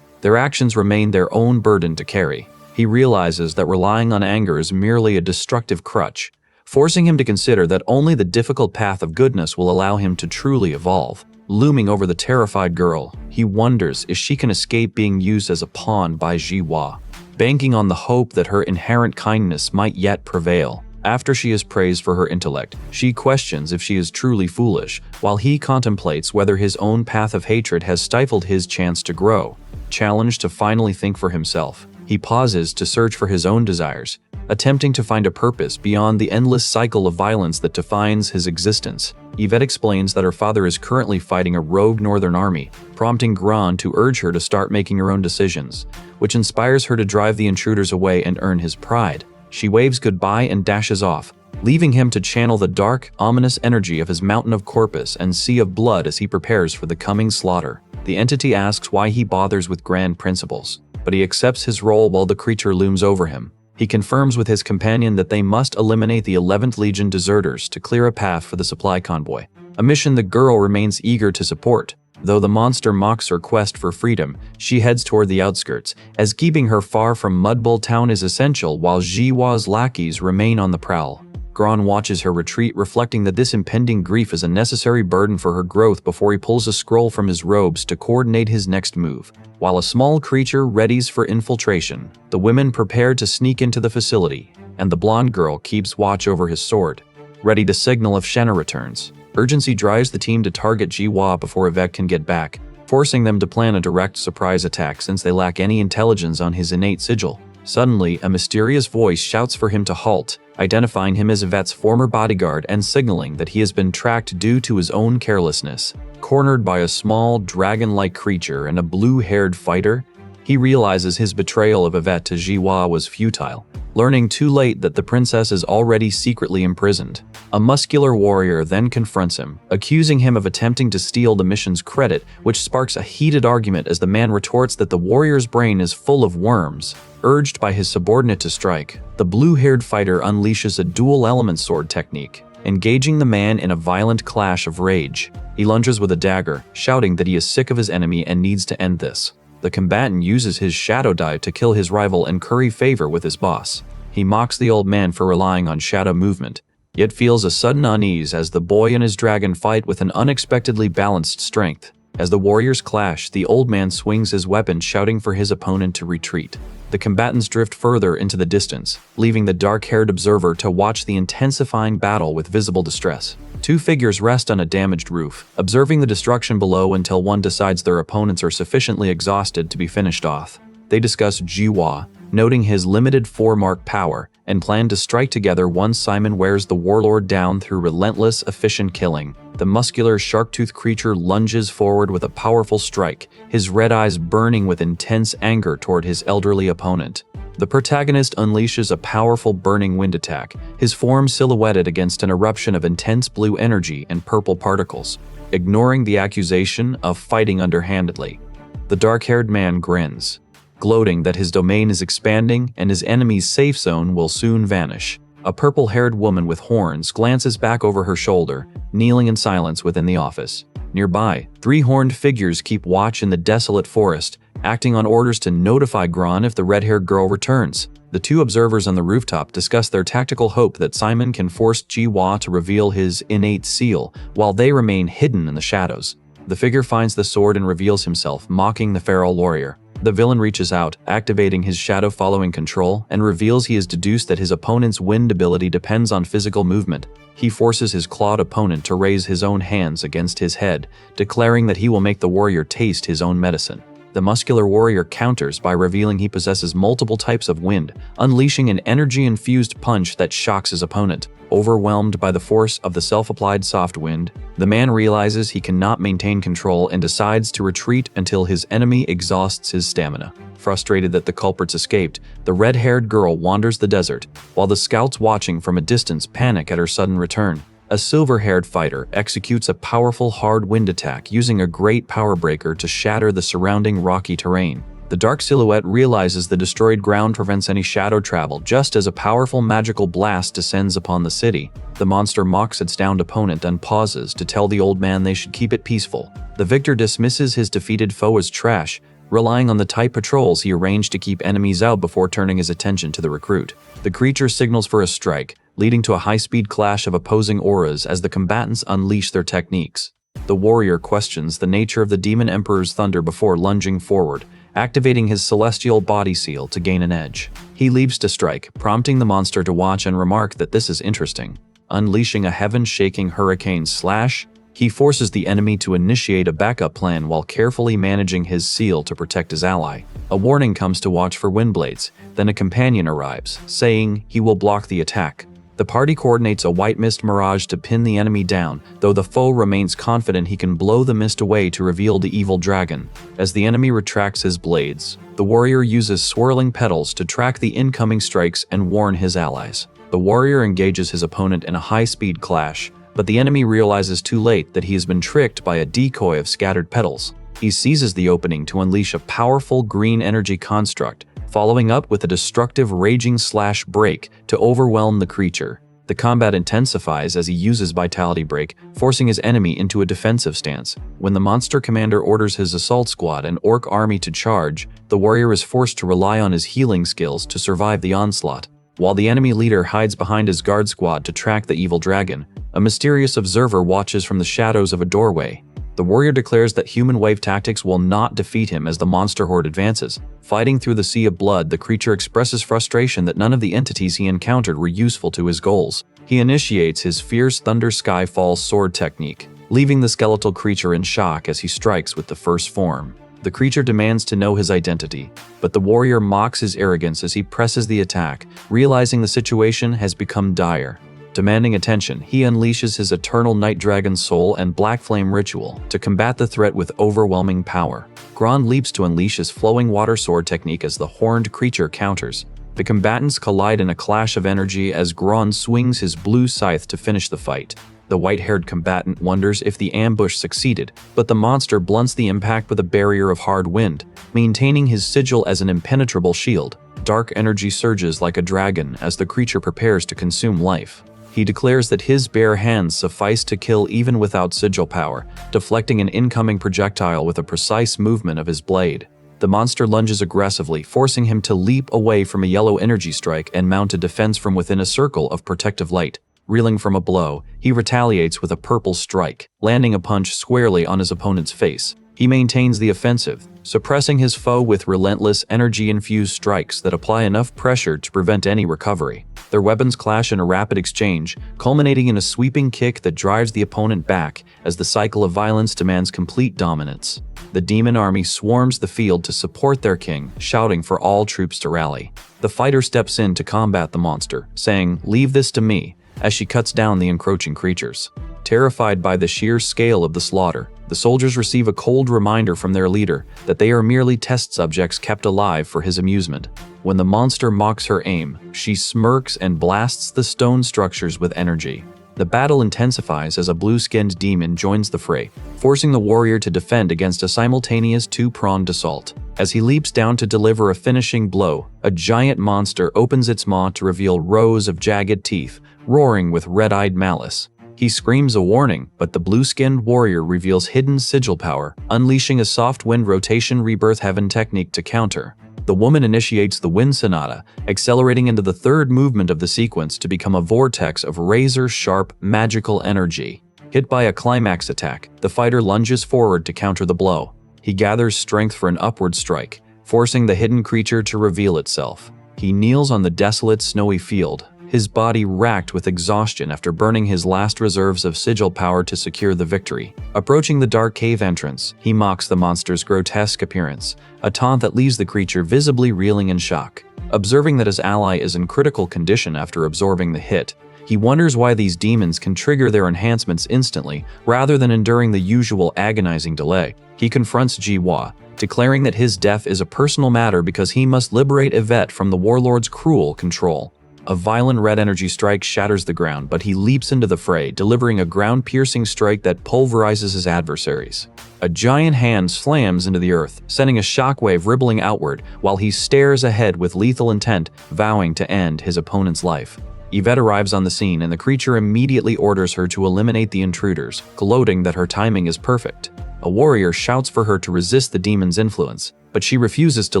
Their actions remain their own burden to carry. He realizes that relying on anger is merely a destructive crutch, forcing him to consider that only the difficult path of goodness will allow him to truly evolve. Looming over the terrified girl, he wonders if she can escape being used as a pawn by Jiwa, banking on the hope that her inherent kindness might yet prevail. After she is praised for her intellect, she questions if she is truly foolish, while he contemplates whether his own path of hatred has stifled his chance to grow. Challenged to finally think for himself, he pauses to search for his own desires, attempting to find a purpose beyond the endless cycle of violence that defines his existence. Yvette explains that her father is currently fighting a rogue northern army, prompting Gron to urge her to start making her own decisions, which inspires her to drive the intruders away and earn his pride. She waves goodbye and dashes off, leaving him to channel the dark, ominous energy of his mountain of corpus and sea of blood as he prepares for the coming slaughter. The entity asks why he bothers with grand principles, but he accepts his role while the creature looms over him. He confirms with his companion that they must eliminate the 11th Legion deserters to clear a path for the supply convoy, a mission the girl remains eager to support. Though the monster mocks her quest for freedom, she heads toward the outskirts, as keeping her far from Mudbull Town is essential while Jiwa's lackeys remain on the prowl. Gron watches her retreat, reflecting that this impending grief is a necessary burden for her growth before he pulls a scroll from his robes to coordinate his next move. While a small creature readies for infiltration, the women prepare to sneak into the facility, and the blonde girl keeps watch over his sword, ready to signal if Shenna returns. Urgency drives the team to target Jiwa before Yvette can get back, forcing them to plan a direct surprise attack since they lack any intelligence on his innate sigil. Suddenly, a mysterious voice shouts for him to halt, identifying him as Yvette's former bodyguard and signaling that he has been tracked due to his own carelessness. Cornered by a small, dragon-like creature and a blue-haired fighter, he realizes his betrayal of Yvette to Jiwa was futile, learning too late that the princess is already secretly imprisoned. A muscular warrior then confronts him, accusing him of attempting to steal the mission's credit, which sparks a heated argument as the man retorts that the warrior's brain is full of worms. Urged by his subordinate to strike, the blue-haired fighter unleashes a dual-element sword technique, engaging the man in a violent clash of rage. He lunges with a dagger, shouting that he is sick of his enemy and needs to end this. The combatant uses his shadow dive to kill his rival and curry favor with his boss. He mocks the old man for relying on shadow movement, yet feels a sudden unease as the boy and his dragon fight with an unexpectedly balanced strength. As the warriors clash, the old man swings his weapon, shouting for his opponent to retreat. The combatants drift further into the distance, leaving the dark-haired observer to watch the intensifying battle with visible distress. Two figures rest on a damaged roof, observing the destruction below until one decides their opponents are sufficiently exhausted to be finished off. They discuss Jiwa, noting his limited 4-mark power, and plan to strike together once Simon wears the warlord down through relentless, efficient killing. The muscular, shark-toothed creature lunges forward with a powerful strike, his red eyes burning with intense anger toward his elderly opponent. The protagonist unleashes a powerful burning wind attack, his form silhouetted against an eruption of intense blue energy and purple particles, ignoring the accusation of fighting underhandedly. The dark-haired man grins, gloating that his domain is expanding and his enemy's safe zone will soon vanish. A purple-haired woman with horns glances back over her shoulder, kneeling in silence within the office. Nearby, 3 horned figures keep watch in the desolate forest, acting on orders to notify Gron if the red-haired girl returns. The 2 observers on the rooftop discuss their tactical hope that Simon can force Jiwa to reveal his innate seal, while they remain hidden in the shadows. The figure finds the sword and reveals himself, mocking the feral warrior. The villain reaches out, activating his shadow-following control, and reveals he has deduced that his opponent's wind ability depends on physical movement. He forces his clawed opponent to raise his own hands against his head, declaring that he will make the warrior taste his own medicine. The muscular warrior counters by revealing he possesses multiple types of wind, unleashing an energy-infused punch that shocks his opponent. Overwhelmed by the force of the self-applied soft wind, the man realizes he cannot maintain control and decides to retreat until his enemy exhausts his stamina. Frustrated that the culprits escaped, the red-haired girl wanders the desert, while the scouts watching from a distance panic at her sudden return. A silver-haired fighter executes a powerful hard wind attack using a great power breaker to shatter the surrounding rocky terrain. The dark silhouette realizes the destroyed ground prevents any shadow travel just as a powerful magical blast descends upon the city. The monster mocks its downed opponent and pauses to tell the old man they should keep it peaceful. The victor dismisses his defeated foe as trash, relying on the tight patrols he arranged to keep enemies out before turning his attention to the recruit. The creature signals for a strike, leading to a high-speed clash of opposing auras as the combatants unleash their techniques. The warrior questions the nature of the Demon Emperor's thunder before lunging forward, activating his celestial body seal to gain an edge. He leaps to strike, prompting the monster to watch and remark that this is interesting. Unleashing a heaven-shaking hurricane slash, he forces the enemy to initiate a backup plan while carefully managing his seal to protect his ally. A warning comes to watch for windblades, then a companion arrives, saying he will block the attack. The party coordinates a white mist mirage to pin the enemy down, though the foe remains confident he can blow the mist away to reveal the evil dragon. As the enemy retracts his blades, the warrior uses swirling petals to track the incoming strikes and warn his allies. The warrior engages his opponent in a high-speed clash, but the enemy realizes too late that he has been tricked by a decoy of scattered petals. He seizes the opening to unleash a powerful green energy construct, following up with a destructive raging slash break to overwhelm the creature. The combat intensifies as he uses Vitality Break, forcing his enemy into a defensive stance. When the monster commander orders his assault squad and orc army to charge, the warrior is forced to rely on his healing skills to survive the onslaught. While the enemy leader hides behind his guard squad to track the evil dragon, a mysterious observer watches from the shadows of a doorway. The warrior declares that human wave tactics will not defeat him as the monster horde advances. Fighting through the sea of blood, the creature expresses frustration that none of the entities he encountered were useful to his goals. He initiates his fierce Thunder Sky Falls sword technique, leaving the skeletal creature in shock as he strikes with the first form. The creature demands to know his identity, but the warrior mocks his arrogance as he presses the attack, realizing the situation has become dire. Demanding attention, he unleashes his eternal Night Dragon Soul and Black Flame Ritual to combat the threat with overwhelming power. Gron leaps to unleash his flowing water sword technique as the horned creature counters. The combatants collide in a clash of energy as Gron swings his blue scythe to finish the fight. The white-haired combatant wonders if the ambush succeeded, but the monster blunts the impact with a barrier of hard wind, maintaining his sigil as an impenetrable shield. Dark energy surges like a dragon as the creature prepares to consume life. He declares that his bare hands suffice to kill even without sigil power, deflecting an incoming projectile with a precise movement of his blade. The monster lunges aggressively, forcing him to leap away from a yellow energy strike and mount a defense from within a circle of protective light. Reeling from a blow, he retaliates with a purple strike, landing a punch squarely on his opponent's face. He maintains the offensive, suppressing his foe with relentless energy-infused strikes that apply enough pressure to prevent any recovery. Their weapons clash in a rapid exchange, culminating in a sweeping kick that drives the opponent back as the cycle of violence demands complete dominance. The demon army swarms the field to support their king, shouting for all troops to rally. The fighter steps in to combat the monster, saying, "Leave this to me," as she cuts down the encroaching creatures. Terrified by the sheer scale of the slaughter, The soldiers receive a cold reminder from their leader that they are merely test subjects kept alive for his amusement. When the monster mocks her aim, she smirks and blasts the stone structures with energy. The battle intensifies as a blue-skinned demon joins the fray, forcing the warrior to defend against a simultaneous two-pronged assault. As he leaps down to deliver a finishing blow, a giant monster opens its maw to reveal rows of jagged teeth, roaring with red-eyed malice. He screams a warning, but the blue-skinned warrior reveals hidden sigil power, unleashing a soft wind rotation rebirth heaven technique to counter. The woman initiates the Wind Sonata, accelerating into the third movement of the sequence to become a vortex of razor-sharp, magical energy. Hit by a climax attack, the fighter lunges forward to counter the blow. He gathers strength for an upward strike, forcing the hidden creature to reveal itself. He kneels on the desolate, snowy field, his body racked with exhaustion after burning his last reserves of sigil power to secure the victory. Approaching the dark cave entrance, he mocks the monster's grotesque appearance, a taunt that leaves the creature visibly reeling in shock. Observing that his ally is in critical condition after absorbing the hit, he wonders why these demons can trigger their enhancements instantly rather than enduring the usual agonizing delay. He confronts Jiwa, declaring that his death is a personal matter because he must liberate Yvette from the warlord's cruel control. A violent red energy strike shatters the ground, but he leaps into the fray, delivering a ground-piercing strike that pulverizes his adversaries. A giant hand slams into the earth, sending a shockwave rippling outward while he stares ahead with lethal intent, vowing to end his opponent's life. Yvette arrives on the scene and the creature immediately orders her to eliminate the intruders, gloating that her timing is perfect. A warrior shouts for her to resist the demon's influence, but she refuses to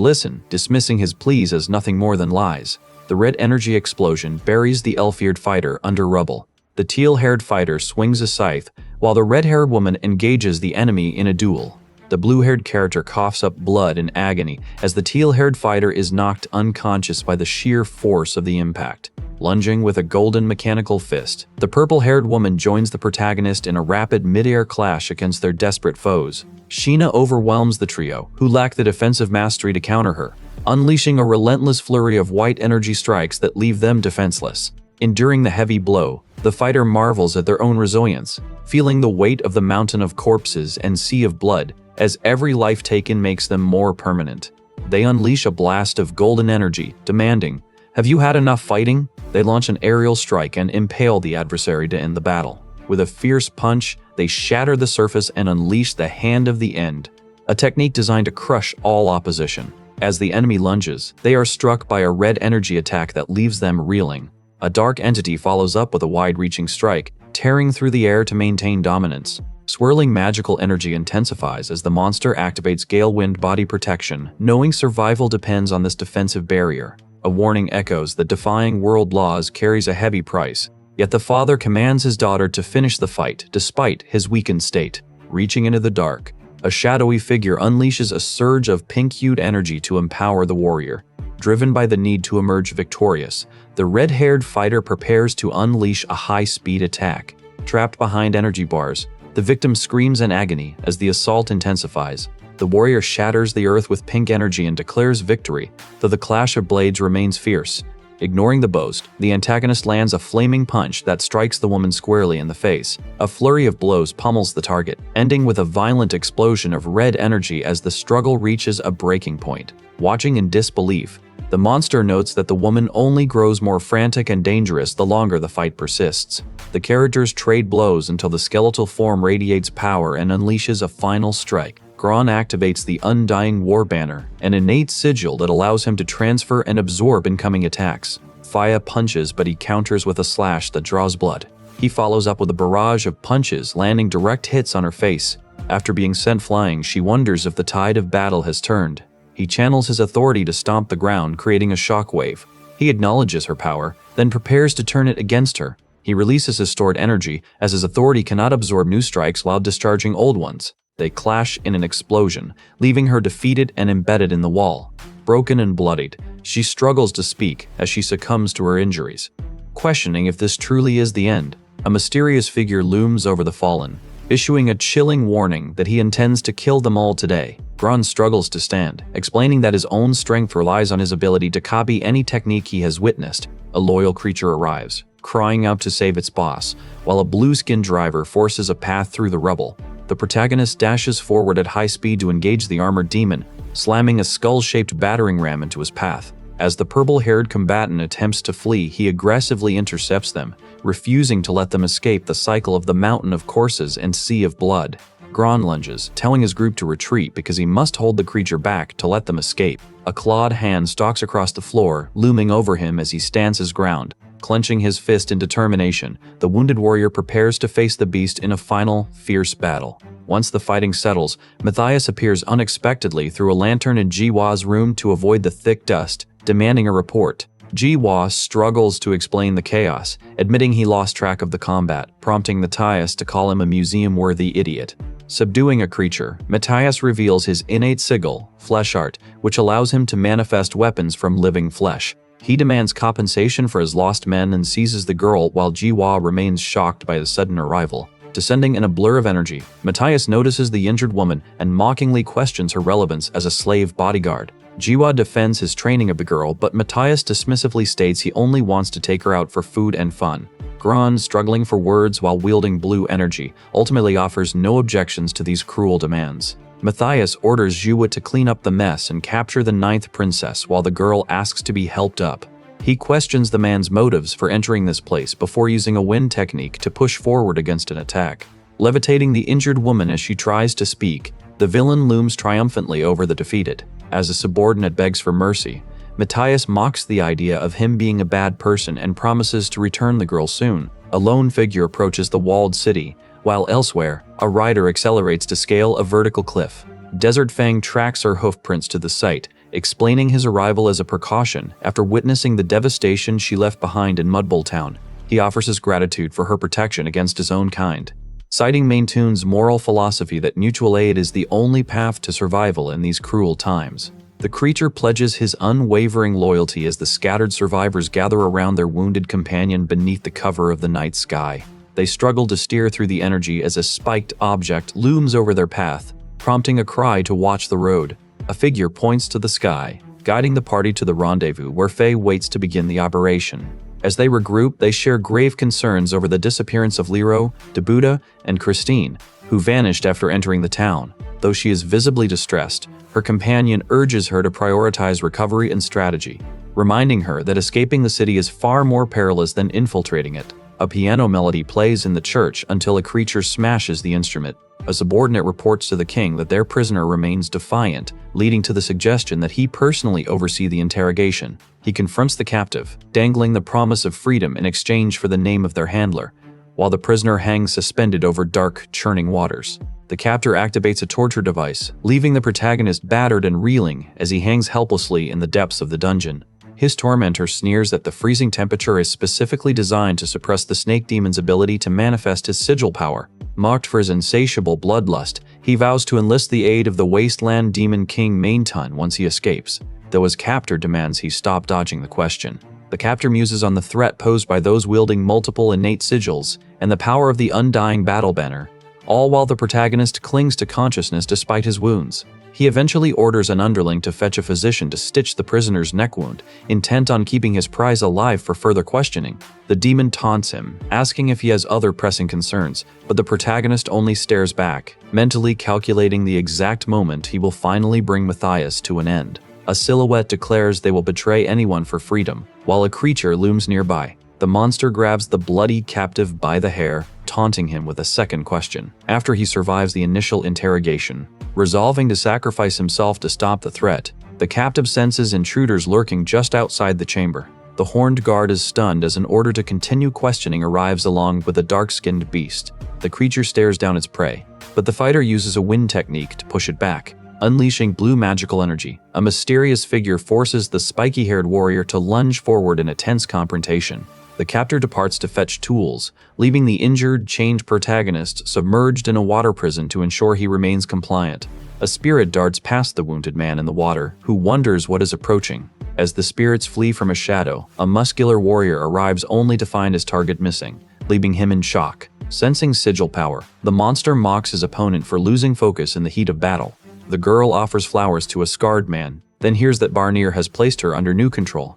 listen, dismissing his pleas as nothing more than lies. The red energy explosion buries the elf-eared fighter under rubble. The teal-haired fighter swings a scythe, while the red-haired woman engages the enemy in a duel. The blue-haired character coughs up blood in agony as the teal-haired fighter is knocked unconscious by the sheer force of the impact. Lunging with a golden mechanical fist, the purple-haired woman joins the protagonist in a rapid mid-air clash against their desperate foes. Sheena overwhelms the trio, who lack the defensive mastery to counter her, unleashing a relentless flurry of white energy strikes that leave them defenseless. Enduring the heavy blow, the fighter marvels at their own resilience, feeling the weight of the mountain of corpses and sea of blood, as every life taken makes them more permanent. They unleash a blast of golden energy, demanding, "Have you had enough fighting?" They launch an aerial strike and impale the adversary to end the battle. With a fierce punch, they shatter the surface and unleash the Hand of the End, a technique designed to crush all opposition. As the enemy lunges, they are struck by a red energy attack that leaves them reeling. A dark entity follows up with a wide-reaching strike, tearing through the air to maintain dominance. Swirling magical energy intensifies as the monster activates Gale Wind body protection, knowing survival depends on this defensive barrier. A warning echoes that defying world laws carries a heavy price, yet the father commands his daughter to finish the fight despite his weakened state. Reaching into the dark, a shadowy figure unleashes a surge of pink-hued energy to empower the warrior. Driven by the need to emerge victorious, the red-haired fighter prepares to unleash a high-speed attack. Trapped behind energy bars, the victim screams in agony as the assault intensifies. The warrior shatters the earth with pink energy and declares victory, though the clash of blades remains fierce. Ignoring the boast, the antagonist lands a flaming punch that strikes the woman squarely in the face. A flurry of blows pummels the target, ending with a violent explosion of red energy as the struggle reaches a breaking point. Watching in disbelief, the monster notes that the woman only grows more frantic and dangerous the longer the fight persists. The characters trade blows until the skeletal form radiates power and unleashes a final strike. Gron activates the Undying War Banner, an innate sigil that allows him to transfer and absorb incoming attacks. Faya punches, but he counters with a slash that draws blood. He follows up with a barrage of punches, landing direct hits on her face. After being sent flying, she wonders if the tide of battle has turned. He channels his authority to stomp the ground, creating a shockwave. He acknowledges her power, then prepares to turn it against her. He releases his stored energy, as his authority cannot absorb new strikes while discharging old ones. They clash in an explosion, leaving her defeated and embedded in the wall. Broken and bloodied, she struggles to speak as she succumbs to her injuries. Questioning if this truly is the end, a mysterious figure looms over the fallen, issuing a chilling warning that he intends to kill them all today. Gron struggles to stand, explaining that his own strength relies on his ability to copy any technique he has witnessed. A loyal creature arrives, crying out to save its boss, while a blue-skinned driver forces a path through the rubble. The protagonist dashes forward at high speed to engage the armored demon, slamming a skull-shaped battering ram into his path. As the purple-haired combatant attempts to flee, he aggressively intercepts them, refusing to let them escape the cycle of the mountain of corpses and sea of blood. Gron lunges, telling his group to retreat because he must hold the creature back to let them escape. A clawed hand stalks across the floor, looming over him as he stands his ground. Clenching his fist in determination, the wounded warrior prepares to face the beast in a final, fierce battle. Once the fighting settles, Matthias appears unexpectedly through a lantern in Jiwa's room to avoid the thick dust, demanding a report. Jiwa struggles to explain the chaos, admitting he lost track of the combat, prompting Matthias to call him a museum-worthy idiot. Subduing a creature, Matthias reveals his innate sigil, flesh art, which allows him to manifest weapons from living flesh. He demands compensation for his lost men and seizes the girl while Jiwa remains shocked by the sudden arrival. Descending in a blur of energy, Matthias notices the injured woman and mockingly questions her relevance as a slave bodyguard. Jiwa defends his training of the girl, but Matthias dismissively states he only wants to take her out for food and fun. Gron, struggling for words while wielding blue energy, ultimately offers no objections to these cruel demands. Matthias orders Jiwa to clean up the mess and capture the 9th princess while the girl asks to be helped up. He questions the man's motives for entering this place before using a wind technique to push forward against an attack. Levitating the injured woman as she tries to speak, the villain looms triumphantly over the defeated. As a subordinate begs for mercy, Matthias mocks the idea of him being a bad person and promises to return the girl soon. A lone figure approaches the walled city, while elsewhere, a rider accelerates to scale a vertical cliff. Desert Fang tracks her hoofprints to the site, explaining his arrival as a precaution after witnessing the devastation she left behind in Mudbowl Town. He offers his gratitude for her protection against his own kind, citing Maintoon's moral philosophy that mutual aid is the only path to survival in these cruel times. The creature pledges his unwavering loyalty as the scattered survivors gather around their wounded companion beneath the cover of the night sky. They struggle to steer through the energy as a spiked object looms over their path, prompting a cry to watch the road. A figure points to the sky, guiding the party to the rendezvous where Faye waits to begin the operation. As they regroup, they share grave concerns over the disappearance of Lero, Debuda, and Christine, who vanished after entering the town. Though she is visibly distressed, her companion urges her to prioritize recovery and strategy, reminding her that escaping the city is far more perilous than infiltrating it. A piano melody plays in the church until a creature smashes the instrument. A subordinate reports to the king that their prisoner remains defiant, leading to the suggestion that he personally oversee the interrogation. He confronts the captive, dangling the promise of freedom in exchange for the name of their handler, while the prisoner hangs suspended over dark, churning waters. The captor activates a torture device, leaving the protagonist battered and reeling as he hangs helplessly in the depths of the dungeon. His tormentor sneers that the freezing temperature is specifically designed to suppress the snake demon's ability to manifest his sigil power. Mocked for his insatiable bloodlust, he vows to enlist the aid of the wasteland demon king Mainton once he escapes, though his captor demands he stop dodging the question. The captor muses on the threat posed by those wielding multiple innate sigils and the power of the undying battle banner, all while the protagonist clings to consciousness despite his wounds. He eventually orders an underling to fetch a physician to stitch the prisoner's neck wound, intent on keeping his prize alive for further questioning. The demon taunts him, asking if he has other pressing concerns, but the protagonist only stares back, mentally calculating the exact moment he will finally bring Matthias to an end. A silhouette declares they will betray anyone for freedom, while a creature looms nearby. The monster grabs the bloody captive by the hair, taunting him with a second question. After he survives the initial interrogation, resolving to sacrifice himself to stop the threat, the captive senses intruders lurking just outside the chamber. The horned guard is stunned as an order to continue questioning arrives along with a dark-skinned beast. The creature stares down its prey, but the fighter uses a wind technique to push it back. Unleashing blue magical energy, a mysterious figure forces the spiky-haired warrior to lunge forward in a tense confrontation. The captor departs to fetch tools, leaving the injured, chained protagonist submerged in a water prison to ensure he remains compliant. A spirit darts past the wounded man in the water, who wonders what is approaching. As the spirits flee from a shadow, a muscular warrior arrives only to find his target missing, leaving him in shock. Sensing sigil power, the monster mocks his opponent for losing focus in the heat of battle. The girl offers flowers to a scarred man, then hears that Barnier has placed her under new control.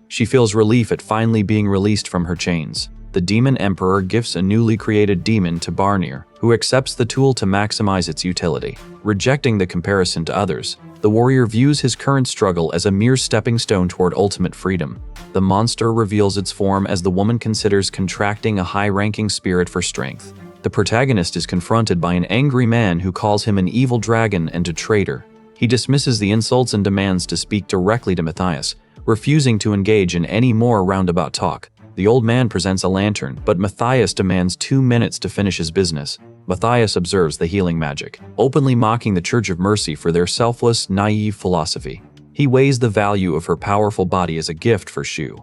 She feels relief at finally being released from her chains. The Demon Emperor gifts a newly created demon to Barnier, who accepts the tool to maximize its utility. Rejecting the comparison to others, the warrior views his current struggle as a mere stepping stone toward ultimate freedom. The monster reveals its form as the woman considers contracting a high-ranking spirit for strength. The protagonist is confronted by an angry man who calls him an evil dragon and a traitor. He dismisses the insults and demands to speak directly to Matthias, refusing to engage in any more roundabout talk. The old man presents a lantern, but Matthias demands 2 minutes to finish his business. Matthias observes the healing magic, openly mocking the Church of Mercy for their selfless, naive philosophy. He weighs the value of her powerful body as a gift for Shu,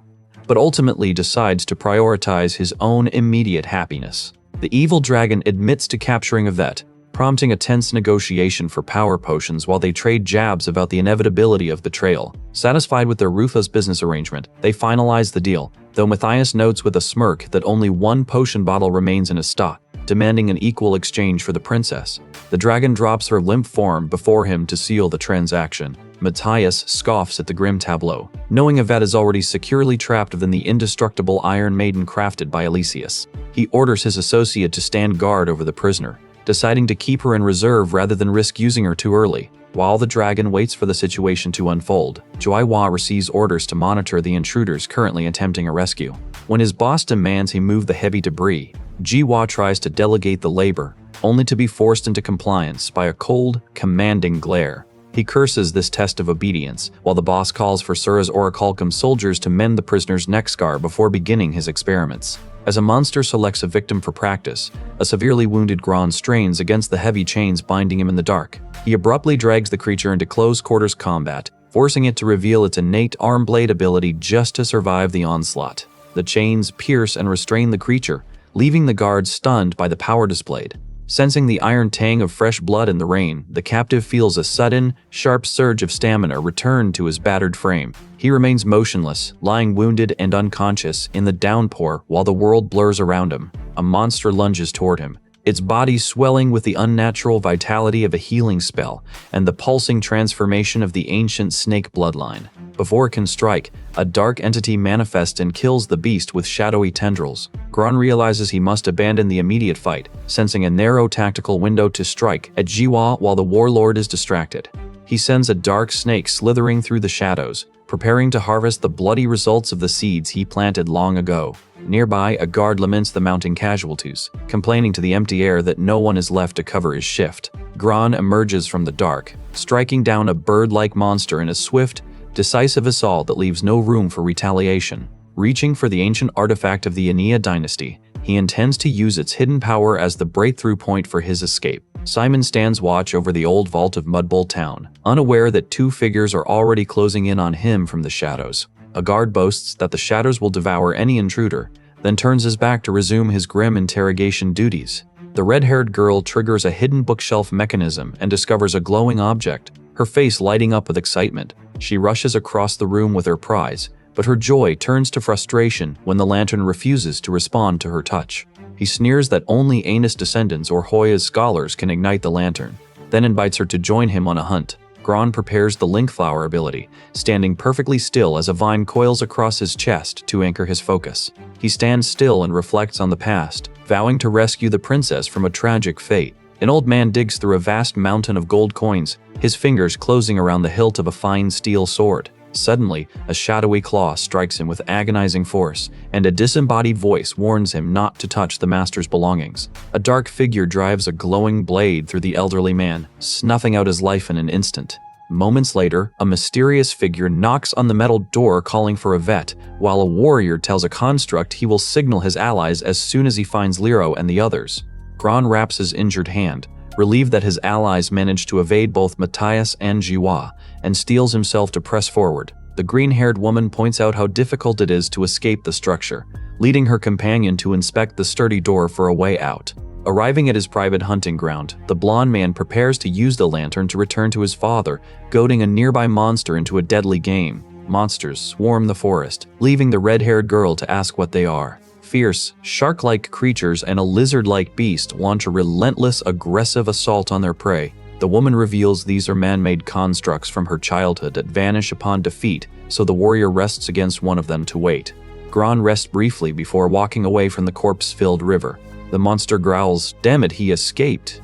but ultimately decides to prioritize his own immediate happiness. The evil dragon admits to capturing Yvette, prompting a tense negotiation for power potions while they trade jabs about the inevitability of betrayal. Satisfied with their ruthless business arrangement, they finalize the deal, though Matthias notes with a smirk that only 1 potion bottle remains in his stock, demanding an equal exchange for the princess. The dragon drops her limp form before him to seal the transaction. Matthias scoffs at the grim tableau, knowing Yvette is already securely trapped within the indestructible Iron Maiden crafted by Elysius. He orders his associate to stand guard over the prisoner, deciding to keep her in reserve rather than risk using her too early. While the dragon waits for the situation to unfold, Jiwa receives orders to monitor the intruders currently attempting a rescue. When his boss demands he move the heavy debris, Jiwa tries to delegate the labor, only to be forced into compliance by a cold, commanding glare. He curses this test of obedience, while the boss calls for Sura's Orichalcum soldiers to mend the prisoner's neck scar before beginning his experiments. As a monster selects a victim for practice, a severely wounded Gron strains against the heavy chains binding him in the dark. He abruptly drags the creature into close-quarters combat, forcing it to reveal its innate arm blade ability just to survive the onslaught. The chains pierce and restrain the creature, leaving the guards stunned by the power displayed. Sensing the iron tang of fresh blood in the rain, the captive feels a sudden, sharp surge of stamina return to his battered frame. He remains motionless, lying wounded and unconscious in the downpour while the world blurs around him. A monster lunges toward him, its body swelling with the unnatural vitality of a healing spell and the pulsing transformation of the ancient snake bloodline. Before it can strike, a dark entity manifests and kills the beast with shadowy tendrils. Gron realizes he must abandon the immediate fight, sensing a narrow tactical window to strike at Jiwa while the warlord is distracted. He sends a dark snake slithering through the shadows, preparing to harvest the bloody results of the seeds he planted long ago. Nearby, a guard laments the mounting casualties, complaining to the empty air that no one is left to cover his shift. Gron emerges from the dark, striking down a bird-like monster in a swift, decisive assault that leaves no room for retaliation. Reaching for the ancient artifact of the Ania dynasty, he intends to use its hidden power as the breakthrough point for his escape. Simon stands watch over the old vault of Mudbowl Town, unaware that 2 figures are already closing in on him from the shadows. A guard boasts that the shadows will devour any intruder, then turns his back to resume his grim interrogation duties. The red-haired girl triggers a hidden bookshelf mechanism and discovers a glowing object, her face lighting up with excitement. She rushes across the room with her prize, but her joy turns to frustration when the lantern refuses to respond to her touch. He sneers that only Aenus descendants or Hoya's scholars can ignite the lantern, then invites her to join him on a hunt. Gron prepares the Linkflower ability, standing perfectly still as a vine coils across his chest to anchor his focus. He stands still and reflects on the past, vowing to rescue the princess from a tragic fate. An old man digs through a vast mountain of gold coins, his fingers closing around the hilt of a fine steel sword. Suddenly, a shadowy claw strikes him with agonizing force, and a disembodied voice warns him not to touch the master's belongings. A dark figure drives a glowing blade through the elderly man, snuffing out his life in an instant. Moments later, a mysterious figure knocks on the metal door calling for Yvette, while a warrior tells a construct he will signal his allies as soon as he finds Lero and the others. Gron wraps his injured hand, relieved that his allies managed to evade both Matthias and Jiwa, and steels himself to press forward. The green-haired woman points out how difficult it is to escape the structure, leading her companion to inspect the sturdy door for a way out. Arriving at his private hunting ground, the blonde man prepares to use the lantern to return to his father, goading a nearby monster into a deadly game. Monsters swarm the forest, leaving the red-haired girl to ask what they are. Fierce, shark-like creatures and a lizard-like beast launch a relentless, aggressive assault on their prey. The woman reveals these are man-made constructs from her childhood that vanish upon defeat, so the warrior rests against one of them to wait. Gron rests briefly before walking away from the corpse-filled river. The monster growls, "Damn it, he escaped!"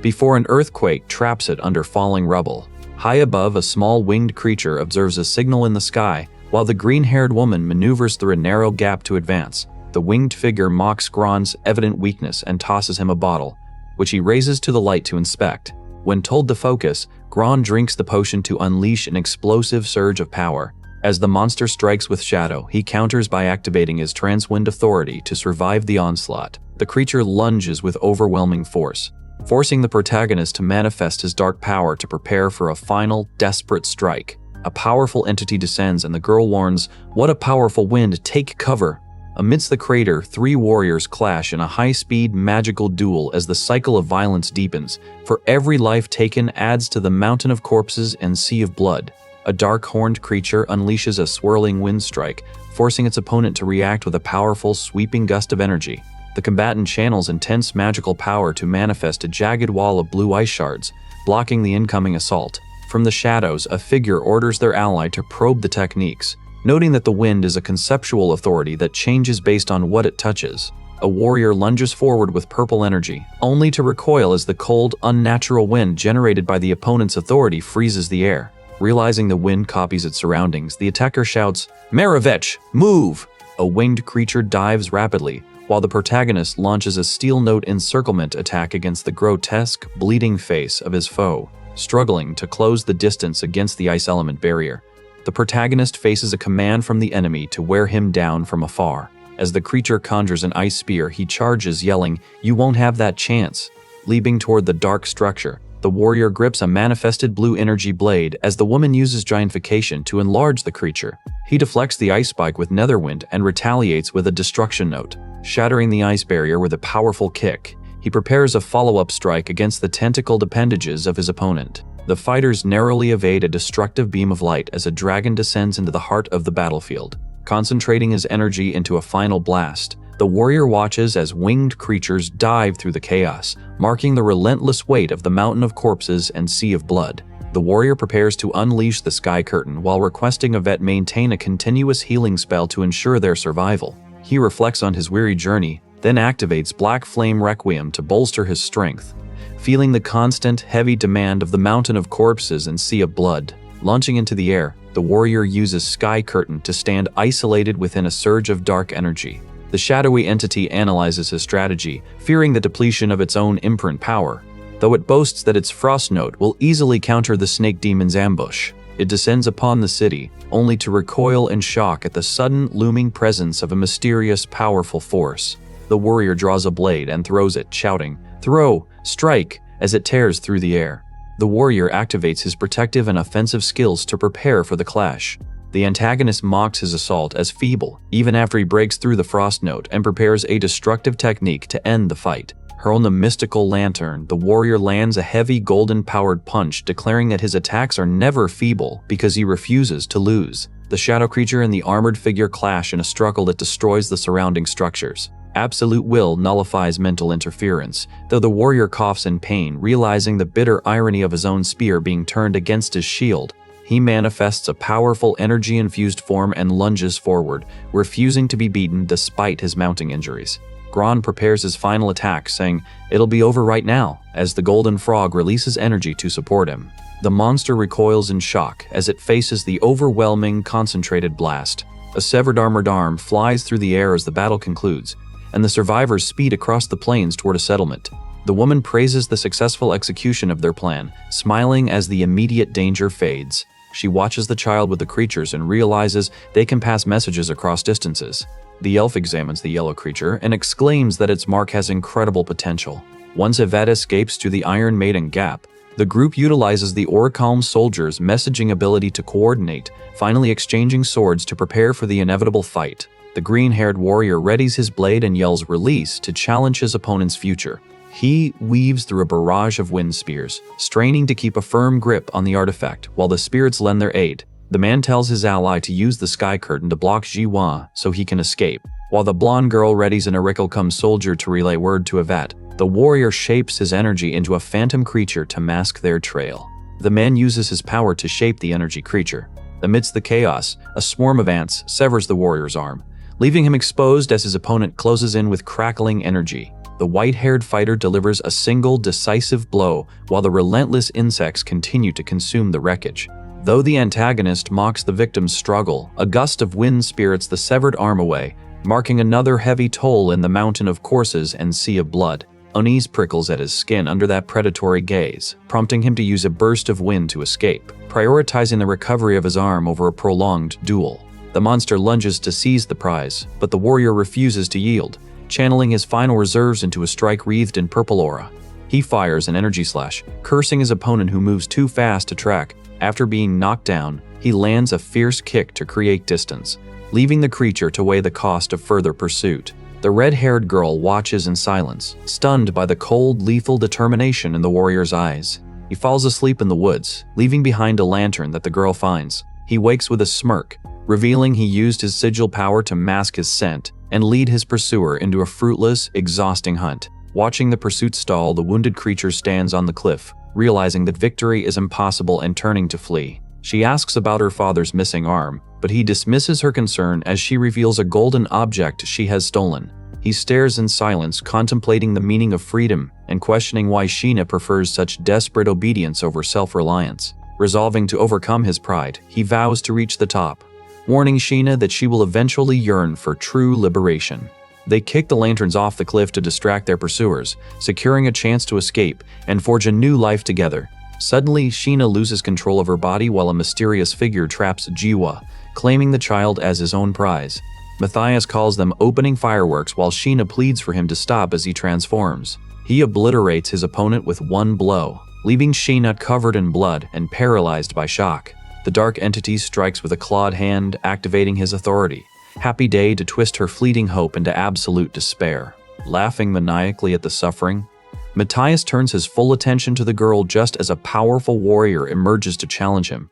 before an earthquake traps it under falling rubble. High above, a small winged creature observes a signal in the sky, while the green-haired woman maneuvers through a narrow gap to advance. The winged figure mocks Gron's evident weakness and tosses him a bottle, which he raises to the light to inspect. When told to focus, Gron drinks the potion to unleash an explosive surge of power. As the monster strikes with shadow, he counters by activating his transwind authority to survive the onslaught. The creature lunges with overwhelming force, forcing the protagonist to manifest his dark power to prepare for a final, desperate strike. A powerful entity descends and the girl warns, "What a powerful wind, take cover!" Amidst the crater, 3 warriors clash in a high-speed magical duel as the cycle of violence deepens. For every life taken adds to the mountain of corpses and sea of blood. A dark-horned creature unleashes a swirling wind strike, forcing its opponent to react with a powerful, sweeping gust of energy. The combatant channels intense magical power to manifest a jagged wall of blue ice shards, blocking the incoming assault. From the shadows, a figure orders their ally to probe the techniques, noting that the wind is a conceptual authority that changes based on what it touches. A warrior lunges forward with purple energy, only to recoil as the cold, unnatural wind generated by the opponent's authority freezes the air. Realizing the wind copies its surroundings, the attacker shouts, "Maravech, move!" A winged creature dives rapidly, while the protagonist launches a steel note encirclement attack against the grotesque, bleeding face of his foe, struggling to close the distance against the ice element barrier. The protagonist faces a command from the enemy to wear him down from afar. As the creature conjures an ice spear, he charges, yelling, "You won't have that chance." Leaping toward the dark structure, the warrior grips a manifested blue energy blade as the woman uses giantification to enlarge the creature. He deflects the ice spike with netherwind and retaliates with a destruction note, shattering the ice barrier with a powerful kick. He prepares a follow-up strike against the tentacled appendages of his opponent. The fighters narrowly evade a destructive beam of light as a dragon descends into the heart of the battlefield. Concentrating his energy into a final blast, the warrior watches as winged creatures dive through the chaos, marking the relentless weight of the mountain of corpses and sea of blood. The warrior prepares to unleash the sky curtain while requesting Yvette maintain a continuous healing spell to ensure their survival. He reflects on his weary journey, then activates Black Flame Requiem to bolster his strength. Feeling the constant, heavy demand of the mountain of corpses and sea of blood, launching into the air, the warrior uses Sky Curtain to stand isolated within a surge of dark energy. The shadowy entity analyzes his strategy, fearing the depletion of its own imprint power. Though it boasts that its Frost Note will easily counter the Snake Demon's ambush, it descends upon the city, only to recoil in shock at the sudden looming presence of a mysterious, powerful force. The warrior draws a blade and throws it, shouting, "Throw! Strike!" as it tears through the air. The warrior activates his protective and offensive skills to prepare for the clash. The antagonist mocks his assault as feeble, even after he breaks through the Frost Note and prepares a destructive technique to end the fight. Hurling the mystical lantern, the warrior lands a heavy golden-powered punch, declaring that his attacks are never feeble because he refuses to lose. The shadow creature and the armored figure clash in a struggle that destroys the surrounding structures. Absolute will nullifies mental interference, though the warrior coughs in pain, realizing the bitter irony of his own spear being turned against his shield. He manifests a powerful energy-infused form and lunges forward, refusing to be beaten despite his mounting injuries. Gron prepares his final attack, saying, "It'll be over right now," as the golden frog releases energy to support him. The monster recoils in shock as it faces the overwhelming, concentrated blast. A severed armored arm flies through the air as the battle concludes, and the survivors speed across the plains toward a settlement. The woman praises the successful execution of their plan, smiling as the immediate danger fades. She watches the child with the creatures and realizes they can pass messages across distances. The elf examines the yellow creature and exclaims that its mark has incredible potential. Once Yvette escapes through the Iron Maiden Gap, the group utilizes the Orichalm soldiers' messaging ability to coordinate, finally exchanging swords to prepare for the inevitable fight. The green-haired warrior readies his blade and yells "Release" to challenge his opponent's future. He weaves through a barrage of wind spears, straining to keep a firm grip on the artifact while the spirits lend their aid. The man tells his ally to use the sky curtain to block Jiwa so he can escape, while the blonde girl readies an Orichalcum soldier to relay word to Yvette. The warrior shapes his energy into a phantom creature to mask their trail. The man uses his power to shape the energy creature. Amidst the chaos, a swarm of ants severs the warrior's arm, leaving him exposed as his opponent closes in with crackling energy. the white-haired fighter delivers a single, decisive blow while the relentless insects continue to consume the wreckage. Though the antagonist mocks the victim's struggle, a gust of wind spirits the severed arm away, marking another heavy toll in the mountain of corpses and sea of blood. Unease prickles at his skin under that predatory gaze, prompting him to use a burst of wind to escape, prioritizing the recovery of his arm over a prolonged duel. The monster lunges to seize the prize, but the warrior refuses to yield, channeling his final reserves into a strike wreathed in purple aura. He fires an energy slash, cursing his opponent who moves too fast to track. After being knocked down, he lands a fierce kick to create distance, leaving the creature to weigh the cost of further pursuit. The red-haired girl watches in silence, stunned by the cold, lethal determination in the warrior's eyes. He falls asleep in the woods, leaving behind a lantern that the girl finds. He wakes with a smirk, revealing he used his sigil power to mask his scent and lead his pursuer into a fruitless, exhausting hunt. Watching the pursuit stall, the wounded creature stands on the cliff, realizing that victory is impossible and turning to flee. She asks about her father's missing arm, but he dismisses her concern as she reveals a golden object she has stolen. He stares in silence, contemplating the meaning of freedom and questioning why Sheena prefers such desperate obedience over self-reliance. Resolving to overcome his pride, he vows to reach the top, warning Sheena that she will eventually yearn for true liberation. They kick the lanterns off the cliff to distract their pursuers, securing a chance to escape and forge a new life together. Suddenly, Sheena loses control of her body while a mysterious figure traps Jiwa, claiming the child as his own prize. Matthias calls them opening fireworks while Sheena pleads for him to stop as he transforms. He obliterates his opponent with one blow, leaving Sheena covered in blood and paralyzed by shock. The dark entity strikes with a clawed hand, activating his authority. Happy Day to twist her fleeting hope into absolute despair. Laughing maniacally at the suffering, Matthias turns his full attention to the girl just as a powerful warrior emerges to challenge him.